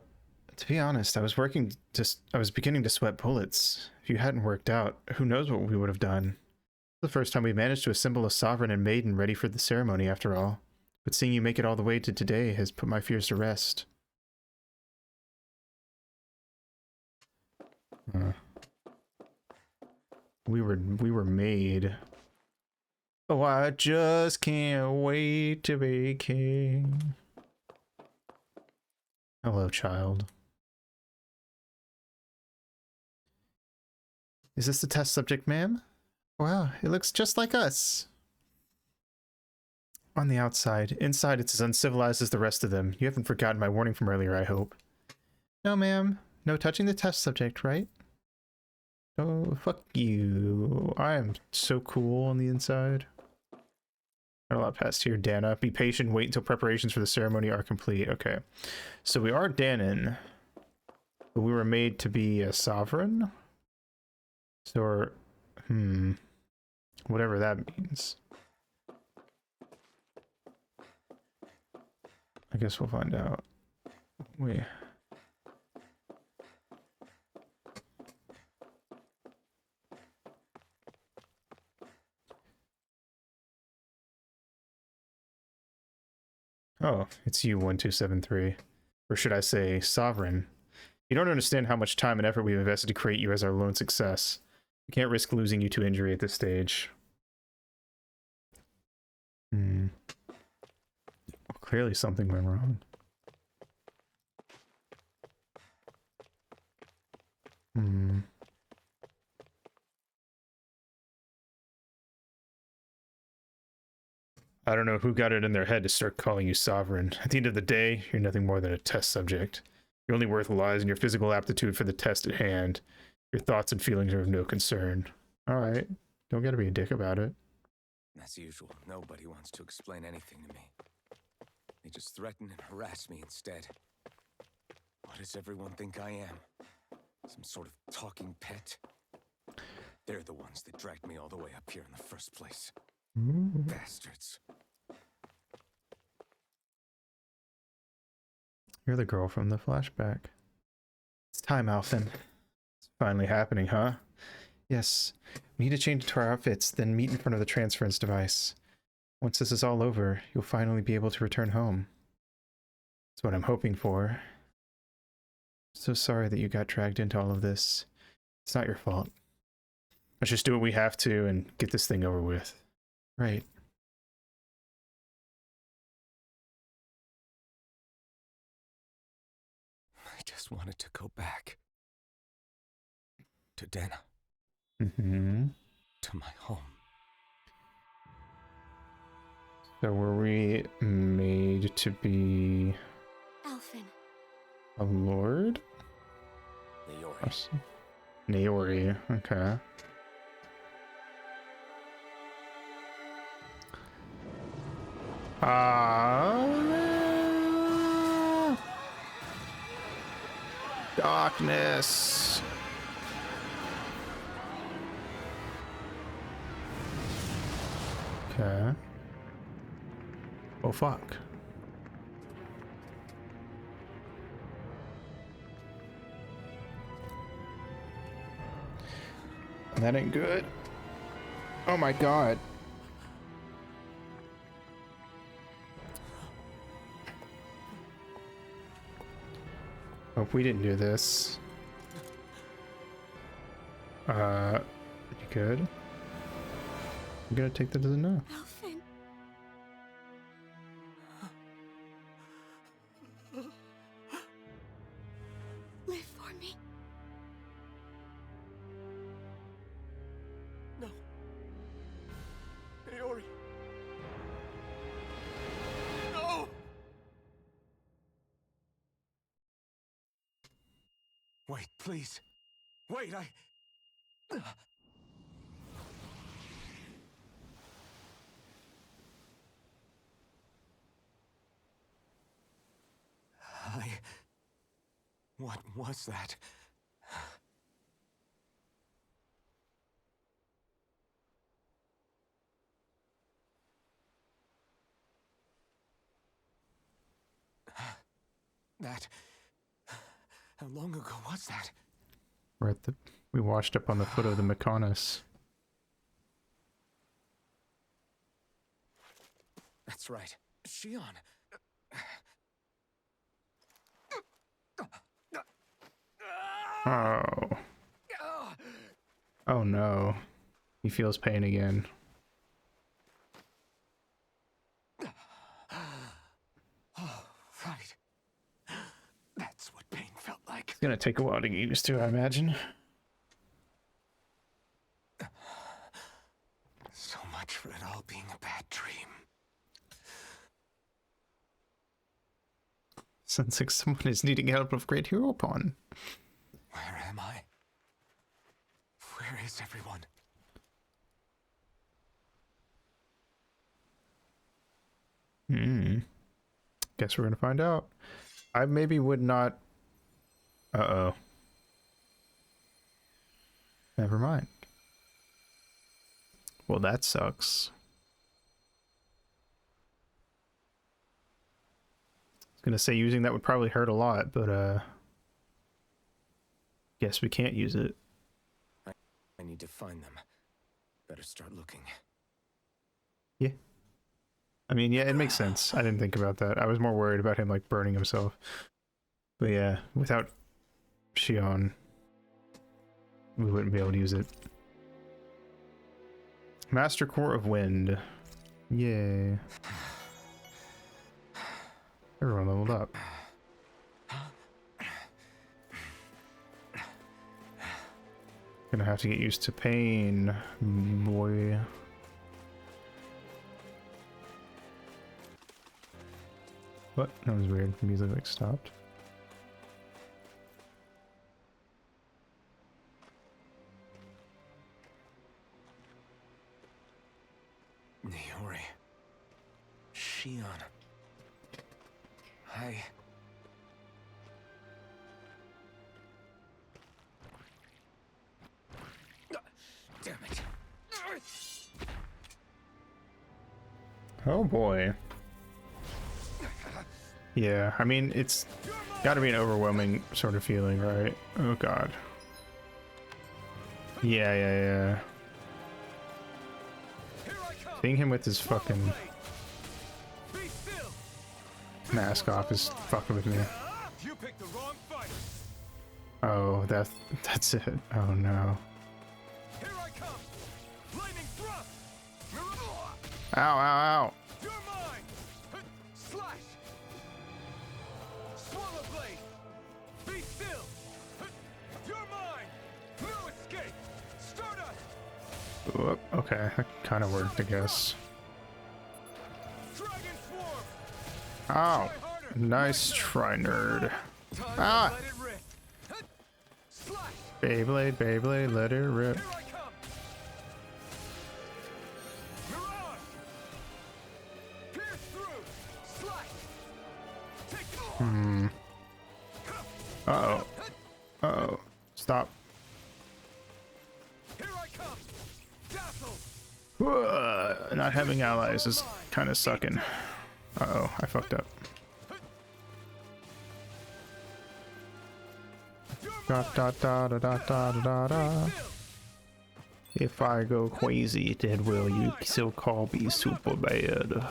Speaker 1: be honest, I was beginning to sweat bullets. If you hadn't worked out, who knows what we would have done. The first time we managed to assemble a sovereign and maiden ready for the ceremony, after all. But seeing you make it all the way to today has put my fears to rest. We were made. Oh, I just can't wait to be king. Hello, child. Is this the test subject, ma'am? Wow, it looks just like us. On the outside. Inside, it's as uncivilized as the rest of them. You haven't forgotten my warning from earlier, I hope. No, ma'am. No touching the test subject, right? Oh, fuck you. I am so cool on the inside. Not a lot past here, Dana. Be patient, wait until preparations for the ceremony are complete. Okay. So we are Danon. But we were made to be a sovereign? So, whatever that means. I guess we'll find out. Wait. Oh, it's you, 1273. Or should I say, Sovereign. You don't understand how much time and effort we've invested to create you as our lone success. We can't risk losing you to injury at this stage. Well, clearly something went wrong. I don't know who got it in their head to start calling you sovereign. At the end of the day, you're nothing more than a test subject. Your only worth lies in your physical aptitude for the test at hand. Your thoughts and feelings are of no concern. Alright, don't gotta be a dick about it.
Speaker 3: As usual, nobody wants to explain anything to me. They just threaten and harass me instead. What does everyone think I am? Some sort of talking pet? They're the ones that dragged me all the way up here in the first place. Bastards.
Speaker 1: You're the girl from the flashback. It's time, Alphen. It's finally happening, huh? Yes. We need to change into our outfits, then meet in front of the transference device. Once this is all over, you'll finally be able to return home. That's what I'm hoping for. So sorry that you got dragged into all of this. It's not your fault. Let's just do what we have to and get this thing over with. Right.
Speaker 3: I just wanted to go back. To Dana. To my home.
Speaker 1: So were we made to be...
Speaker 7: Alphen.
Speaker 1: A lord?
Speaker 3: Naori.
Speaker 1: Naori, okay. Darkness. Okay. Oh fuck. That ain't good. Oh my god. Hope we didn't do this. You good? I'm gonna take that as a no.
Speaker 7: Alphen. Live for me.
Speaker 10: No. Naori. No!
Speaker 3: Wait, please. Wait, What was that? How long ago was that?
Speaker 1: We washed up on the foot of the Mechonis.
Speaker 3: That's right. Shion.
Speaker 1: Oh. Oh no. He feels pain again.
Speaker 3: Oh, right. That's what pain felt like.
Speaker 1: It's gonna take a while to get used to, I imagine.
Speaker 3: So much for it all being a bad dream.
Speaker 1: Sounds like someone is needing help of Great Hero Pawn.
Speaker 3: Where am I? Where is everyone?
Speaker 1: Guess we're gonna find out. I maybe would not. Uh-oh. Never mind. Well, that sucks. I was gonna say using that would probably hurt a lot, but guess we can't use it.
Speaker 3: I need to find them. Better start looking.
Speaker 1: Yeah. I mean, yeah, it makes sense. I didn't think about that. I was more worried about him, like, burning himself. But yeah, without Shion, we wouldn't be able to use it. Master Core of Wind. Yay. Everyone leveled up. Gonna have to get used to pain, boy. What? That was weird. The music like stopped.
Speaker 3: Niori. Shion. Hi. Damn it.
Speaker 1: Oh boy. Yeah, I mean, it's gotta be an overwhelming sort of feeling, right? Oh god. Yeah. Seeing him with his fucking mask off is fucking with me. Oh, that's it. Oh no. Ow, ow, ow. Whoop, okay, that kind of worked, I guess. Oh, nice try, nerd. Ah! Beyblade, Beyblade, let it rip. Uh-oh. Uh-oh. Stop. Not having allies is kind of sucking. Uh-oh, I fucked up. Da da da da da da da da. If I go crazy, then will you still call me super bad?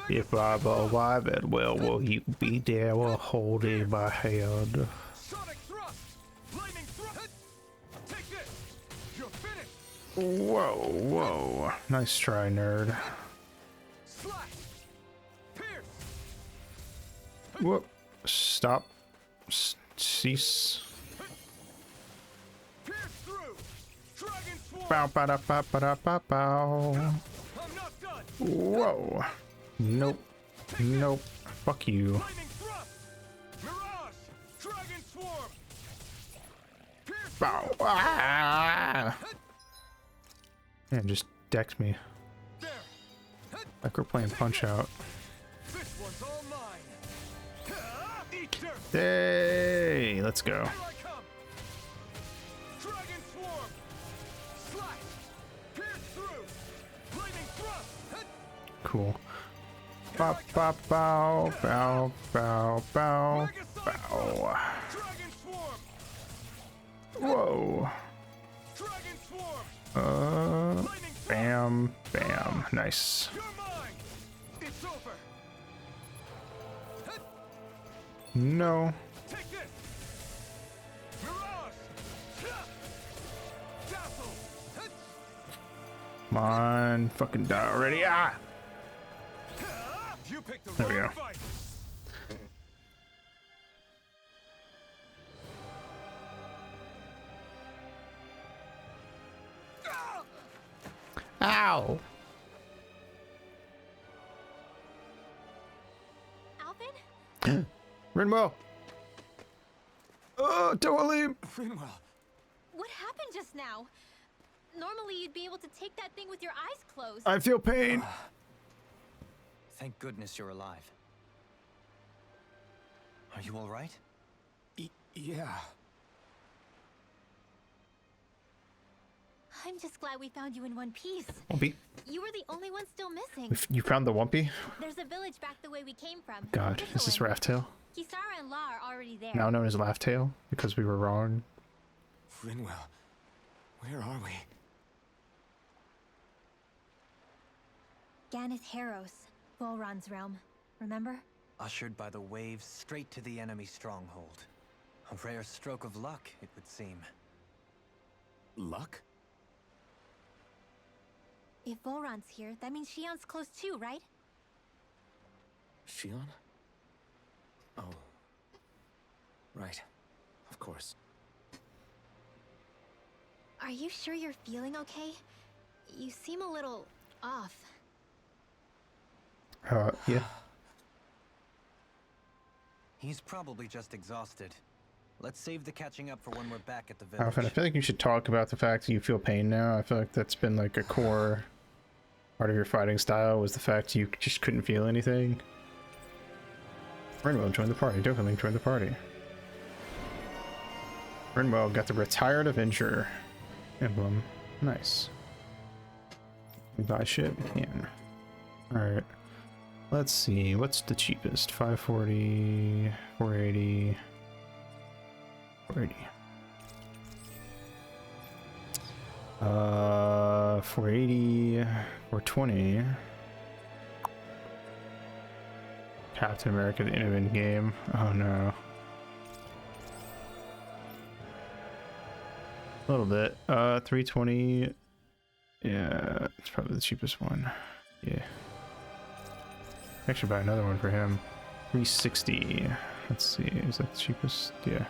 Speaker 1: If I'm alive and well, will you be there holding my hand? Whoa, whoa. Nice try, nerd. Whoop. Stop. Cease. Bow, ba da ba ba da ba bow. Whoa. Nope. Nope. Fuck you. Bow. Ah! Man, just decked me. Like we're playing Punch Out. Hey, let's go. Cool. Bow, bow, bow, bow, bow, bow, bow. Whoa. Bam, bam. Nice. No.
Speaker 10: Take this! Mirage! Dazzle!
Speaker 1: Come on. Fucking die already. Ah!
Speaker 10: You picked the
Speaker 1: There we
Speaker 10: wrong
Speaker 1: go.
Speaker 10: fight.
Speaker 1: Ow!
Speaker 7: Alvin?
Speaker 1: Rinwell! Oh, don't leave!
Speaker 3: Rinwell,
Speaker 7: What happened just now? Normally you'd be able to take that thing with your eyes closed.
Speaker 1: I feel pain.
Speaker 8: Thank goodness you're alive. Are you all right?
Speaker 3: yeah.
Speaker 7: I'm just glad we found you in one piece.
Speaker 1: Wumpy.
Speaker 7: You were the only one still missing.
Speaker 1: You found the Wumpy?
Speaker 7: There's a village back the way we came from.
Speaker 1: God, is this
Speaker 7: Ithilien.
Speaker 1: Raftail?
Speaker 7: Kisara and La are already there.
Speaker 1: Now known as Laugh-Tail, because we were wrong.
Speaker 3: Rinwell, where are we?
Speaker 7: Ganeth Haros, Volron's realm. Remember?
Speaker 8: Ushered by the waves straight to the enemy stronghold. A rare stroke of luck, it would seem.
Speaker 3: Luck?
Speaker 7: If Volron's here, that means Shion's close too, right?
Speaker 3: Shion? Oh. Right. Of course.
Speaker 7: Are you sure you're feeling okay? You seem a little off.
Speaker 1: Yeah.
Speaker 8: He's probably just exhausted. Let's save the catching up for when we're back at the village.
Speaker 1: Alvin, I feel like you should talk about the fact that you feel pain now. I feel like that's been like a core part of your fighting style, was the fact you just couldn't feel anything. Rinwell joined the party. Dokkan joined the party. Rinwell got the Retired Avenger emblem. Nice. We buy shit? We can. Alright. Let's see. What's the cheapest? 540, 480, 480. 480, 420. Captain America, the Innovate game. Oh no. A little bit. 320. Yeah, it's probably the cheapest one. Yeah. Actually, buy another one for him. 360. Let's see. Is that the cheapest? Yeah.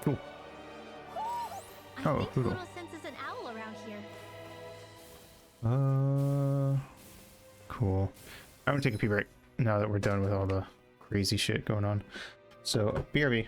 Speaker 1: Cool.
Speaker 7: I
Speaker 1: Oh,
Speaker 7: think
Speaker 1: Hoodle.
Speaker 7: Hoodle senses an owl around here.
Speaker 1: Cool. I'm gonna take a pee break now that we're done with all the crazy shit going on. So, BRB.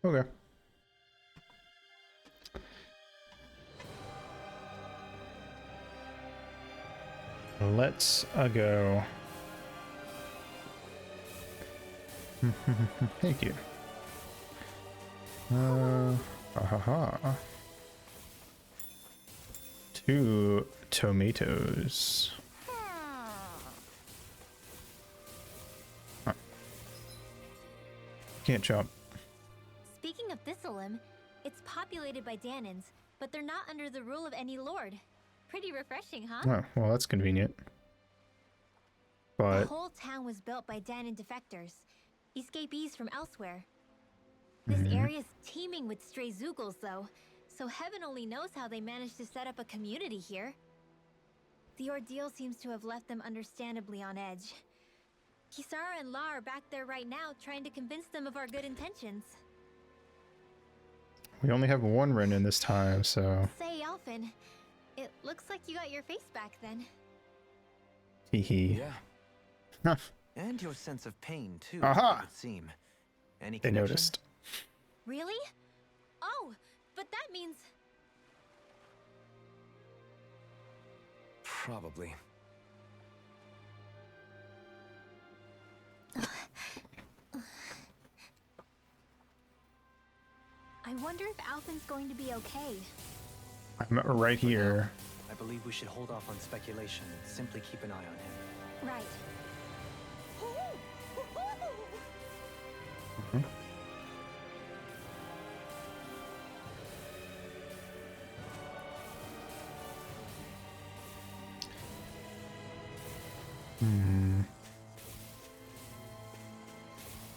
Speaker 1: Okay. Let's go. Thank you. Ha. 2 tomatoes. Huh. Can't jump.
Speaker 7: Speaking of Thistleum, it's populated by Danans, but they're not under the rule of any lord. Pretty refreshing, huh?
Speaker 1: Oh, well, that's convenient.
Speaker 7: The
Speaker 1: But
Speaker 7: whole town was built by Danan defectors, escapees from elsewhere. This area's teeming with stray Zeugles, though, so heaven only knows how they managed to set up a community here. The ordeal seems to have left them understandably on edge. Kisara and La are back there right now, trying to convince them of our good intentions.
Speaker 1: we only have one Renin this time, so...
Speaker 7: Say, Alphen, it looks like you got your face back then.
Speaker 1: Hehe.
Speaker 8: Yeah.
Speaker 1: Huh.
Speaker 8: And your sense of pain, too,
Speaker 1: Aha!
Speaker 8: it would seem. Any
Speaker 1: They
Speaker 8: connection?
Speaker 1: noticed.
Speaker 7: Really? Oh, but that means...
Speaker 3: Probably.
Speaker 7: I wonder if Alphen's going to be okay.
Speaker 1: I'm right here.
Speaker 8: I believe we should hold off on speculation and simply keep an eye on him.
Speaker 7: Right.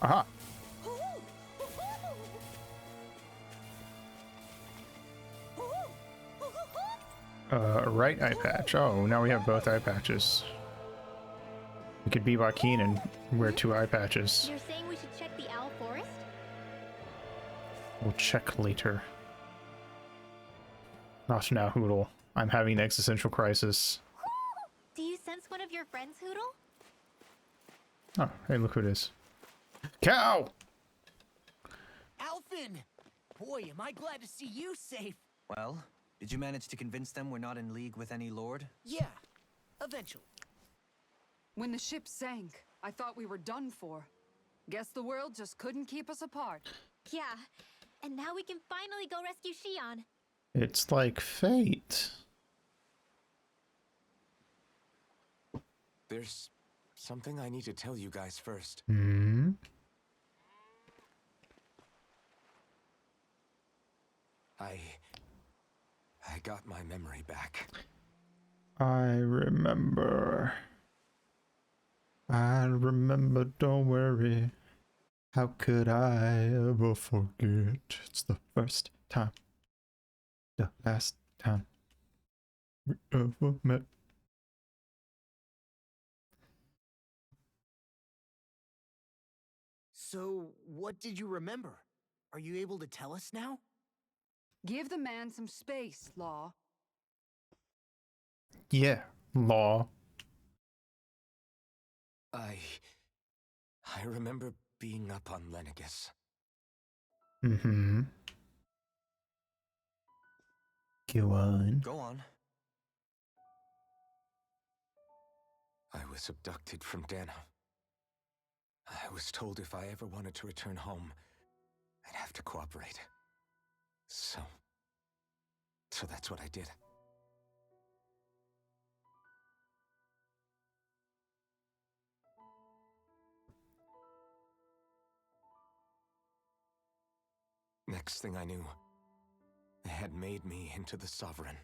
Speaker 1: Aha! Right eye patch. Oh, now we have both eye patches. We could be Bakeen and wear 2 eye patches.
Speaker 7: You're saying we should check the Owl Forest?
Speaker 1: We'll check later. Not now, Hoodle. I'm having an existential crisis.
Speaker 7: Do you sense one of your friends, Hoodle?
Speaker 1: Oh, hey, look who it is. Cow!
Speaker 10: Alphen! Boy, am I glad to see you safe.
Speaker 8: Well, did you manage to convince them we're not in league with any lord?
Speaker 10: Yeah, eventually.
Speaker 2: When the ship sank, I thought we were done for. Guess the world just couldn't keep us apart.
Speaker 7: Yeah, and now we can finally go rescue Shion.
Speaker 1: It's like fate.
Speaker 3: There's something I need to tell you guys first.
Speaker 1: Hmm?
Speaker 3: I got my memory back.
Speaker 1: I remember. Don't worry. How could I ever forget? It's the first time. The last time we ever met.
Speaker 10: So, what did you remember? Are you able to tell us now?
Speaker 2: Give the man some space, Law.
Speaker 1: Yeah, Law.
Speaker 3: I remember being up on Lenegus.
Speaker 1: Mm-hmm. Go on.
Speaker 8: Go on.
Speaker 3: I was abducted from Dana. I was told if I ever wanted to return home, I'd have to cooperate. So that's what I did. Next thing I knew, they had made me into the Sovereign.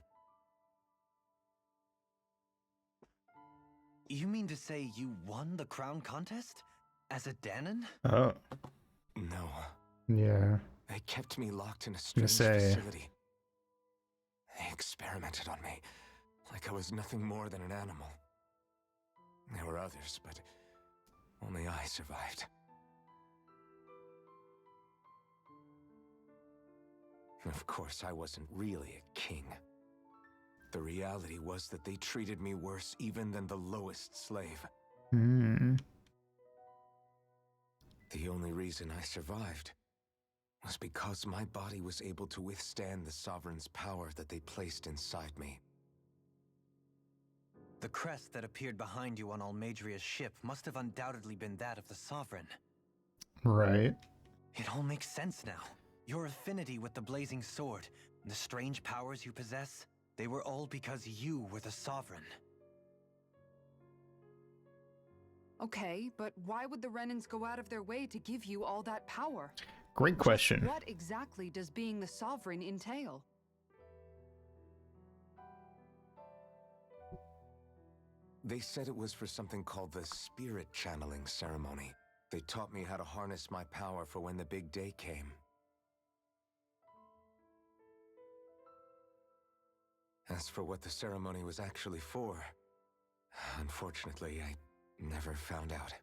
Speaker 8: You mean to say you won the crown contest? As a Danan?
Speaker 1: Oh,
Speaker 3: No,
Speaker 1: yeah.
Speaker 3: they kept me locked in a
Speaker 1: Gonna
Speaker 3: strange
Speaker 1: say.
Speaker 3: facility. They experimented on me, like I was nothing more than an animal. There were others, but only I survived. Of course, I wasn't really a king. The reality was that they treated me worse even than the lowest slave.
Speaker 1: Hmm.
Speaker 3: The only reason I survived was because my body was able to withstand the Sovereign's power that they placed inside me.
Speaker 8: The crest that appeared behind you on Almeidria's ship must have undoubtedly been that of the Sovereign.
Speaker 1: Right.
Speaker 8: It all makes sense now. Your affinity with the Blazing Sword, and the strange powers you possess, they were all because you were the Sovereign.
Speaker 2: Okay, but why would the Renans go out of their way to give you all that power?
Speaker 1: Great question.
Speaker 2: What exactly does being the Sovereign entail?
Speaker 3: They said it was for something called the Spirit Channeling Ceremony. They taught me how to harness my power for when the big day came. As for what the ceremony was actually for, unfortunately, I never found out.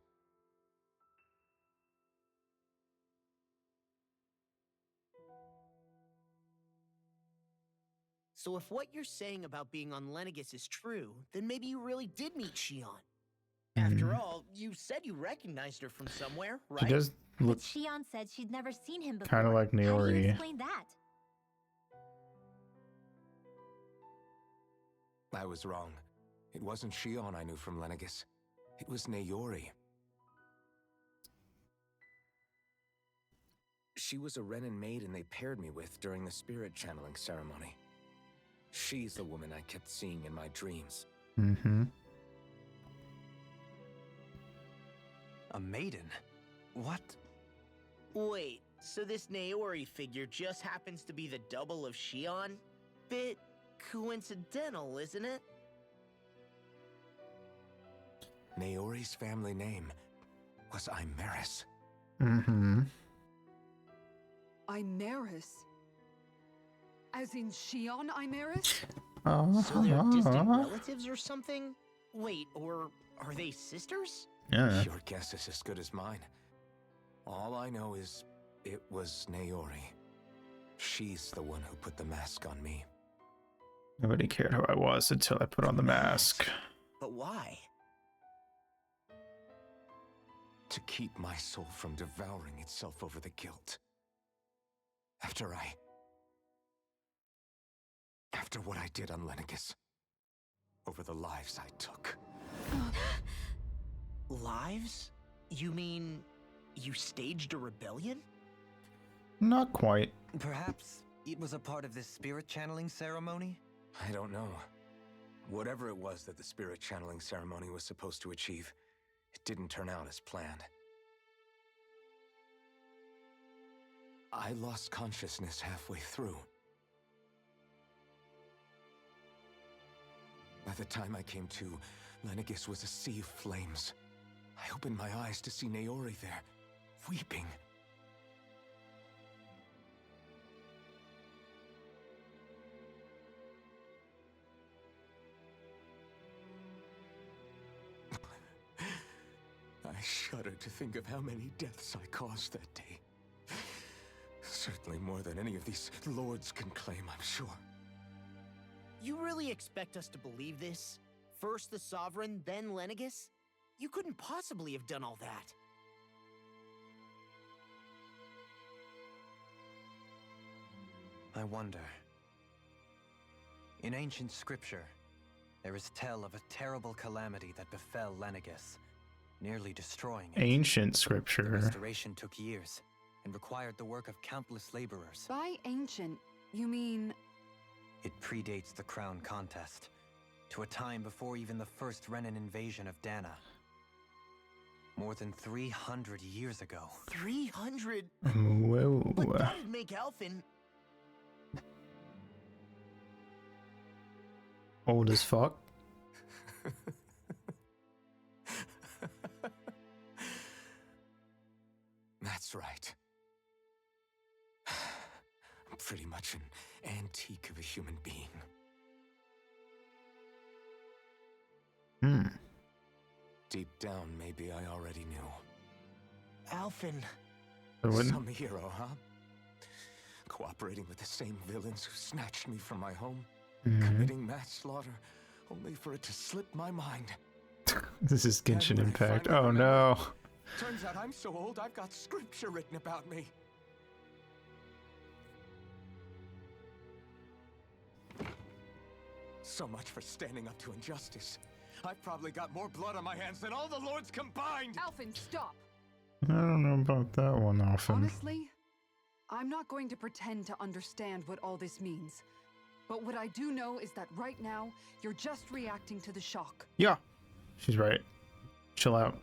Speaker 4: So if what you're saying about being on Lenegis is true, then maybe you really did meet Shion. After all, you said you recognized her from somewhere, right?
Speaker 1: She does look
Speaker 7: But Shion said she'd never seen him before.
Speaker 1: kind of like
Speaker 7: How do you
Speaker 1: Naori.
Speaker 7: explain that?
Speaker 3: I was wrong. It wasn't Shion I knew from Lenegis. It was Naori. She was a Renan maiden they paired me with during the spirit channeling ceremony. She's the woman I kept seeing in my dreams.
Speaker 1: Mm-hmm.
Speaker 8: A maiden? What?
Speaker 4: Wait, so this Naori figure just happens to be the double of Shion? Bit coincidental, isn't it?
Speaker 3: Naori's family name was Imeris.
Speaker 1: Mm-hmm.
Speaker 2: Imeris? As in Shion Imeris?
Speaker 4: So they're distant relatives or something? Wait, or are they sisters?
Speaker 1: Yeah.
Speaker 3: Your guess is as good as mine. All I know is it was Naori. She's the one who put the mask on me.
Speaker 1: Nobody cared who I was until I put on the mask.
Speaker 4: But why?
Speaker 3: To keep my soul from devouring itself over the guilt. After what I did on Lenegis. Over the lives I took.
Speaker 4: Lives? You mean you staged a rebellion?
Speaker 1: Not quite.
Speaker 8: Perhaps it was a part of this spirit channeling ceremony?
Speaker 3: I don't know. Whatever it was that the spirit channeling ceremony was supposed to achieve, it didn't turn out as planned. I lost consciousness halfway through. By the time I came to, Lenegis was a sea of flames. I opened my eyes to see Naori there, weeping. I shudder to think of how many deaths I caused that day. Certainly more than any of these lords can claim, I'm sure.
Speaker 4: You really expect us to believe this? First the Sovereign, then Lenegis? You couldn't possibly have done all that.
Speaker 8: I wonder. In ancient scripture, there is tell of a terrible calamity that befell Lenegis, nearly destroying it.
Speaker 1: Ancient
Speaker 8: The
Speaker 1: scripture.
Speaker 8: restoration took years, and required the work of countless laborers.
Speaker 2: By ancient, you mean...
Speaker 8: It predates the crown contest, to a time before even the first Renan invasion of Dana. More than 300 years ago.
Speaker 4: 300?
Speaker 1: Whoa.
Speaker 4: But that'd make Alphen...
Speaker 1: Old as fuck.
Speaker 3: That's right. I'm pretty much an antique of a human being. Deep down, maybe I already knew.
Speaker 4: Alphen...
Speaker 1: So wouldn't-
Speaker 3: Some hero, huh? Cooperating with the same villains who snatched me from my home. Committing mass slaughter, only for it to slip my mind.
Speaker 1: This is Genshin
Speaker 3: Then when I
Speaker 1: Impact.
Speaker 3: finally
Speaker 1: Oh
Speaker 3: remember,
Speaker 1: no.
Speaker 3: Turns out I'm so old I've got scripture written about me. So much for standing up to injustice. I've probably got more blood on my hands than all the lords combined!
Speaker 2: Alphen, stop!
Speaker 1: I don't know about that one, Alphen.
Speaker 2: Honestly, I'm not going to pretend to understand what all this means. But what I do know is that right now, you're just reacting to the shock.
Speaker 1: Yeah, she's right. Chill out.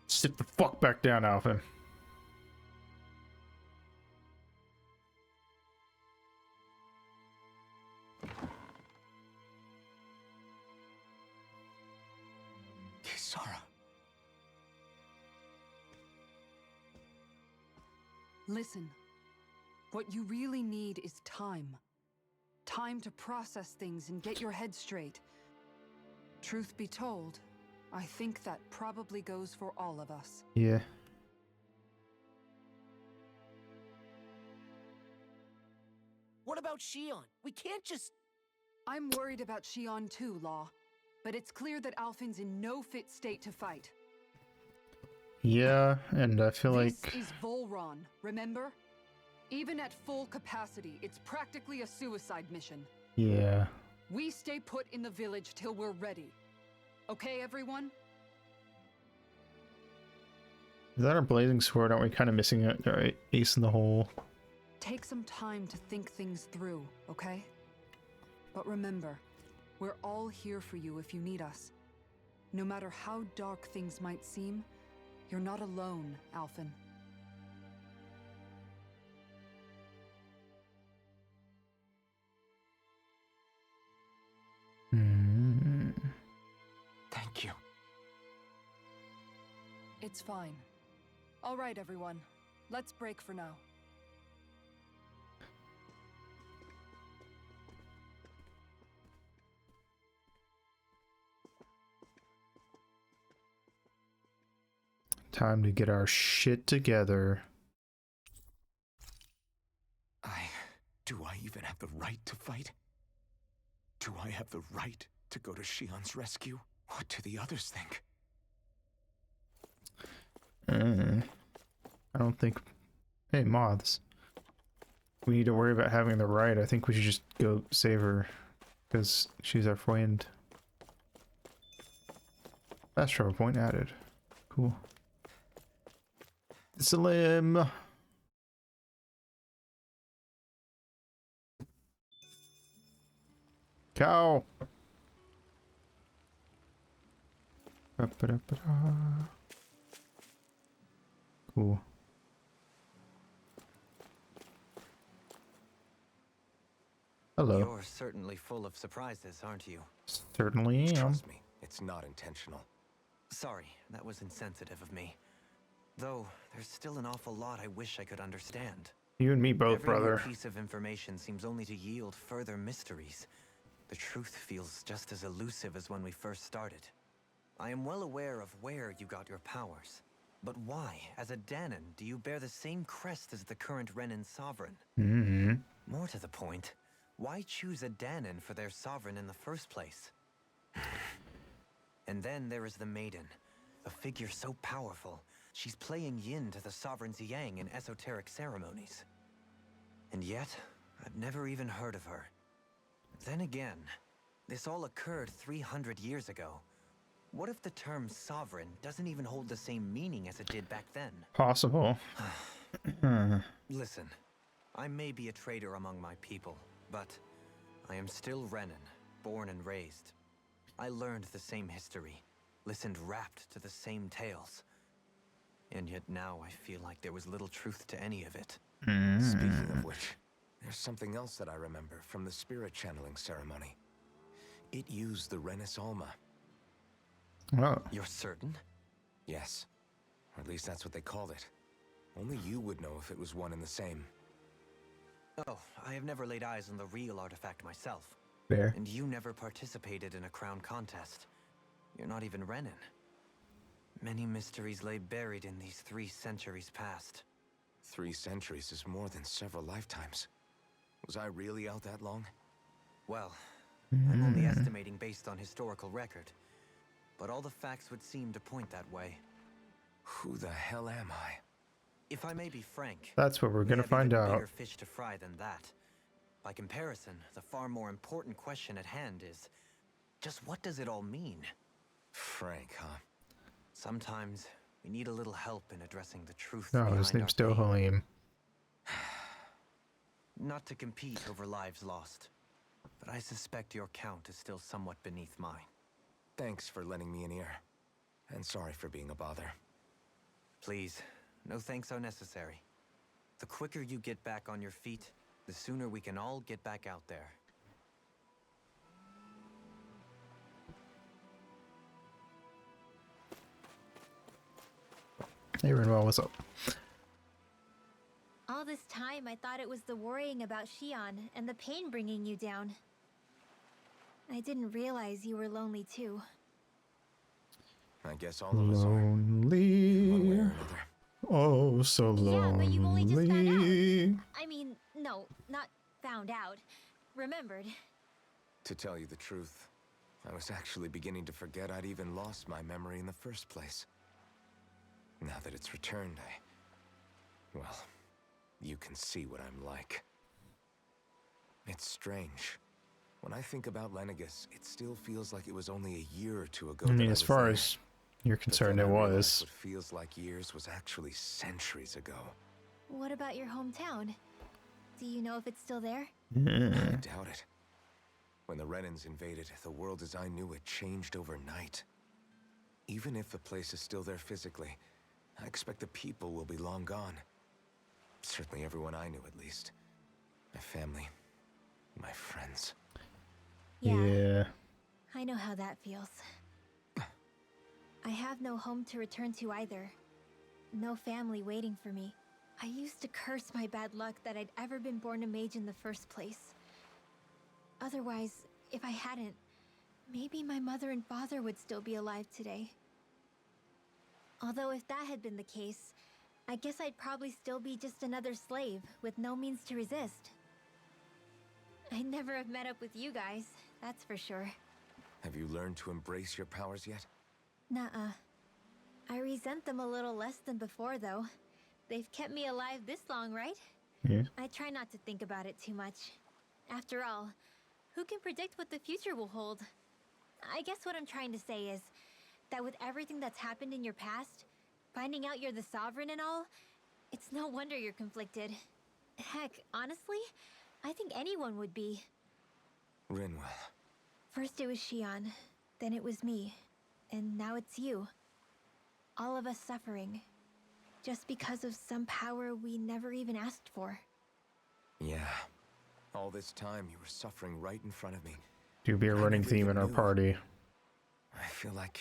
Speaker 1: Sit the fuck back down, Alphen.
Speaker 3: Kisara.
Speaker 2: Listen, what you really need is time. Time to process things and get your head straight. Truth be told, I think that probably goes for all of us.
Speaker 1: Yeah.
Speaker 5: What about Shion? We can't just...
Speaker 2: I'm worried about Shion too, Law. But it's clear that Alphen's in no fit state to fight.
Speaker 1: Yeah, and I feel
Speaker 2: This
Speaker 1: like...
Speaker 2: is Volron, remember? Even at full capacity, it's practically a suicide mission.
Speaker 1: Yeah.
Speaker 2: We stay put in the village till we're ready. Okay, everyone?
Speaker 1: Is that our blazing sword? Aren't we kind of missing it? Alright, ace in the hole.
Speaker 2: Take some time to think things through, okay? But remember, we're all here for you if you need us. No matter how dark things might seem, you're not alone, Alphen.
Speaker 3: Thank you.
Speaker 2: It's fine. All right, everyone. Let's break for now.
Speaker 1: Time to get our shit together.
Speaker 3: Do I even have the right to fight? Do I have the right to go to Shion's rescue? What do the others think?
Speaker 1: I don't think... Hey, moths. We need to worry about having the right. I think we should just go save her. Because she's our friend. Fast travel point added. Cool. It's a limb. Cow. Ba-ba-da-ba-da. Cool. Hello.
Speaker 8: You're certainly full of surprises, aren't you?
Speaker 1: Certainly am.
Speaker 3: Trust me, it's not intentional.
Speaker 8: Sorry, that was insensitive of me. Though, there's still an awful lot I wish I could understand.
Speaker 1: You and me both,
Speaker 8: Every new
Speaker 1: brother.
Speaker 8: piece of information seems only to yield further mysteries. The truth feels just as elusive as when we first started. I am well aware of where you got your powers. But why, as a Dahnan, do you bear the same crest as the current Renan sovereign? More to the point, why choose a Dahnan for their sovereign in the first place? And then there is the Maiden, a figure so powerful, she's playing yin to the sovereign's yang in esoteric ceremonies. And yet, I've never even heard of her. Then again, this all occurred 300 years ago. What if the term sovereign doesn't even hold the same meaning as it did back then?
Speaker 1: Possible.
Speaker 8: Listen, I may be a traitor among my people, but I am still Renan, born and raised. I learned the same history, listened rapt to the same tales. And yet now I feel like there was little truth to any of it.
Speaker 3: Speaking of which, there's something else that I remember from the spirit channeling ceremony. It used the Renis Alma.
Speaker 1: Oh.
Speaker 8: You're certain?
Speaker 3: Yes. Or at least that's what they called it. Only you would know if it was one and the same.
Speaker 8: Oh, I have never laid eyes on the real artifact myself.
Speaker 1: Fair.
Speaker 8: And you never participated in a crown contest. You're not even Renan. Many mysteries lay buried in these 3 centuries past.
Speaker 3: 3 centuries is more than several lifetimes. Was I really out that long?
Speaker 8: Well, I'm only estimating based on historical record. But all the facts would seem to point that way.
Speaker 3: Who the hell am I?
Speaker 8: If I may be frank,
Speaker 1: That's what we're
Speaker 8: we
Speaker 1: gonna
Speaker 8: have
Speaker 1: find
Speaker 8: even
Speaker 1: out.
Speaker 8: bigger fish to fry than that. By comparison, the far more important question at hand is, just what does it all mean?
Speaker 3: Frank, huh?
Speaker 8: Sometimes we need a little help in addressing the truth
Speaker 1: No,
Speaker 8: behind
Speaker 1: his
Speaker 8: our
Speaker 1: name's still
Speaker 8: pain.
Speaker 1: Halim.
Speaker 8: Not to compete over lives lost, but I suspect your count is still somewhat beneath mine.
Speaker 3: Thanks for lending me an ear. And sorry for being a bother.
Speaker 8: Please, no thanks are necessary. The quicker you get back on your feet, the sooner we can all get back out there.
Speaker 1: Hey Renwell, what's up?
Speaker 7: All this time, I thought it was the worrying about Xion and the pain bringing you down. I didn't realize you were lonely too.
Speaker 3: I guess all of us are. One way or
Speaker 1: Lonely.
Speaker 3: another.
Speaker 1: Oh, so lonely.
Speaker 7: Yeah, but you've only just found out. I mean, no, not found out. Remembered.
Speaker 3: To tell you the truth, I was actually beginning to forget I'd even lost my memory in the first place. Now that it's returned, well, you can see what I'm like. It's strange. When I think about Lenegis, it still feels like it was only a year or two ago.
Speaker 1: I mean,
Speaker 3: that
Speaker 1: as
Speaker 3: was
Speaker 1: far
Speaker 3: there.
Speaker 1: as you're
Speaker 3: But
Speaker 1: concerned,
Speaker 3: then
Speaker 1: it
Speaker 3: I realized
Speaker 1: was.
Speaker 3: What feels like years was actually centuries ago.
Speaker 7: What about your hometown? Do you know if it's still there?
Speaker 3: I
Speaker 1: Yeah.
Speaker 3: doubt it. When the Renans invaded, the world as I knew it changed overnight. Even if the place is still there physically, I expect the people will be long gone. Certainly everyone I knew, at least. My family, my friends.
Speaker 1: Yeah.
Speaker 7: I know how that feels. I have no home to return to either. No family waiting for me. I used to curse my bad luck that I'd ever been born a mage in the first place. Otherwise, if I hadn't, maybe my mother and father would still be alive today. Although if that had been the case, I guess I'd probably still be just another slave with no means to resist. I'd never have met up with you guys, that's for sure.
Speaker 3: Have you learned to embrace your powers yet?
Speaker 7: Nuh-uh. I resent them a little less than before, though. They've kept me alive this long, right?
Speaker 1: Yeah.
Speaker 7: I try not to think about it too much. After all, who can predict what the future will hold? I guess what I'm trying to say is that with everything that's happened in your past, finding out you're the Sovereign and all, it's no wonder you're conflicted. Heck, honestly, I think anyone would be.
Speaker 3: Rinwell.
Speaker 7: First it was Xion, then it was me, and now it's you. All of us suffering, just because of some power we never even asked for.
Speaker 3: Yeah. All this time you were suffering right in front of me.
Speaker 1: Do be a running
Speaker 3: never
Speaker 1: theme
Speaker 3: even
Speaker 1: in our
Speaker 3: knew.
Speaker 1: party.
Speaker 3: I feel like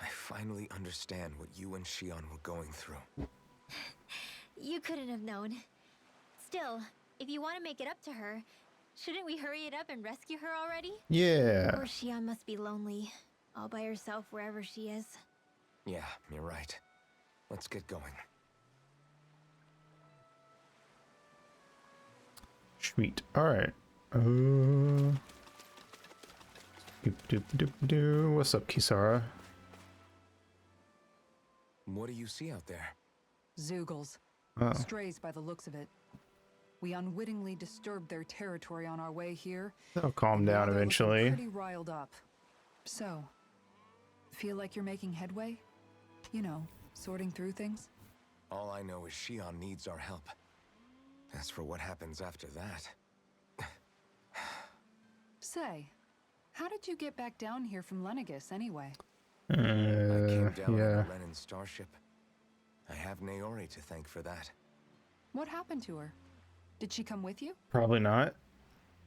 Speaker 3: I finally understand what you and Xion were going through.
Speaker 7: You couldn't have known. Still, if you want to make it up to her, shouldn't we hurry it up and rescue her already?
Speaker 1: Yeah.
Speaker 7: Poor Xion must be lonely, all by herself wherever she is.
Speaker 3: Yeah, you're right. Let's get going.
Speaker 1: Sweet. All right. Doop, doop, doop, doop. What's up, Kisara?
Speaker 3: What do you see out there?
Speaker 2: Zeugles.
Speaker 1: Oh.
Speaker 2: Strays by the looks of it. We unwittingly disturbed their territory on our way here.
Speaker 1: They'll calm
Speaker 2: and now
Speaker 1: down
Speaker 2: they're looking
Speaker 1: eventually.
Speaker 2: Pretty riled up. So, feel like you're making headway? You know, sorting through things?
Speaker 3: All I know is Xion needs our help. As for what happens after that...
Speaker 2: Say, how did you get back down here from Lenegis anyway?
Speaker 3: I came down on
Speaker 1: Yeah.
Speaker 3: the Renan starship. I have Naori to thank for that.
Speaker 2: What happened to her? Did she come with you?
Speaker 1: Probably not.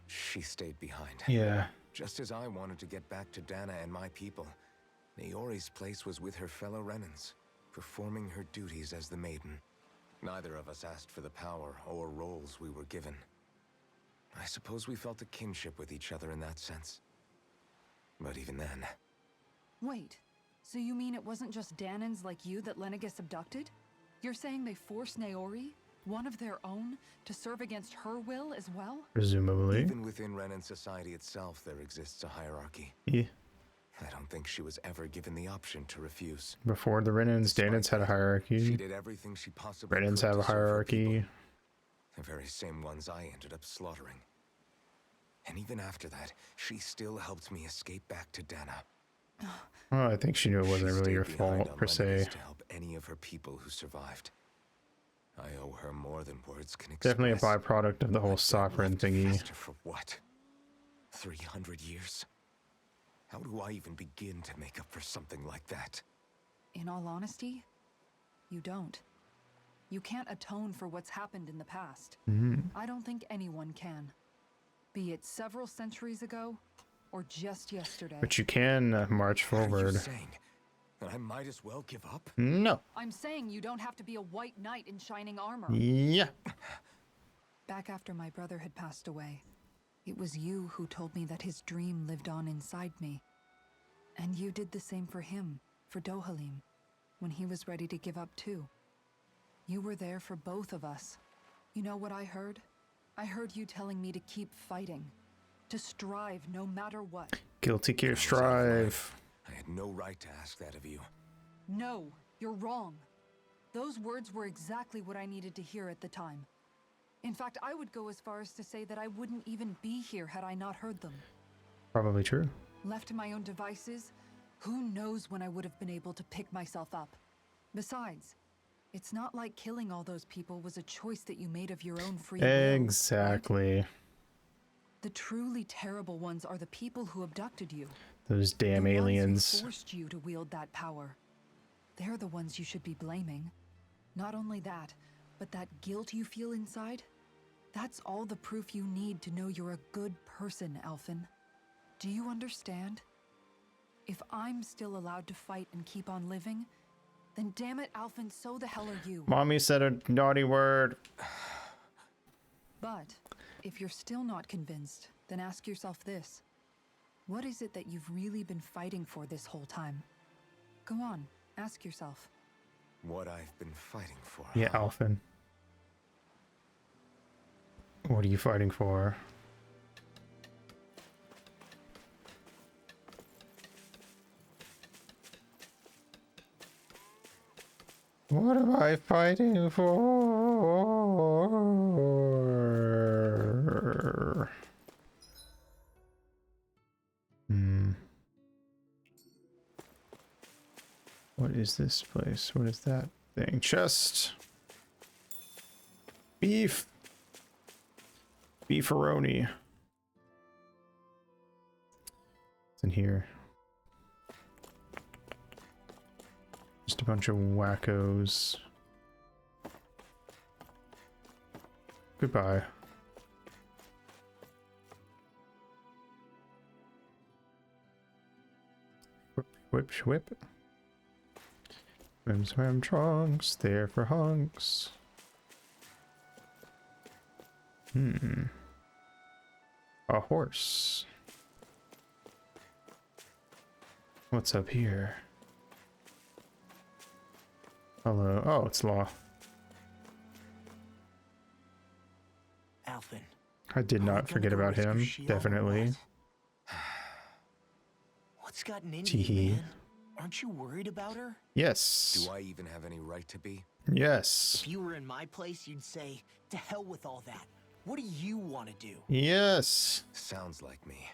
Speaker 3: She stayed behind.
Speaker 1: Yeah.
Speaker 3: Just as I wanted to get back to Dana and my people, Naori's place was with her fellow Renans, performing her duties as the Maiden. Neither of us asked for the power or roles we were given. I suppose we felt a kinship with each other in that sense. But even then...
Speaker 2: Wait, so you mean it wasn't just Danans like you that Lenegis abducted? You're saying they forced Naori, one of their own, to serve against her will as well?
Speaker 1: Presumably.
Speaker 3: Even within Renan society itself, there exists a hierarchy.
Speaker 1: Yeah.
Speaker 3: I don't think she was ever given the option to refuse.
Speaker 1: Before the Renans,
Speaker 3: Despite
Speaker 1: Danans had a
Speaker 3: that, She
Speaker 1: hierarchy.
Speaker 3: did everything she possibly
Speaker 1: Renans
Speaker 3: could
Speaker 1: have
Speaker 3: to
Speaker 1: a
Speaker 3: serve her people.
Speaker 1: hierarchy.
Speaker 3: The very same ones I ended up slaughtering. And even after that, she still helped me escape back to Dana.
Speaker 1: Well, I think she knew it wasn't
Speaker 3: She
Speaker 1: really your
Speaker 3: stayed behind
Speaker 1: fault,
Speaker 3: on
Speaker 1: per
Speaker 3: Lemmy's
Speaker 1: se.
Speaker 3: to help any of her people who survived. I owe her more than words can express.
Speaker 1: Definitely a byproduct of the whole
Speaker 3: I've been
Speaker 1: sovereign
Speaker 3: left to
Speaker 1: thingy.
Speaker 3: fester for what? 300 years? How do I even begin to make up for something like that?
Speaker 2: In all honesty, you don't. You can't atone for what's happened in the past. I don't think anyone can. Be it several centuries ago, or just yesterday.
Speaker 1: But you can march
Speaker 3: What are you
Speaker 1: forward.
Speaker 3: saying? That I might as well give up?
Speaker 1: No.
Speaker 2: I'm saying you don't have to be a white knight in shining armor.
Speaker 1: Yeah.
Speaker 2: Back after my brother had passed away, it was you who told me that his dream lived on inside me. And you did the same for him, for Dohalim, when he was ready to give up too. You were there for both of us. You know what I heard? I heard you telling me to keep fighting, to strive no matter what.
Speaker 1: Guilty Gear Strive.
Speaker 3: I had no right to ask that of you.
Speaker 2: No, you're wrong. Those words were exactly what I needed to hear at the time. In fact, I would go as far as to say that I wouldn't even be here had I not heard them.
Speaker 1: Probably true.
Speaker 2: Left to my own devices, who knows when I would have been able to pick myself up. Besides, it's not like killing all those people was a choice that you made of your own free will.
Speaker 1: Exactly.
Speaker 2: The truly terrible ones are the people who abducted you.
Speaker 1: Those damn
Speaker 2: The ones who
Speaker 1: aliens.
Speaker 2: forced you to wield that power. They're the ones you should be blaming. Not only that, but that guilt you feel inside, that's all the proof you need to know you're a good person, Alphen. Do you understand? If I'm still allowed to fight and keep on living, then damn it, Alphen, so the hell are you.
Speaker 1: Mommy said a naughty word.
Speaker 2: But if you're still not convinced, then ask yourself this. What is it that you've really been fighting for this whole time? Go on, ask yourself.
Speaker 3: What I've been fighting for.
Speaker 1: Yeah, Alphen. What are you fighting for? What am I fighting for? What is this place? What is that thing? Chest. Beef. Beefaroni. It's in here. Just a bunch of wackos. Goodbye. Whip, whip, whip. Swim, swim, trunks, there for hunks. A horse. What's up here? Hello. Oh, it's Law.
Speaker 4: Alphen.
Speaker 1: I did
Speaker 4: are we
Speaker 1: not
Speaker 4: gonna
Speaker 1: forget
Speaker 4: go
Speaker 1: about
Speaker 4: rescue
Speaker 1: him.
Speaker 4: Shion or
Speaker 1: Definitely.
Speaker 4: what? What's gotten into
Speaker 1: Teehee.
Speaker 4: you, man? Aren't you worried about her?
Speaker 1: Yes.
Speaker 3: Do I even have any right to be?
Speaker 1: Yes.
Speaker 4: If you were in my place, you'd say, to hell with all that. What do you want to do?
Speaker 1: Yes.
Speaker 3: Sounds like me.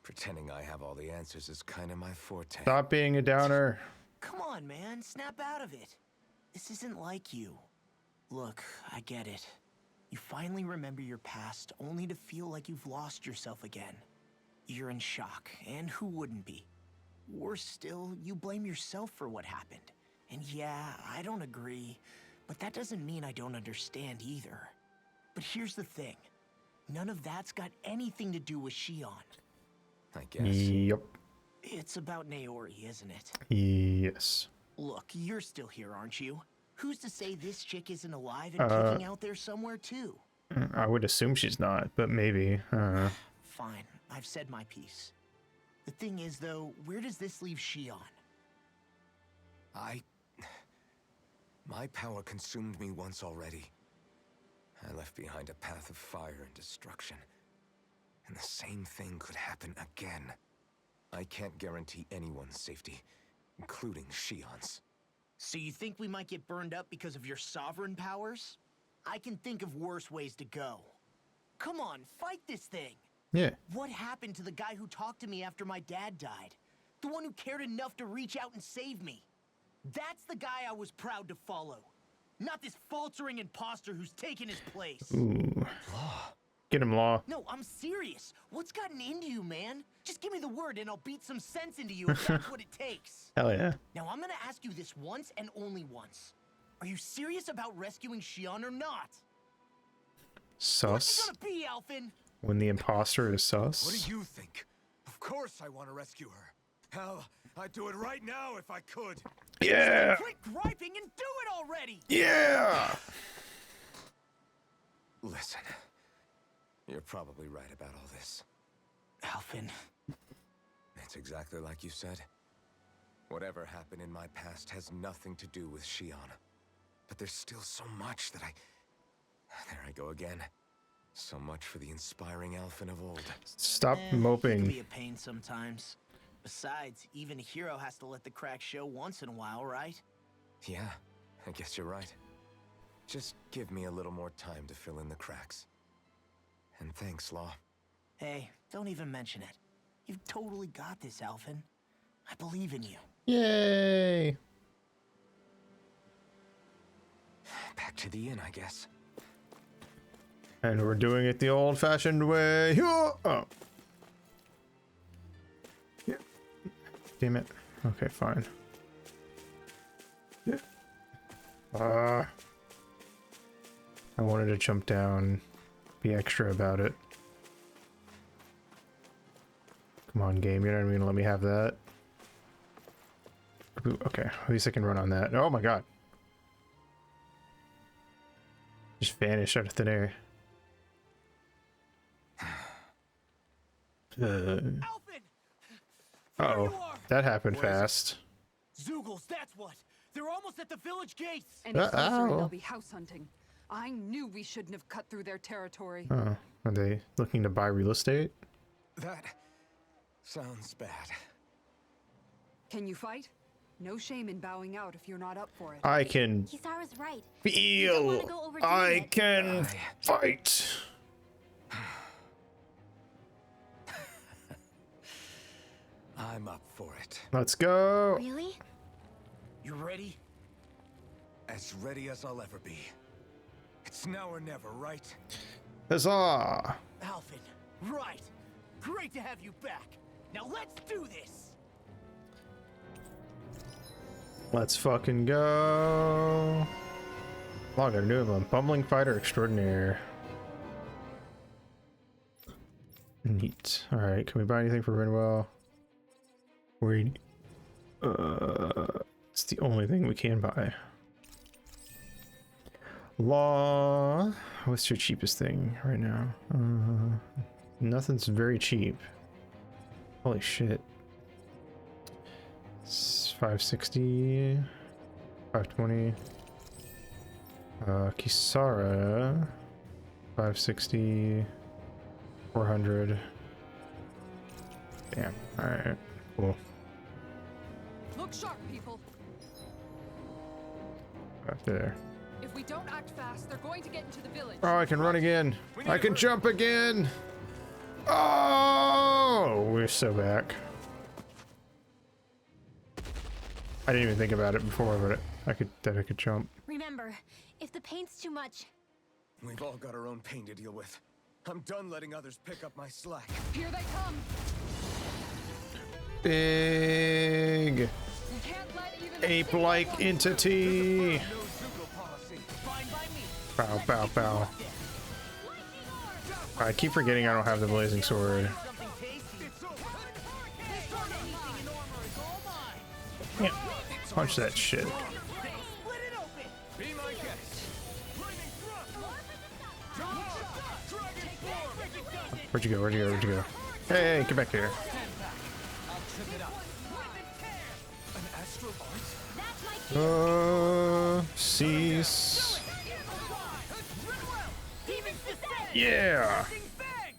Speaker 3: Pretending I have all the answers is kind of my forte.
Speaker 1: Stop being a downer.
Speaker 4: Come on, man. Snap out of it. This isn't like you. Look, I get it. You finally remember your past, only to feel like you've lost yourself again. You're in shock, and who wouldn't be? Worse still, you blame yourself for what happened. And yeah, I don't agree, but that doesn't mean I don't understand either. But here's the thing. None of that's got anything to do with Shion.
Speaker 3: I guess.
Speaker 1: Yep.
Speaker 4: It's about Naori, isn't it?
Speaker 1: Yes.
Speaker 4: Look, you're still here, aren't you? Who's to say this chick isn't alive and kicking out there somewhere too?
Speaker 1: I would assume she's not, but maybe.
Speaker 4: Fine, I've said my piece. The thing is, though, where does this leave Shion?
Speaker 3: My power consumed me once already. I left behind a path of fire and destruction. And the same thing could happen again. I can't guarantee anyone's safety, including Shion's.
Speaker 4: So you think we might get burned up because of your sovereign powers? I can think of worse ways to go. Come on, fight this thing.
Speaker 1: Yeah.
Speaker 4: What happened to the guy who talked to me after my dad died? The one who cared enough to reach out and save me. That's the guy I was proud to follow. Not this faltering imposter who's taken his place.
Speaker 1: Ooh. Get him, Law.
Speaker 4: No, I'm serious. What's gotten into you, man? Just give me the word and I'll beat some sense into you if that's what it takes.
Speaker 1: Hell yeah.
Speaker 4: Now I'm gonna ask you this once and only once. Are you serious about rescuing Xion or not? What's it
Speaker 1: Sus.
Speaker 4: gonna be, Alphen?
Speaker 1: When the imposter is sus.
Speaker 3: What do you think? Of course I want to rescue her. Hell, I'd do it right now if I could.
Speaker 1: Yeah.
Speaker 4: Quit griping and do it already!
Speaker 1: Yeah.
Speaker 3: Listen, you're probably right about all this.
Speaker 4: Alphen.
Speaker 3: It's exactly like you said. Whatever happened in my past has nothing to do with Xion. But there's still so much that There I go again. So much for the inspiring Alphen of old.
Speaker 1: Stop
Speaker 4: It can
Speaker 1: moping.
Speaker 4: be a pain sometimes. Besides, even a hero has to let the cracks show once in a while, right?
Speaker 3: Yeah, I guess you're right. Just give me a little more time to fill in the cracks. And thanks, Law.
Speaker 4: Hey, don't even mention it. You've totally got this, Alphen. I believe in you.
Speaker 1: Yay.
Speaker 3: Back to the inn, I guess.
Speaker 1: And we're doing it the old-fashioned way. Oh. Yeah. Damn it. Okay, fine. Yeah. I wanted to jump down, be extra about it. Come on, game. You're not even gonna let me have that. Okay, at least I can run on that. Oh my god. Just vanished out of thin air.
Speaker 10: Alphen!
Speaker 1: Uh-oh. That happened fast.
Speaker 10: Zeugles, that's what. They're almost at the village gates.
Speaker 2: Any closer and
Speaker 1: Uh-oh.
Speaker 2: they'll be house hunting. I knew we shouldn't have cut through their territory.
Speaker 1: Oh, are they looking to buy real estate?
Speaker 3: That sounds bad.
Speaker 2: Can you fight? No shame in bowing out if you're not up for it.
Speaker 1: I can
Speaker 7: Kisara's right. You don't wanna
Speaker 1: feel.
Speaker 7: go overdoing
Speaker 1: I
Speaker 7: it.
Speaker 1: can fight.
Speaker 3: I'm up for it.
Speaker 1: Let's go.
Speaker 7: Really?
Speaker 4: You ready?
Speaker 3: As ready as I'll ever be. It's now or never, right?
Speaker 1: Huzzah.
Speaker 10: Alphen, right. Great to have you back. Now let's do this.
Speaker 1: Let's fucking go. Log a new one. Bumbling fighter extraordinaire. Neat. Alright, can we buy anything for Rinwell? It's the only thing we can buy. Law. What's your cheapest thing right now? Nothing's very cheap. Holy shit. It's 560, 520. Kisara, 560, 400. Damn. All right. Cool.
Speaker 2: Look sharp, people.
Speaker 1: Up there.
Speaker 2: If we don't act fast, they're going to get into the village.
Speaker 1: Oh, I can run again. I can jump again. Oh, we're so back. I didn't even think about it before, but I could jump.
Speaker 7: Remember, if the paint's too much,
Speaker 3: We've all got our own pain to deal with. I'm done letting others pick up my slack.
Speaker 2: Here they come.
Speaker 1: Big
Speaker 2: You can't let even
Speaker 1: ape-like entity.
Speaker 3: No Zeugle policy.
Speaker 10: Fine by me.
Speaker 1: Bow, bow, bow. I keep forgetting I don't have the blazing sword.
Speaker 10: Something tasty. It's over. Anything in armor is all mine.
Speaker 1: Yeah. Punch that shit.
Speaker 10: Split it open. Be my guest. Flaming thrust. Dragon form.
Speaker 1: Where'd you go? Where'd you go? Where'd you go? Hey, get back here.
Speaker 10: I'll trip it up.
Speaker 3: An astral art?
Speaker 1: Cease.
Speaker 10: Demons descend.
Speaker 1: Yeah.
Speaker 10: Bang.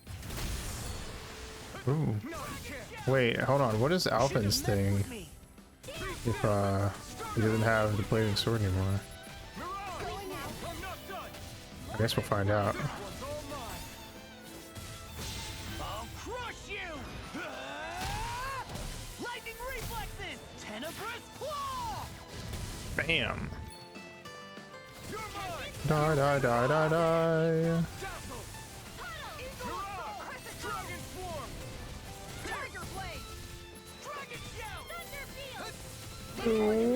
Speaker 1: Ooh. Wait, hold on. What is Alphen's thing? If he doesn't have the blazing sword anymore.
Speaker 10: I'm not done.
Speaker 1: guess we'll find out.
Speaker 10: I'll crush you! Lightning reflexes! Tenebrous claw!
Speaker 1: Bam!
Speaker 10: You're mine!
Speaker 1: Die, die, die, die, die.
Speaker 10: Dazzle! You're up! Dragon swarm! Tiger blade! Dragon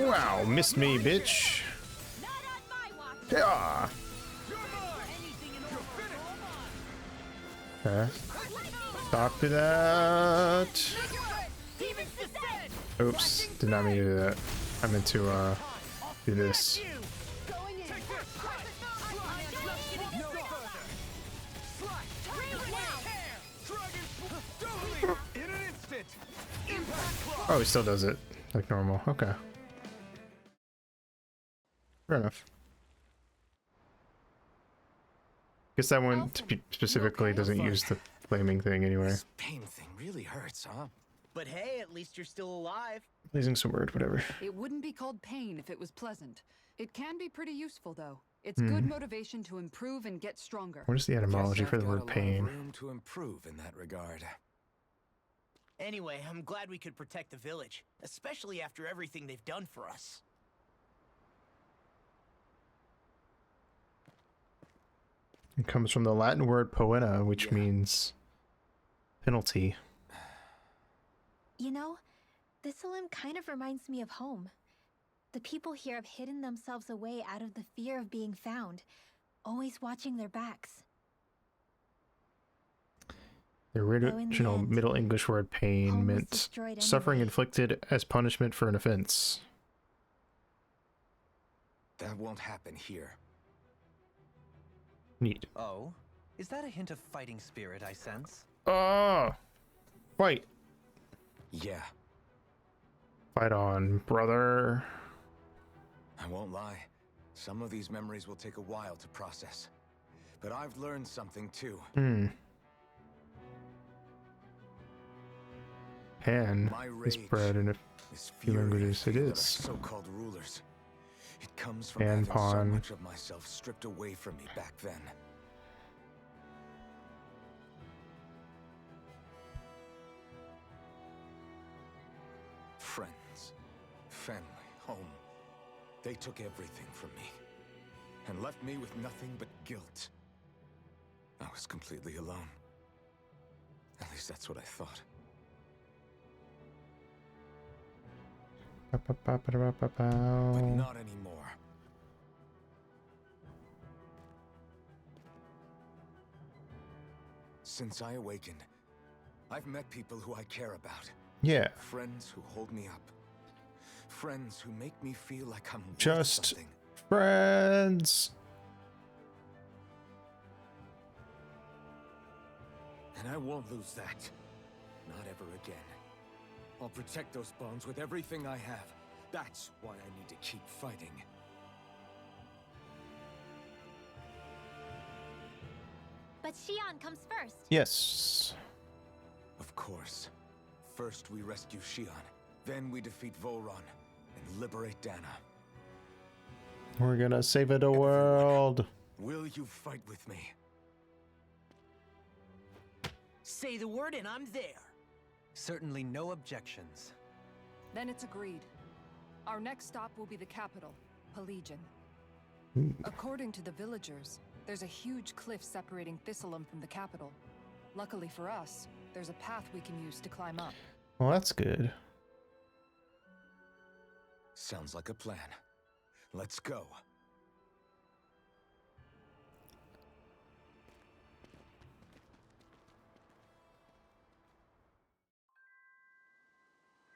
Speaker 10: shell!
Speaker 1: Wow, missed me, bitch.
Speaker 7: Not on my watch.
Speaker 1: Yeah.
Speaker 10: You're mine! You're finished!
Speaker 1: Okay. Stop to that.
Speaker 10: Demon's descent!
Speaker 1: Oops, did not mean to do that. I meant to do this.
Speaker 10: You!
Speaker 2: Going in.
Speaker 10: Take this! No further! Slash! Dragon in an instant! Impact claw!
Speaker 1: Oh, he still does it like normal. Okay. Fair enough. Guess that one specifically doesn't use the flaming thing anyway.
Speaker 3: This pain thing really hurts, huh?
Speaker 4: But hey, at least you're still alive.
Speaker 1: Blazing sword, whatever.
Speaker 2: It wouldn't be called pain if it was pleasant. It can be pretty useful, though. It's good motivation to improve and get stronger.
Speaker 1: What is the etymology
Speaker 3: Guess
Speaker 1: for
Speaker 3: I've
Speaker 1: the
Speaker 3: got
Speaker 1: word
Speaker 3: a lot of
Speaker 1: pain?
Speaker 3: room to improve in that regard.
Speaker 4: Anyway, I'm glad we could protect the village, especially after everything they've done for us.
Speaker 1: It comes from the Latin word poena, which means penalty.
Speaker 7: You know, Thistleum kind of reminds me of home. The people here have hidden themselves away out of the fear of being found, always watching their backs.
Speaker 1: The original
Speaker 7: end,
Speaker 1: Middle English word pain
Speaker 7: home was
Speaker 1: meant
Speaker 7: destroyed
Speaker 1: suffering
Speaker 7: anyway.
Speaker 1: inflicted as punishment for an offense.
Speaker 3: That won't happen here.
Speaker 1: Neat.
Speaker 8: Oh? Is that a hint of fighting spirit I sense?
Speaker 1: Oh! Fight!
Speaker 3: Yeah,
Speaker 1: Fight on, brother.
Speaker 3: I won't lie. Some of these memories will take a while to process. But I've learned something too.
Speaker 1: Pan
Speaker 3: My
Speaker 1: is
Speaker 3: rage
Speaker 1: bred in a
Speaker 3: This
Speaker 1: few
Speaker 3: fury
Speaker 1: languages.
Speaker 3: I
Speaker 1: It
Speaker 3: feel at our
Speaker 1: is.
Speaker 3: so-called rulers. It comes from
Speaker 1: And
Speaker 3: having so
Speaker 1: pawn.
Speaker 3: much of myself stripped away from me back then. Friends, family, home. They took everything from me and left me with nothing but guilt. I was completely alone. At least that's what I thought. But not anymore. Since I awakened, I've met people who I care about.
Speaker 1: Yeah.
Speaker 3: Friends who hold me up. Friends who make me feel like I'm worth
Speaker 1: Just
Speaker 3: something.
Speaker 1: friends.
Speaker 3: And I won't lose that. Not ever again. I'll protect those bonds with everything I have. That's why I need to keep fighting.
Speaker 7: But Xion comes first.
Speaker 1: Yes.
Speaker 3: Of course. First we rescue Xion, then we defeat Volron and liberate Dana.
Speaker 1: We're gonna save the world.
Speaker 3: Will you fight with me?
Speaker 4: Say the word and I'm there.
Speaker 8: Certainly no objections.
Speaker 2: Then it's agreed. Our next stop will be the capital, Pelegion. According to the villagers, there's a huge cliff separating Thistleum from the capital. Luckily for us, there's a path we can use to climb up.
Speaker 1: Well, that's good.
Speaker 3: Sounds like a plan. Let's go.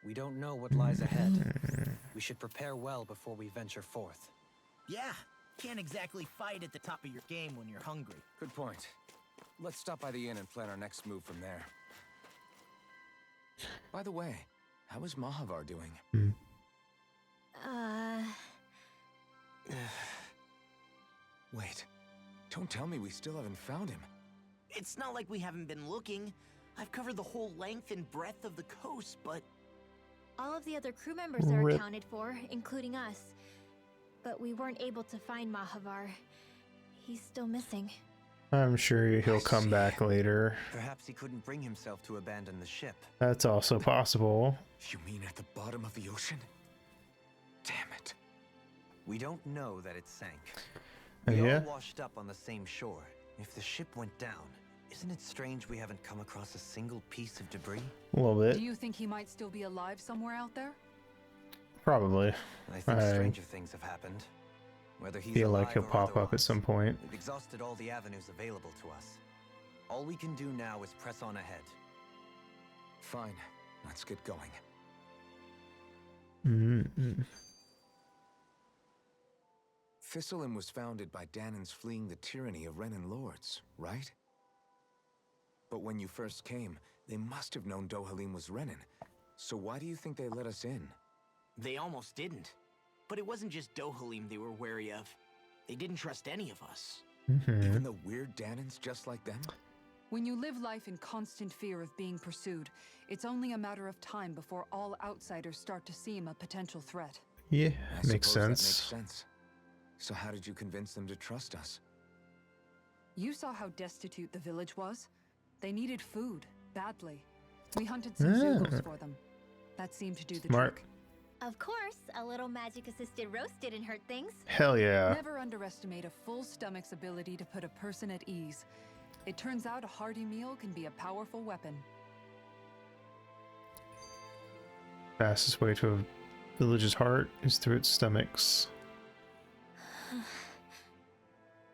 Speaker 8: We don't know what lies ahead. We should prepare well before we venture forth.
Speaker 4: Yeah, can't exactly fight at the top of your game when you're hungry.
Speaker 3: Good point. Let's stop by the inn and plan our next move from there. By the way, how is Mahavar doing? Wait, don't tell me we still haven't found him.
Speaker 4: It's not like we haven't been looking. I've covered the whole length and breadth of the coast, but
Speaker 7: All of the other crew members are
Speaker 1: Rip.
Speaker 7: accounted for, including us. But we weren't able to find Mahavar. He's still missing.
Speaker 1: I'm sure he'll come back later.
Speaker 8: Perhaps he couldn't bring himself to abandon the ship.
Speaker 1: That's also possible.
Speaker 3: You mean at the bottom of the ocean? Damn it.
Speaker 8: We don't know that it sank.
Speaker 1: Yeah.
Speaker 8: We all washed up on the same shore. If the ship went down, isn't it strange we haven't come across a single piece of debris?
Speaker 1: A little bit.
Speaker 2: Do you think he might still be alive somewhere out there?
Speaker 1: Probably.
Speaker 8: I think
Speaker 1: I
Speaker 8: stranger things have happened. Whether he's
Speaker 1: feel like
Speaker 8: alive
Speaker 1: he'll
Speaker 8: or
Speaker 1: pop up at
Speaker 8: otherwise,
Speaker 1: some point.
Speaker 8: We've exhausted all the avenues available to us. All we can do now is press on ahead.
Speaker 3: Fine. Let's get going.
Speaker 1: Mm-hmm.
Speaker 3: Thistleim was founded by Danans fleeing the tyranny of Renan lords, right? But when you first came, they must have known Dohalim was Renan. So why do you think they let us in?
Speaker 4: They almost didn't. But it wasn't just Dohalim they were wary of. They didn't trust any of us.
Speaker 3: Even the weird Danans just like them?
Speaker 2: When you live life in constant fear of being pursued, it's only a matter of time before all outsiders start to seem a potential threat.
Speaker 1: Yeah,
Speaker 3: I
Speaker 1: makes
Speaker 3: suppose that
Speaker 1: sense.
Speaker 3: makes sense. So how did you convince them to trust us?
Speaker 2: You saw how destitute the village was. They needed food, badly. We hunted some Zugos for them. That seemed to do the
Speaker 1: Smart.
Speaker 2: trick.
Speaker 7: Of course, a little magic-assisted roast didn't hurt things.
Speaker 1: Hell yeah.
Speaker 2: Never underestimate a full stomach's ability to put a person at ease. It turns out a hearty meal can be a powerful weapon.
Speaker 1: Fastest way to a village's heart is through its stomachs.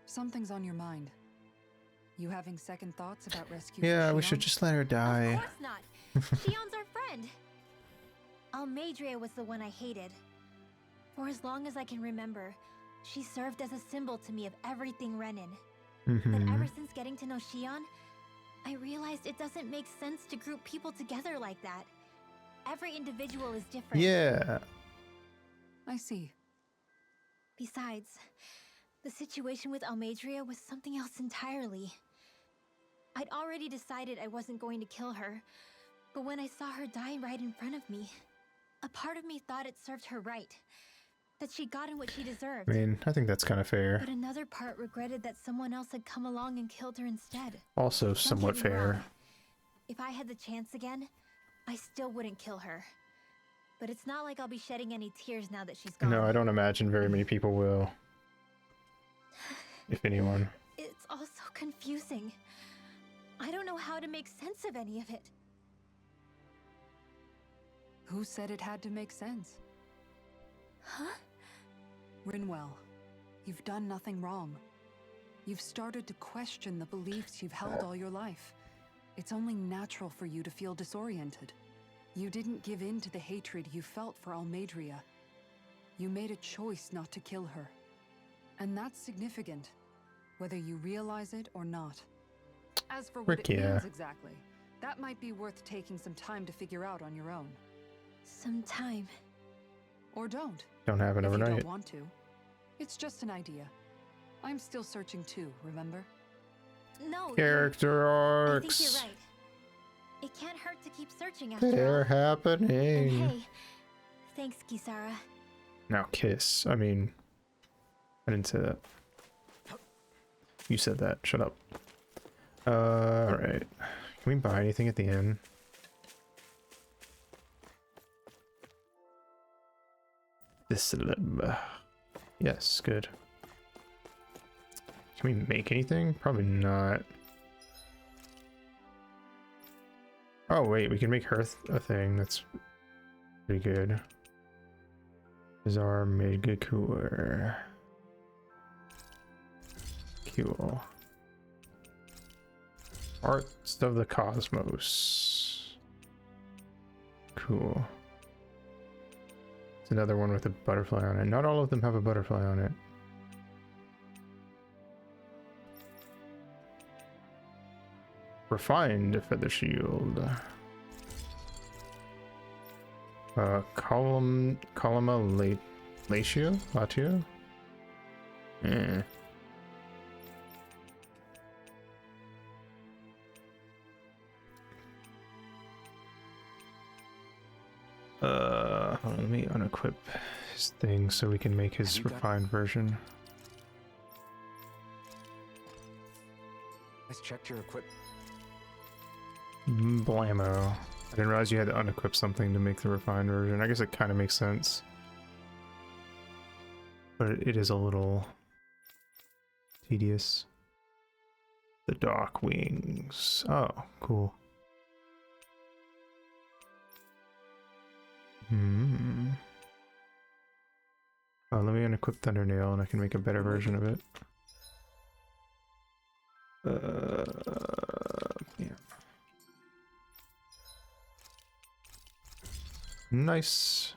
Speaker 2: Something's on your mind. You having second thoughts about rescue?
Speaker 1: Yeah,
Speaker 2: for
Speaker 1: we should
Speaker 2: Shion?
Speaker 1: just let her
Speaker 7: Of
Speaker 1: die.
Speaker 7: course not. Shion's our friend. Almadria was the one I hated. For as long as I can remember, she served as a symbol to me of everything Renan. But ever since getting to know Shion, I realized it doesn't make sense to group people together like that. Every individual is different.
Speaker 1: Yeah.
Speaker 2: I see.
Speaker 7: Besides, the situation with Almadria was something else entirely. I'd already decided I wasn't going to kill her, but when I saw her die right in front of me, a part of me thought it served her right. That she'd gotten what she deserved.
Speaker 1: I mean, I think that's kind of fair.
Speaker 7: But another part regretted that someone else had come along and killed her instead.
Speaker 1: Also
Speaker 7: Don't
Speaker 1: somewhat
Speaker 7: get me
Speaker 1: fair.
Speaker 7: wrong. If I had the chance again, I still wouldn't kill her. But it's not like I'll be shedding any tears now that she's gone.
Speaker 1: No, I don't imagine very many people will. If anyone.
Speaker 7: It's all so confusing. I don't know how to make sense of any of it.
Speaker 2: Who said it had to make sense?
Speaker 7: Huh?
Speaker 2: Rinwell, you've done nothing wrong. You've started to question the beliefs you've held all your life. It's only natural for you to feel disoriented. You didn't give in to the hatred you felt for Almadria. You made a choice not to kill her. And that's significant, whether you realize it or not. As for what
Speaker 1: Frick
Speaker 2: it
Speaker 1: yeah.
Speaker 2: means exactly, that might be worth taking some time to figure out on your own.
Speaker 7: Some time.
Speaker 2: Or don't.
Speaker 1: Don't have it
Speaker 2: If you
Speaker 1: overnight.
Speaker 2: don't want to. It's just an idea. I'm still searching too, remember?
Speaker 7: No,
Speaker 1: Character
Speaker 7: I think
Speaker 1: arcs.
Speaker 7: you're right. It can't hurt to keep searching after
Speaker 1: They're
Speaker 7: all.
Speaker 1: happening.
Speaker 7: And hey, thanks, Kisara.
Speaker 1: Now kiss. I mean, I didn't say that. You said that. Shut up. Alright. Can we buy anything at the end? This. Yes, good. Can we make anything? Probably not. Oh wait, we can make her a thing. That's pretty good. Is our mega cooler. Cool. Arts of the Cosmos. Cool. It's another one with a butterfly on it. Not all of them have a butterfly on it. Refined feather shield. Column Latio? Eh. Hold on, let me unequip his thing so we can make his
Speaker 3: Have you got-
Speaker 1: refined version.
Speaker 3: guys checked your equip?
Speaker 1: Blammo. I didn't realize you had to unequip something to make the refined version. I guess it kind of makes sense. But it is a little tedious. The dock wings. Oh, cool. Hmm. Oh, let me unequip Thundernail and I can make a better version of it. Yeah. Nice.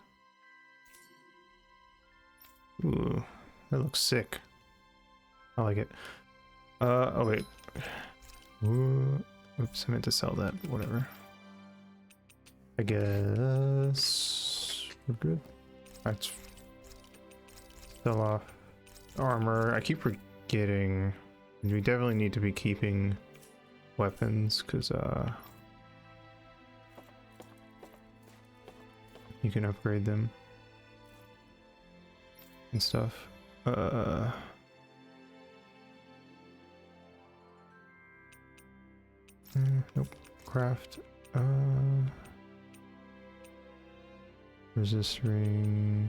Speaker 1: Ooh, that looks sick. I like it. Oh wait. Ooh, oops, I meant to sell that, but whatever. I guess we're good. That's sell off armor. I keep forgetting. We definitely need to be keeping weapons because you can upgrade them and stuff. Nope. Craft. Resist ring.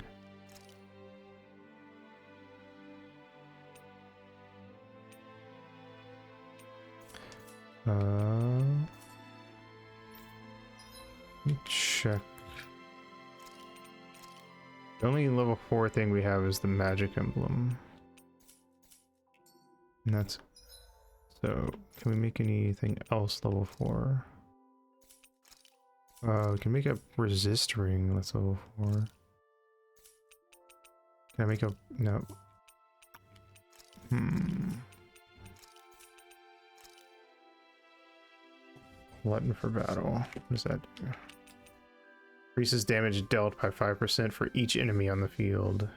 Speaker 1: Let me check. The only level 4 thing we have is the magic emblem. And that's... So, can we make anything else level 4? We can make a resist ring, that's level 4. Can I make a... No. Glutton for battle. What does that do? Increases damage dealt by 5% for each enemy on the field.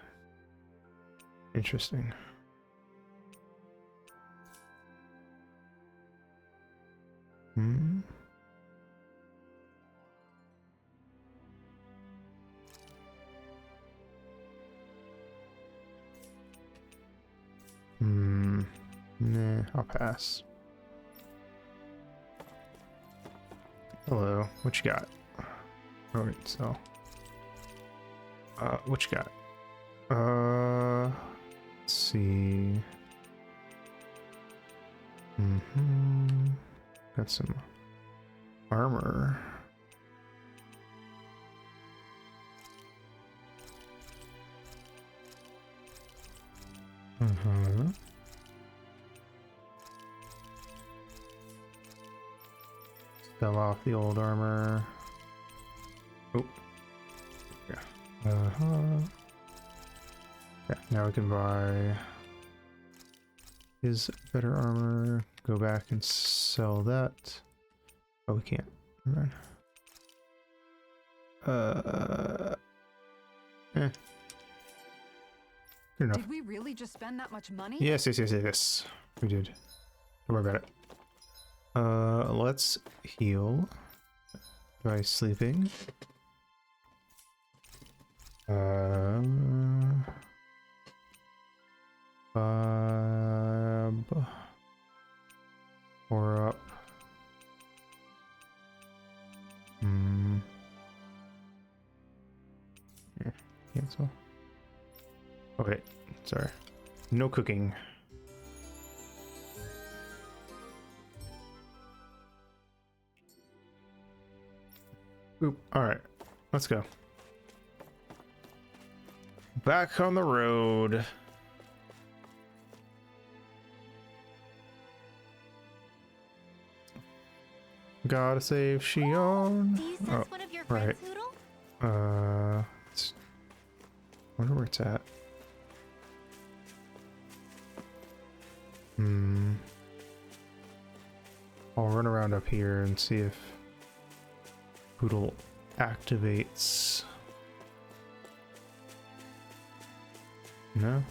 Speaker 1: Interesting. Nah, I'll pass. Hello, what you got? Alright, so what you got? Let's see. Got some armor. Sell off the old armor. Oh. Yeah. Yeah, now we can buy his better armor. Go back and sell that. Oh, we can't. Never mind. Good enough.
Speaker 2: Did we really just spend that much money?
Speaker 1: Yes. We did. Don't worry about it. Let's heal by sleeping. Or up. Yeah, cancel. Okay, sorry. No cooking. Oop, alright. Let's go. Back on the road. Gotta save Xion.
Speaker 7: Do you sense one of your
Speaker 1: right.
Speaker 7: friends, Hoodle?
Speaker 1: Wonder where it's at. I'll run around up here and see if Poodle activates. No?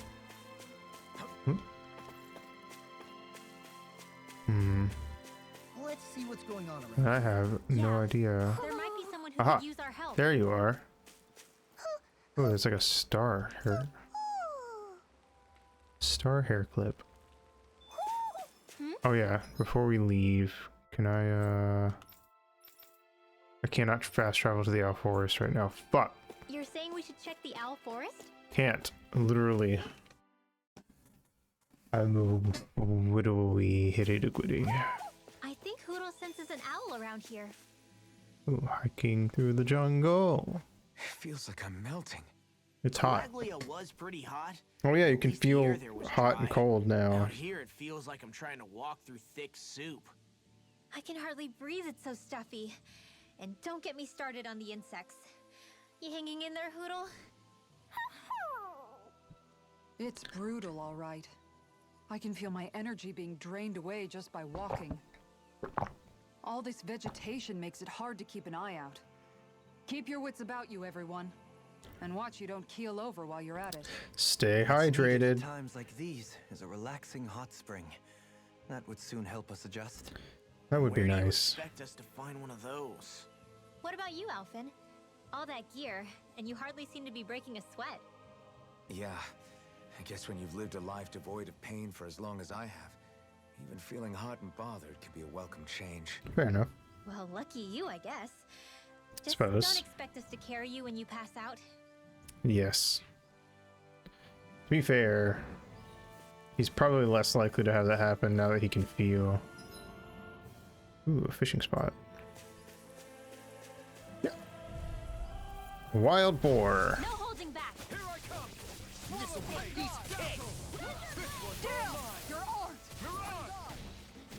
Speaker 10: Let's see what's going on around.
Speaker 1: I have no idea.
Speaker 7: There might be someone who
Speaker 1: Aha!
Speaker 7: could use our help.
Speaker 1: There you are. Oh, there's like a star hair. Star hair clip. Oh yeah, before we leave, can I cannot fast travel to the Owl Forest right now. Fuck.
Speaker 7: You're saying we should check the Owl Forest?
Speaker 1: Can't. Literally. I'm a widowy hitty-digwitty.
Speaker 7: I think Hootle senses an owl around here.
Speaker 1: Ooh, hiking through the jungle.
Speaker 3: It feels like I'm melting.
Speaker 1: It's hot.
Speaker 4: Maglia was pretty hot.
Speaker 1: Oh yeah, you
Speaker 4: At
Speaker 1: can
Speaker 4: least the
Speaker 1: feel
Speaker 4: air there was
Speaker 1: hot and
Speaker 4: dry.
Speaker 1: cold now.
Speaker 4: Out here, it feels like I'm trying to walk through thick soup.
Speaker 7: I can hardly breathe, it's so stuffy. And don't get me started on the insects. You hanging in there, Hootle?
Speaker 2: It's brutal, all right. I can feel my energy being drained away just by walking. All this vegetation makes it hard to keep an eye out. Keep your wits about you, everyone. And watch you don't keel over while you're at it.
Speaker 1: Stay
Speaker 8: What's needed
Speaker 1: hydrated.
Speaker 8: at times like these is a relaxing hot spring. That would soon help us adjust.
Speaker 1: That would be
Speaker 4: Where do you
Speaker 1: nice.
Speaker 4: expect us to find one of those?
Speaker 7: What about you, Alphen? All that gear, and you hardly seem to be breaking a sweat.
Speaker 3: Yeah, I guess when you've lived a life devoid of pain for as long as I have, even feeling hot and bothered can be a welcome change.
Speaker 1: Fair enough.
Speaker 7: Well, lucky you, I guess. Just
Speaker 1: Suppose.
Speaker 7: don't expect us to carry you when you pass out.
Speaker 1: Yes. To be fair, he's probably less likely to have that happen now that he can feel. Ooh, a fishing spot. Yeah. Wild boar.
Speaker 7: No holding back.
Speaker 10: Here I come! Missile blade! These kicks!
Speaker 2: Your art!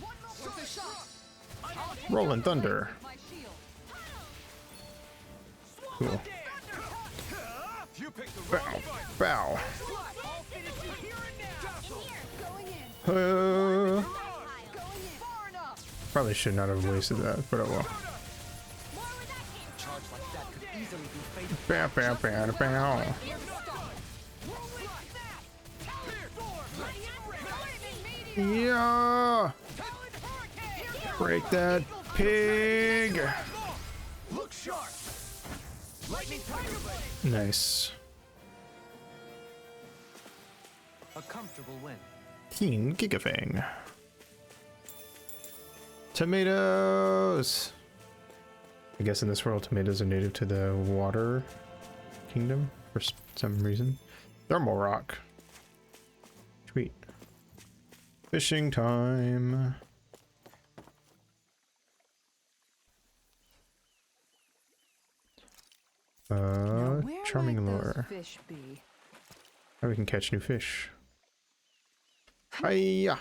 Speaker 2: One more with a shot!
Speaker 1: Rolling thunder.
Speaker 2: My shield.
Speaker 1: Cool.
Speaker 10: You picked the wrong
Speaker 1: Bow.
Speaker 10: fight!
Speaker 1: Bow.
Speaker 10: I'll finish you here and now!
Speaker 2: Going in.
Speaker 1: Uh,
Speaker 2: Going in. Far enough.
Speaker 1: probably should not have wasted that, but oh well.
Speaker 10: Charge like that could easily be fatal.
Speaker 1: Bow, bow, bow, bow. Yeah. Break that pig.
Speaker 10: Look sharp! Lightning tiger blade!
Speaker 1: Nice.
Speaker 8: A comfortable win.
Speaker 1: Keen Gigafang. Tomatoes! I guess in this world, tomatoes are native to the water kingdom for some reason. Thermal rock. Sweet. Fishing time.
Speaker 2: Now, where
Speaker 1: Charming
Speaker 2: might
Speaker 1: lure.
Speaker 2: those fish be?
Speaker 1: Now we can catch new fish. Hiya!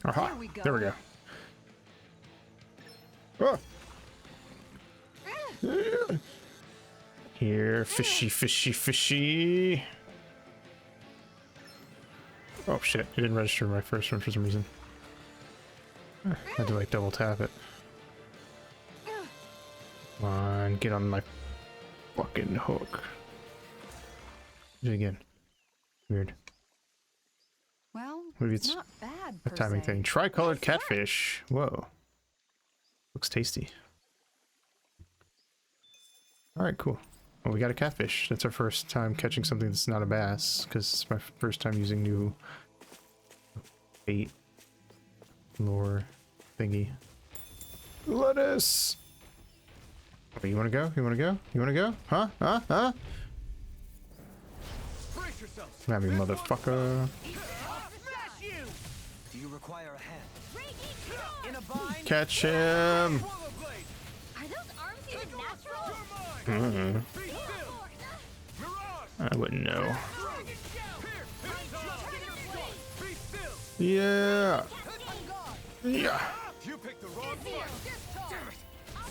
Speaker 1: Aha!
Speaker 2: Here we go.
Speaker 1: There we go. Oh. Here, fishy, fishy, fishy. Oh shit, it didn't register my first one for some reason. I had to like double tap it. Come on, get on my fucking hook. Do it again. Weird.
Speaker 2: Well,
Speaker 1: Maybe
Speaker 2: it's
Speaker 1: it's
Speaker 2: not bad
Speaker 1: a
Speaker 2: per
Speaker 1: timing
Speaker 2: se.
Speaker 1: thing. Tricolored catfish. Whoa. Looks tasty. Alright, cool. Well, we got a catfish. That's our first time catching something that's not a bass, because it's my first time using new bait lure thingy. Lettuce! Oh, you wanna go? You wanna go? You wanna go? Huh? Huh? Huh?
Speaker 10: Brace yourselves!
Speaker 1: Grab me, motherfucker.
Speaker 10: Smash you!
Speaker 8: Do you require a hand?
Speaker 10: In a bind!
Speaker 1: Catch him!
Speaker 10: Swallow blade!
Speaker 7: Are those arms even natural?
Speaker 10: You're mine!
Speaker 1: Mm,
Speaker 10: Be still! Mirage!
Speaker 1: I wouldn't know.
Speaker 10: Dragon Shell! Be still!
Speaker 1: Yeah! Yeah!
Speaker 10: You picked the wrong fight!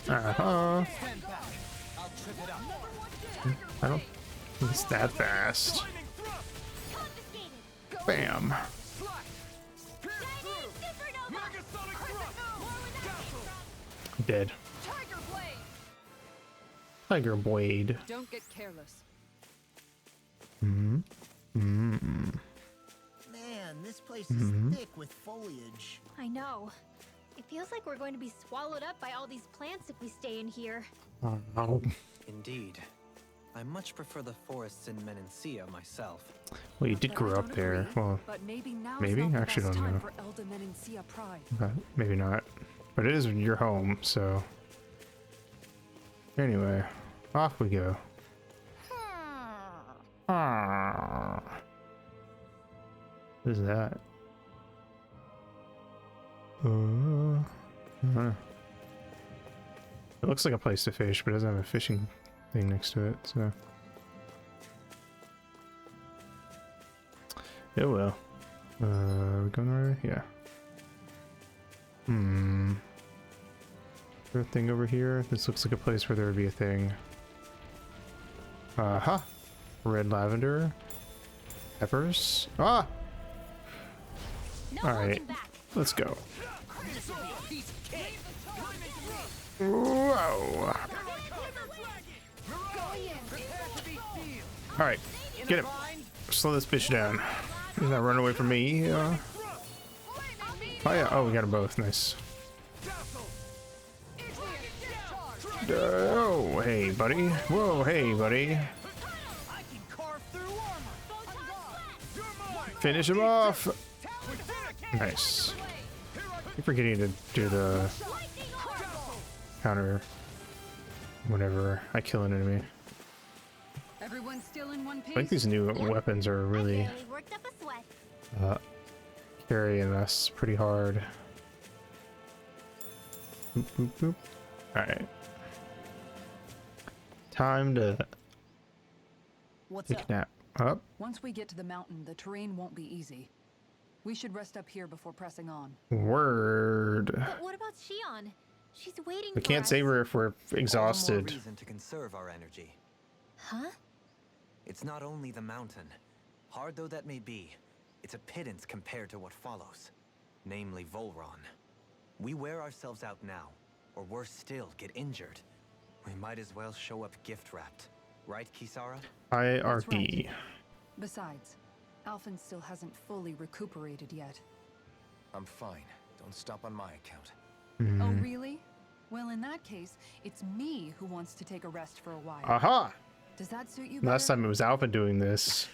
Speaker 1: Uh-huh.
Speaker 10: Stand back! I'll trip it up!
Speaker 1: I don't think it's that fast.
Speaker 10: Lightning thrust!
Speaker 7: Confiscated.
Speaker 1: Bam.
Speaker 10: Slash! Pierce through!
Speaker 7: Supernova.
Speaker 10: Megasonic thrust! Castle!
Speaker 1: Dead.
Speaker 2: Tiger blade.
Speaker 1: Tiger blade.
Speaker 2: Don't get careless.
Speaker 1: Hmm. Hmm.
Speaker 4: Man, this place
Speaker 1: Mhm.
Speaker 4: is thick with foliage.
Speaker 7: I know. It feels like we're going to be swallowed up by all these plants if we stay in here.
Speaker 1: Oh.
Speaker 8: Indeed. I much prefer the forests in Menancia myself.
Speaker 1: Well, you
Speaker 2: Not
Speaker 1: did
Speaker 2: that I
Speaker 1: grow
Speaker 2: don't
Speaker 1: up there.
Speaker 2: agree,
Speaker 1: Well,
Speaker 2: but maybe now's
Speaker 1: maybe?
Speaker 2: not the
Speaker 1: Actually,
Speaker 2: best
Speaker 1: don't
Speaker 2: time
Speaker 1: know.
Speaker 2: for Elda Menancia Pride.
Speaker 1: maybe not. But it is your home, so. Anyway, off we go. Ah. What is that? It looks like a place to fish, but it doesn't have a fishing thing next to it, so. It will. Are we going already? Yeah. Hmm. Is there a thing over here? This looks like a place where there would be a thing. Aha! Red lavender. Peppers. Ah! Alright. Let's go. Whoa! Alright. Get him. Slow this bitch down. He's not running away from me. Oh yeah. Oh, we got them both. Nice. Oh, hey, buddy. Whoa, hey, buddy. Finish him off. Nice. Keep forgetting to do the counter whenever I kill an enemy.
Speaker 2: Everyone's still in one piece.
Speaker 1: I think these new weapons are really
Speaker 7: I barely worked up a sweat.
Speaker 1: carrying us pretty hard. Boop, boop, boop. Alright. Time to
Speaker 2: What's
Speaker 1: take a
Speaker 2: up?
Speaker 1: nap. Up.
Speaker 2: Once we get to the mountain, the terrain won't be easy. We should rest up here before pressing on.
Speaker 1: Word.
Speaker 7: But what about Shion? She's waiting
Speaker 1: We
Speaker 7: for
Speaker 1: can't
Speaker 7: us.
Speaker 1: save her if we're
Speaker 8: All the more
Speaker 1: exhausted.
Speaker 8: reason to conserve our energy.
Speaker 7: Huh?
Speaker 8: It's not only the mountain. Hard though that may be, it's a pittance compared to what follows. Namely Volron. We wear ourselves out now, or worse still, get injured. We might as well show up gift-wrapped. Right, Kisara?
Speaker 1: IRD.
Speaker 2: Besides, Alphen still hasn't fully recuperated yet.
Speaker 3: I'm fine. Don't stop on my account.
Speaker 2: Oh, really? Well, in that case, it's me who wants to take a rest for a while.
Speaker 1: Aha!
Speaker 2: Does that suit you
Speaker 1: Last
Speaker 2: better?
Speaker 1: time it was Alpha doing this.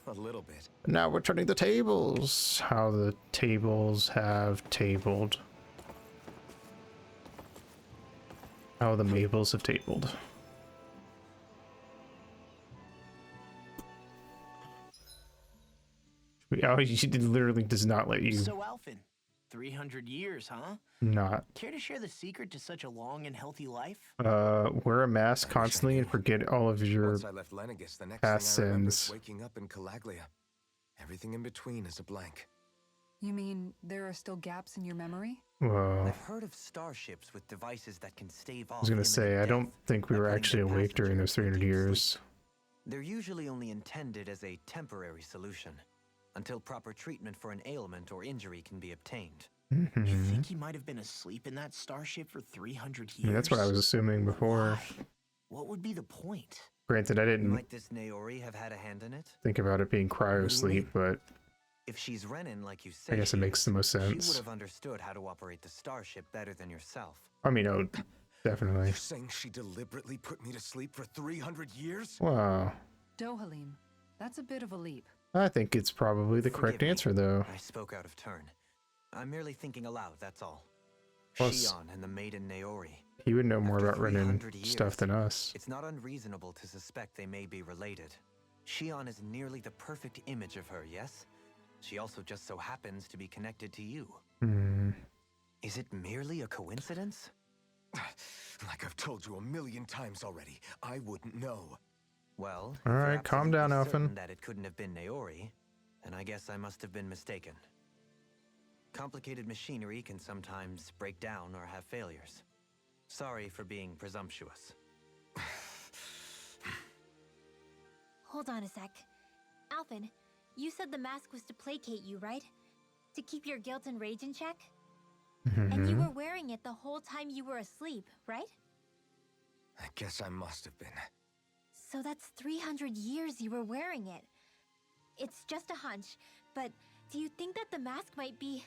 Speaker 3: A little bit.
Speaker 1: Now we're turning the tables. How the tables have tabled. How the Maples have tabled. Oh, she literally does not let you
Speaker 4: So, Alphen, 300 years, huh?
Speaker 1: not.
Speaker 4: Care to share the secret to such a long and healthy life?
Speaker 1: Wear a mask constantly and forget all of your
Speaker 3: Once I left Lenegus, the next
Speaker 1: past
Speaker 3: thing I remember is
Speaker 1: sins.
Speaker 3: waking up in Calaglia. Everything in between is a blank.
Speaker 2: You mean there are still gaps in your memory?
Speaker 1: Well,
Speaker 8: I've heard of starships with devices that can stave off.
Speaker 1: I was gonna
Speaker 8: imminent
Speaker 1: say, I don't
Speaker 8: death
Speaker 1: think we
Speaker 8: by
Speaker 1: were
Speaker 8: putting
Speaker 1: actually
Speaker 8: their
Speaker 1: awake during those
Speaker 8: passengers
Speaker 1: 300
Speaker 8: to deep
Speaker 1: years.
Speaker 8: sleep. They're usually only intended as a temporary solution, until proper treatment for an ailment or injury can be obtained.
Speaker 4: You
Speaker 1: Mhm.
Speaker 4: think he might have been asleep in that starship for 300
Speaker 1: I
Speaker 4: years?
Speaker 1: mean, that's what I was assuming before.
Speaker 4: Why? What would be the point?
Speaker 1: Granted, I didn't
Speaker 8: Might this Naori have had a hand in it?
Speaker 1: think about it being cryo sleep, but
Speaker 8: If she's Renin, like you say,
Speaker 1: I guess it
Speaker 8: she
Speaker 1: makes
Speaker 8: is,
Speaker 1: the most
Speaker 8: She would
Speaker 1: sense.
Speaker 8: have understood how to operate the starship better than yourself.
Speaker 1: I mean, oh, definitely.
Speaker 3: You're saying she deliberately put me to sleep for 300 years?
Speaker 1: Wow.
Speaker 2: Dohalim, that's a bit of a leap.
Speaker 1: I think it's probably the correct
Speaker 8: Forgive me.
Speaker 1: answer, though.
Speaker 8: I spoke out of turn. I'm merely thinking aloud, that's all.
Speaker 1: Plus-
Speaker 8: Shion and the maiden Naori.
Speaker 1: He would know more
Speaker 8: After
Speaker 1: about Renin
Speaker 8: 300
Speaker 1: stuff
Speaker 8: years,
Speaker 1: than us.
Speaker 8: It's not unreasonable to suspect they may be related. Shion is nearly the perfect image of her, yes? She also just so happens to be connected to you.
Speaker 1: Hmm.
Speaker 8: Is it merely a coincidence?
Speaker 3: Like I've told you a million times already, I wouldn't know.
Speaker 8: Well,
Speaker 1: All
Speaker 8: if you're
Speaker 1: right, calm down,
Speaker 8: absolutely certain
Speaker 1: Alphen.
Speaker 8: that it couldn't have been Naori, then I guess I must have been mistaken. Complicated machinery can sometimes break down or have failures. Sorry for being presumptuous.
Speaker 7: Hold on a sec. Alphen, you said the mask was to placate you, right? To keep your guilt and rage in check? And you
Speaker 1: Mhm.
Speaker 7: were wearing it the whole time you were asleep, right?
Speaker 3: I guess I must have been.
Speaker 7: So that's 300 years you were wearing it. It's just a hunch, but Do you think that the mask might be...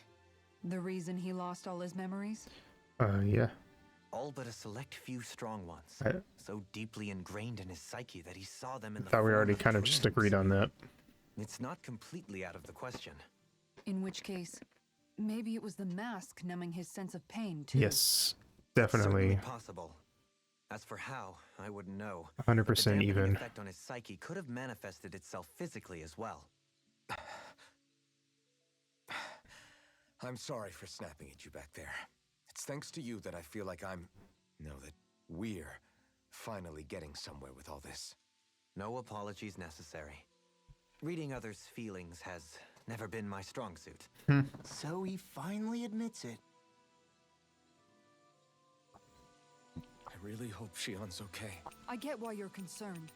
Speaker 2: The reason he lost all his memories?
Speaker 1: Yeah.
Speaker 8: All but a select few strong ones. So deeply ingrained in his psyche that he saw them in the
Speaker 1: Thought we
Speaker 8: form
Speaker 1: already
Speaker 8: of
Speaker 1: kind of just
Speaker 8: dreams.
Speaker 1: agreed on that.
Speaker 8: It's not completely out of the question.
Speaker 2: In which case, maybe it was the mask numbing his sense of pain, too.
Speaker 1: Yes,
Speaker 8: Certainly
Speaker 1: definitely.
Speaker 8: possible. As for how, I wouldn't know.
Speaker 1: 100%
Speaker 8: But the dampening
Speaker 1: even.
Speaker 8: effect on his psyche could have manifested itself physically as well.
Speaker 3: I'm sorry for snapping at you back there. It's thanks to you that I feel like that we're finally getting somewhere with all this.
Speaker 8: No apologies necessary. Reading others' feelings has never been my strong suit.
Speaker 4: So he finally admits it.
Speaker 3: I really hope Shion's okay.
Speaker 2: I get why you're concerned.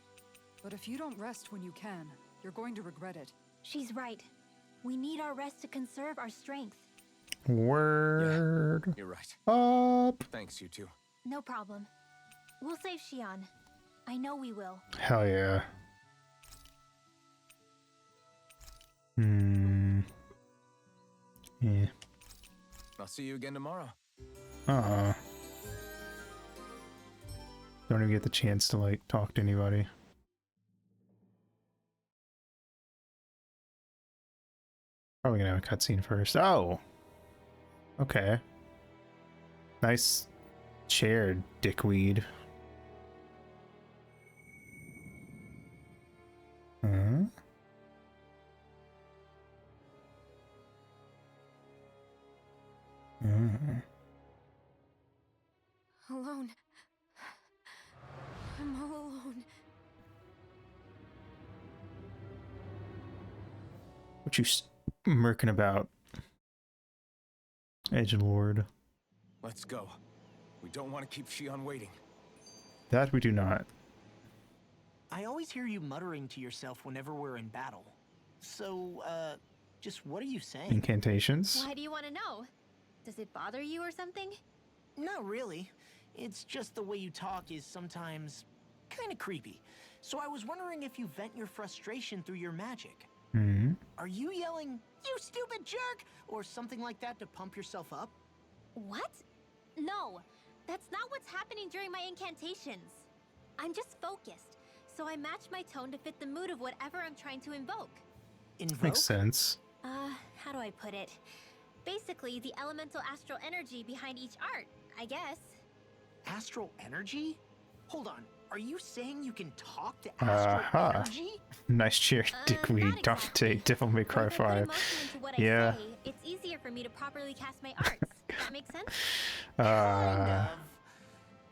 Speaker 2: But if you don't rest when you can, you're going to regret it.
Speaker 7: She's right. We need our rest to conserve our strength.
Speaker 1: Word
Speaker 3: You're right.
Speaker 1: up.
Speaker 3: Thanks, you two.
Speaker 7: No problem. We'll save Shion. I know we will.
Speaker 1: Hell yeah. Yeah.
Speaker 3: I'll see you again tomorrow.
Speaker 1: Don't even get the chance to like talk to anybody. Probably gonna have a cutscene first. Oh. Okay. Nice chair, dickweed. Huh?
Speaker 7: Alone. I'm all alone.
Speaker 1: What you smirking about, Edgelord?
Speaker 3: Let's go. We don't want to keep Shion waiting.
Speaker 1: That we do not.
Speaker 4: I always hear you muttering to yourself whenever we're in battle. So, just what are you saying?
Speaker 1: Incantations?
Speaker 7: Why do you want to know? Does it bother you or something?
Speaker 4: Not really. It's just the way you talk is sometimes kind of creepy. So I was wondering if you vent your frustration through your magic.
Speaker 1: Hmm.
Speaker 4: Are you yelling, "You stupid jerk," or something like that to pump yourself up?
Speaker 7: What? No, that's not what's happening during my incantations. I'm just focused, so I match my tone to fit the mood of whatever I'm trying to invoke.
Speaker 4: Invoke?
Speaker 1: Makes sense.
Speaker 7: How do I put it? Basically, the elemental astral energy behind each art, I guess.
Speaker 4: Astral energy? Hold on. Are you saying you can talk to astral energy?
Speaker 1: Nice chair, dickweed.
Speaker 7: Not exactly.
Speaker 1: Dante, Devil May Cry
Speaker 7: When I put
Speaker 1: 5.
Speaker 7: emotion into what
Speaker 1: Yeah.
Speaker 7: I say, it's easier for me to properly cast my arts. That makes sense?
Speaker 4: Kind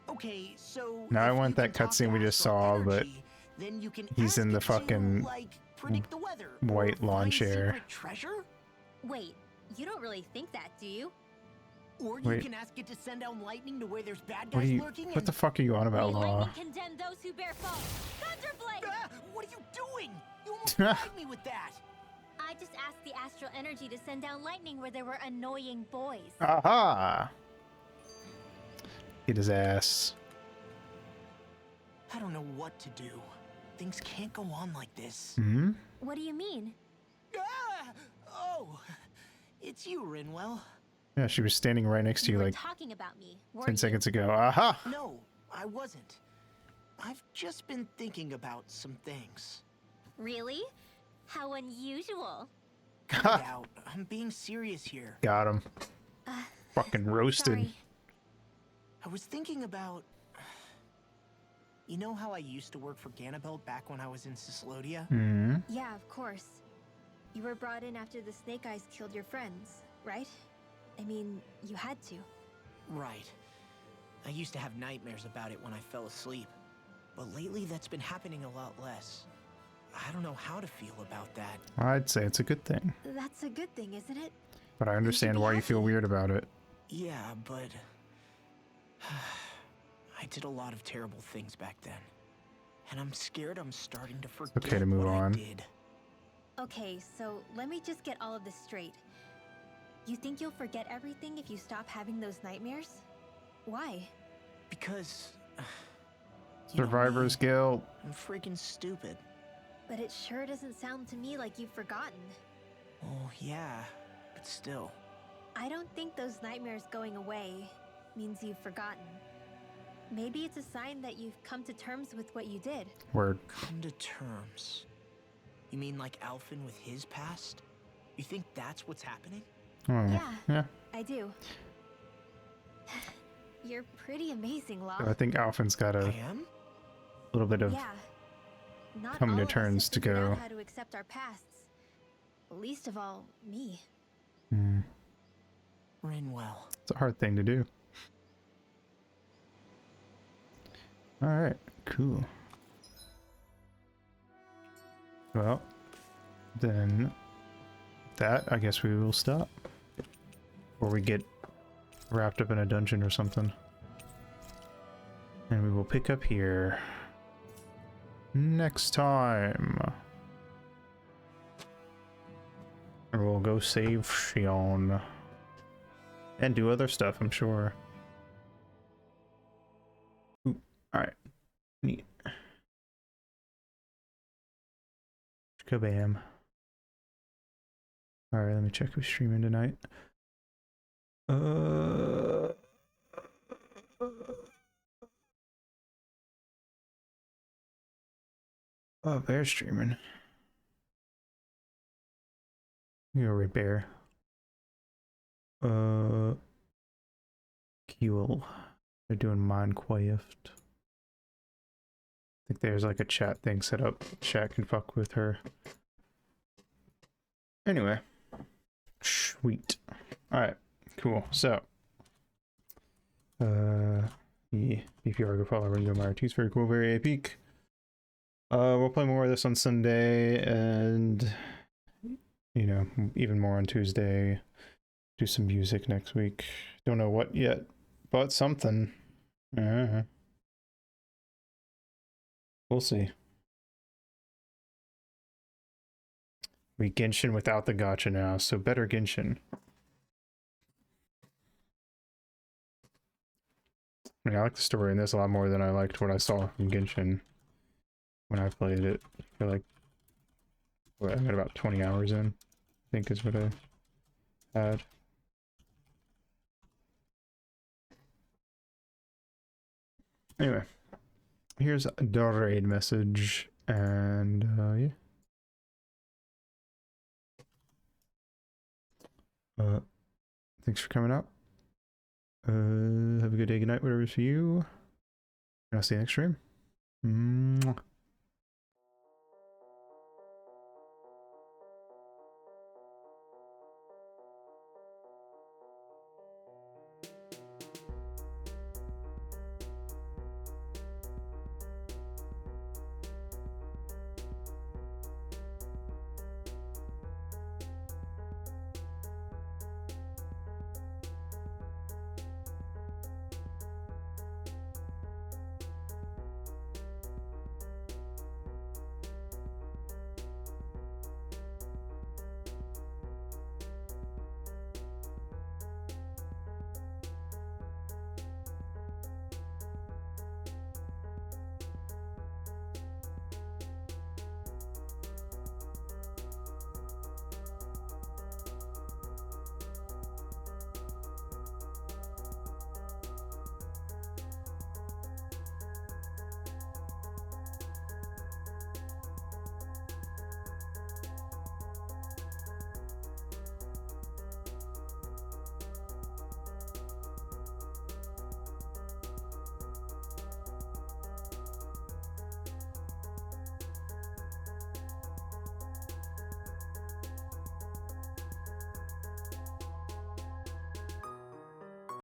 Speaker 4: of. Okay, so
Speaker 1: Now I
Speaker 4: if
Speaker 1: want
Speaker 4: you
Speaker 1: that
Speaker 4: can talk
Speaker 1: cutscene we
Speaker 4: to
Speaker 1: just
Speaker 4: astral
Speaker 1: saw, but
Speaker 4: energy, then you can
Speaker 1: he's in
Speaker 4: ask
Speaker 1: the
Speaker 4: it to,
Speaker 1: fucking
Speaker 4: like, predict the weather,
Speaker 1: white
Speaker 4: or
Speaker 1: lawn
Speaker 4: find
Speaker 1: chair.
Speaker 4: secret treasure?
Speaker 7: Wait, you don't really think that, do you?
Speaker 4: Or you
Speaker 1: Wait.
Speaker 4: can ask it to send down lightning to where there's bad
Speaker 1: What
Speaker 4: guys
Speaker 1: are you?
Speaker 4: lurking.
Speaker 1: What the fuck are you on about, Law?
Speaker 7: Lightning condemn those who bear false. Thunderblade!
Speaker 4: What are you doing? You almost fried me with that.
Speaker 7: I just asked the astral energy to send down lightning where there were annoying boys.
Speaker 1: Aha! Get his ass.
Speaker 4: I don't know what to do. Things can't go on like this.
Speaker 1: Hmm?
Speaker 7: What do you mean?
Speaker 4: Ah! Oh, it's you, Rinwell.
Speaker 1: Yeah, she was standing right next to you
Speaker 7: were
Speaker 1: like
Speaker 7: talking about me,
Speaker 1: 10
Speaker 7: weren't you?
Speaker 1: seconds ago. Aha!
Speaker 4: No, I wasn't. I've just been thinking about some things.
Speaker 7: Really? How unusual.
Speaker 4: Cut it out. I'm being serious here.
Speaker 1: Got him. Fucking roasted.
Speaker 7: Sorry.
Speaker 4: I was thinking about... You know how I used to work for Ganabelt back when I was in Cyslodia?
Speaker 1: Hmm?
Speaker 7: Yeah, of course. You were brought in after the Snake Eyes killed your friends, right? I mean, you had to.
Speaker 4: Right. I used to have nightmares about it when I fell asleep. But lately that's been happening a lot less. I don't know how to feel about that.
Speaker 1: I'd say it's a good thing.
Speaker 7: That's a good thing, isn't it?
Speaker 1: But I understand why you feel weird about it.
Speaker 4: Yeah, but... I did a lot of terrible things back then. And I'm scared I'm starting to forget
Speaker 1: Okay to move
Speaker 4: what
Speaker 1: on.
Speaker 4: I did.
Speaker 7: Okay, so let me just get all of this straight. You think you'll forget everything if you stop having those nightmares? Why?
Speaker 4: Because... you know
Speaker 1: Survivor's
Speaker 4: me,
Speaker 1: guilt.
Speaker 4: I'm freaking stupid.
Speaker 7: But it sure doesn't sound to me like you've forgotten.
Speaker 4: Well, yeah, but still.
Speaker 7: I don't think those nightmares going away means you've forgotten. Maybe it's a sign that you've come to terms with what you did.
Speaker 1: Word.
Speaker 4: Come to terms? You mean like Alphen with his past? You think that's what's happening?
Speaker 1: Oh,
Speaker 7: Yeah.
Speaker 1: yeah.
Speaker 7: I do. You're pretty amazing, Law.
Speaker 1: I think Alphen's got
Speaker 4: I
Speaker 1: a
Speaker 4: am?
Speaker 1: little bit of
Speaker 7: Yeah. Not
Speaker 1: coming
Speaker 7: all
Speaker 1: to
Speaker 7: of us
Speaker 1: terms
Speaker 7: have
Speaker 1: to
Speaker 7: figured
Speaker 1: go.
Speaker 7: out how to accept our pasts. Least of all, me.
Speaker 4: Rinwell.
Speaker 1: It's a hard thing to do. Alright, cool. Well, then that, I guess we will stop. Or we get wrapped up in a dungeon or something. And we will pick up here next time. And we'll go save Xion. And do other stuff, I'm sure. Ooh, alright. Neat. Kabam. Alright, let me check who's streaming tonight. Oh, they're streaming. You're right, Bear. Kiel. They're doing Minecraft. I think there's like a chat thing set up. Chat can fuck with her. Anyway. Sweet. Alright, cool. So. Yeah. BPR, go follow Ringo Meyer. He's very cool, very epic. We'll play more of this on Sunday and, you know, even more on Tuesday. Do some music next week. Don't know what yet, but something. We'll see. We Genshin without the gacha now, so better Genshin. I mean, I like the story in this a lot more than I liked what I saw from Genshin when I played it. I feel like what, I got about 20 hours in, I think is what I had. Anyway, here's the raid message, and yeah. Thanks for coming out. Have a good day, good night, whatever for you. And I'll see you next stream. Mwah.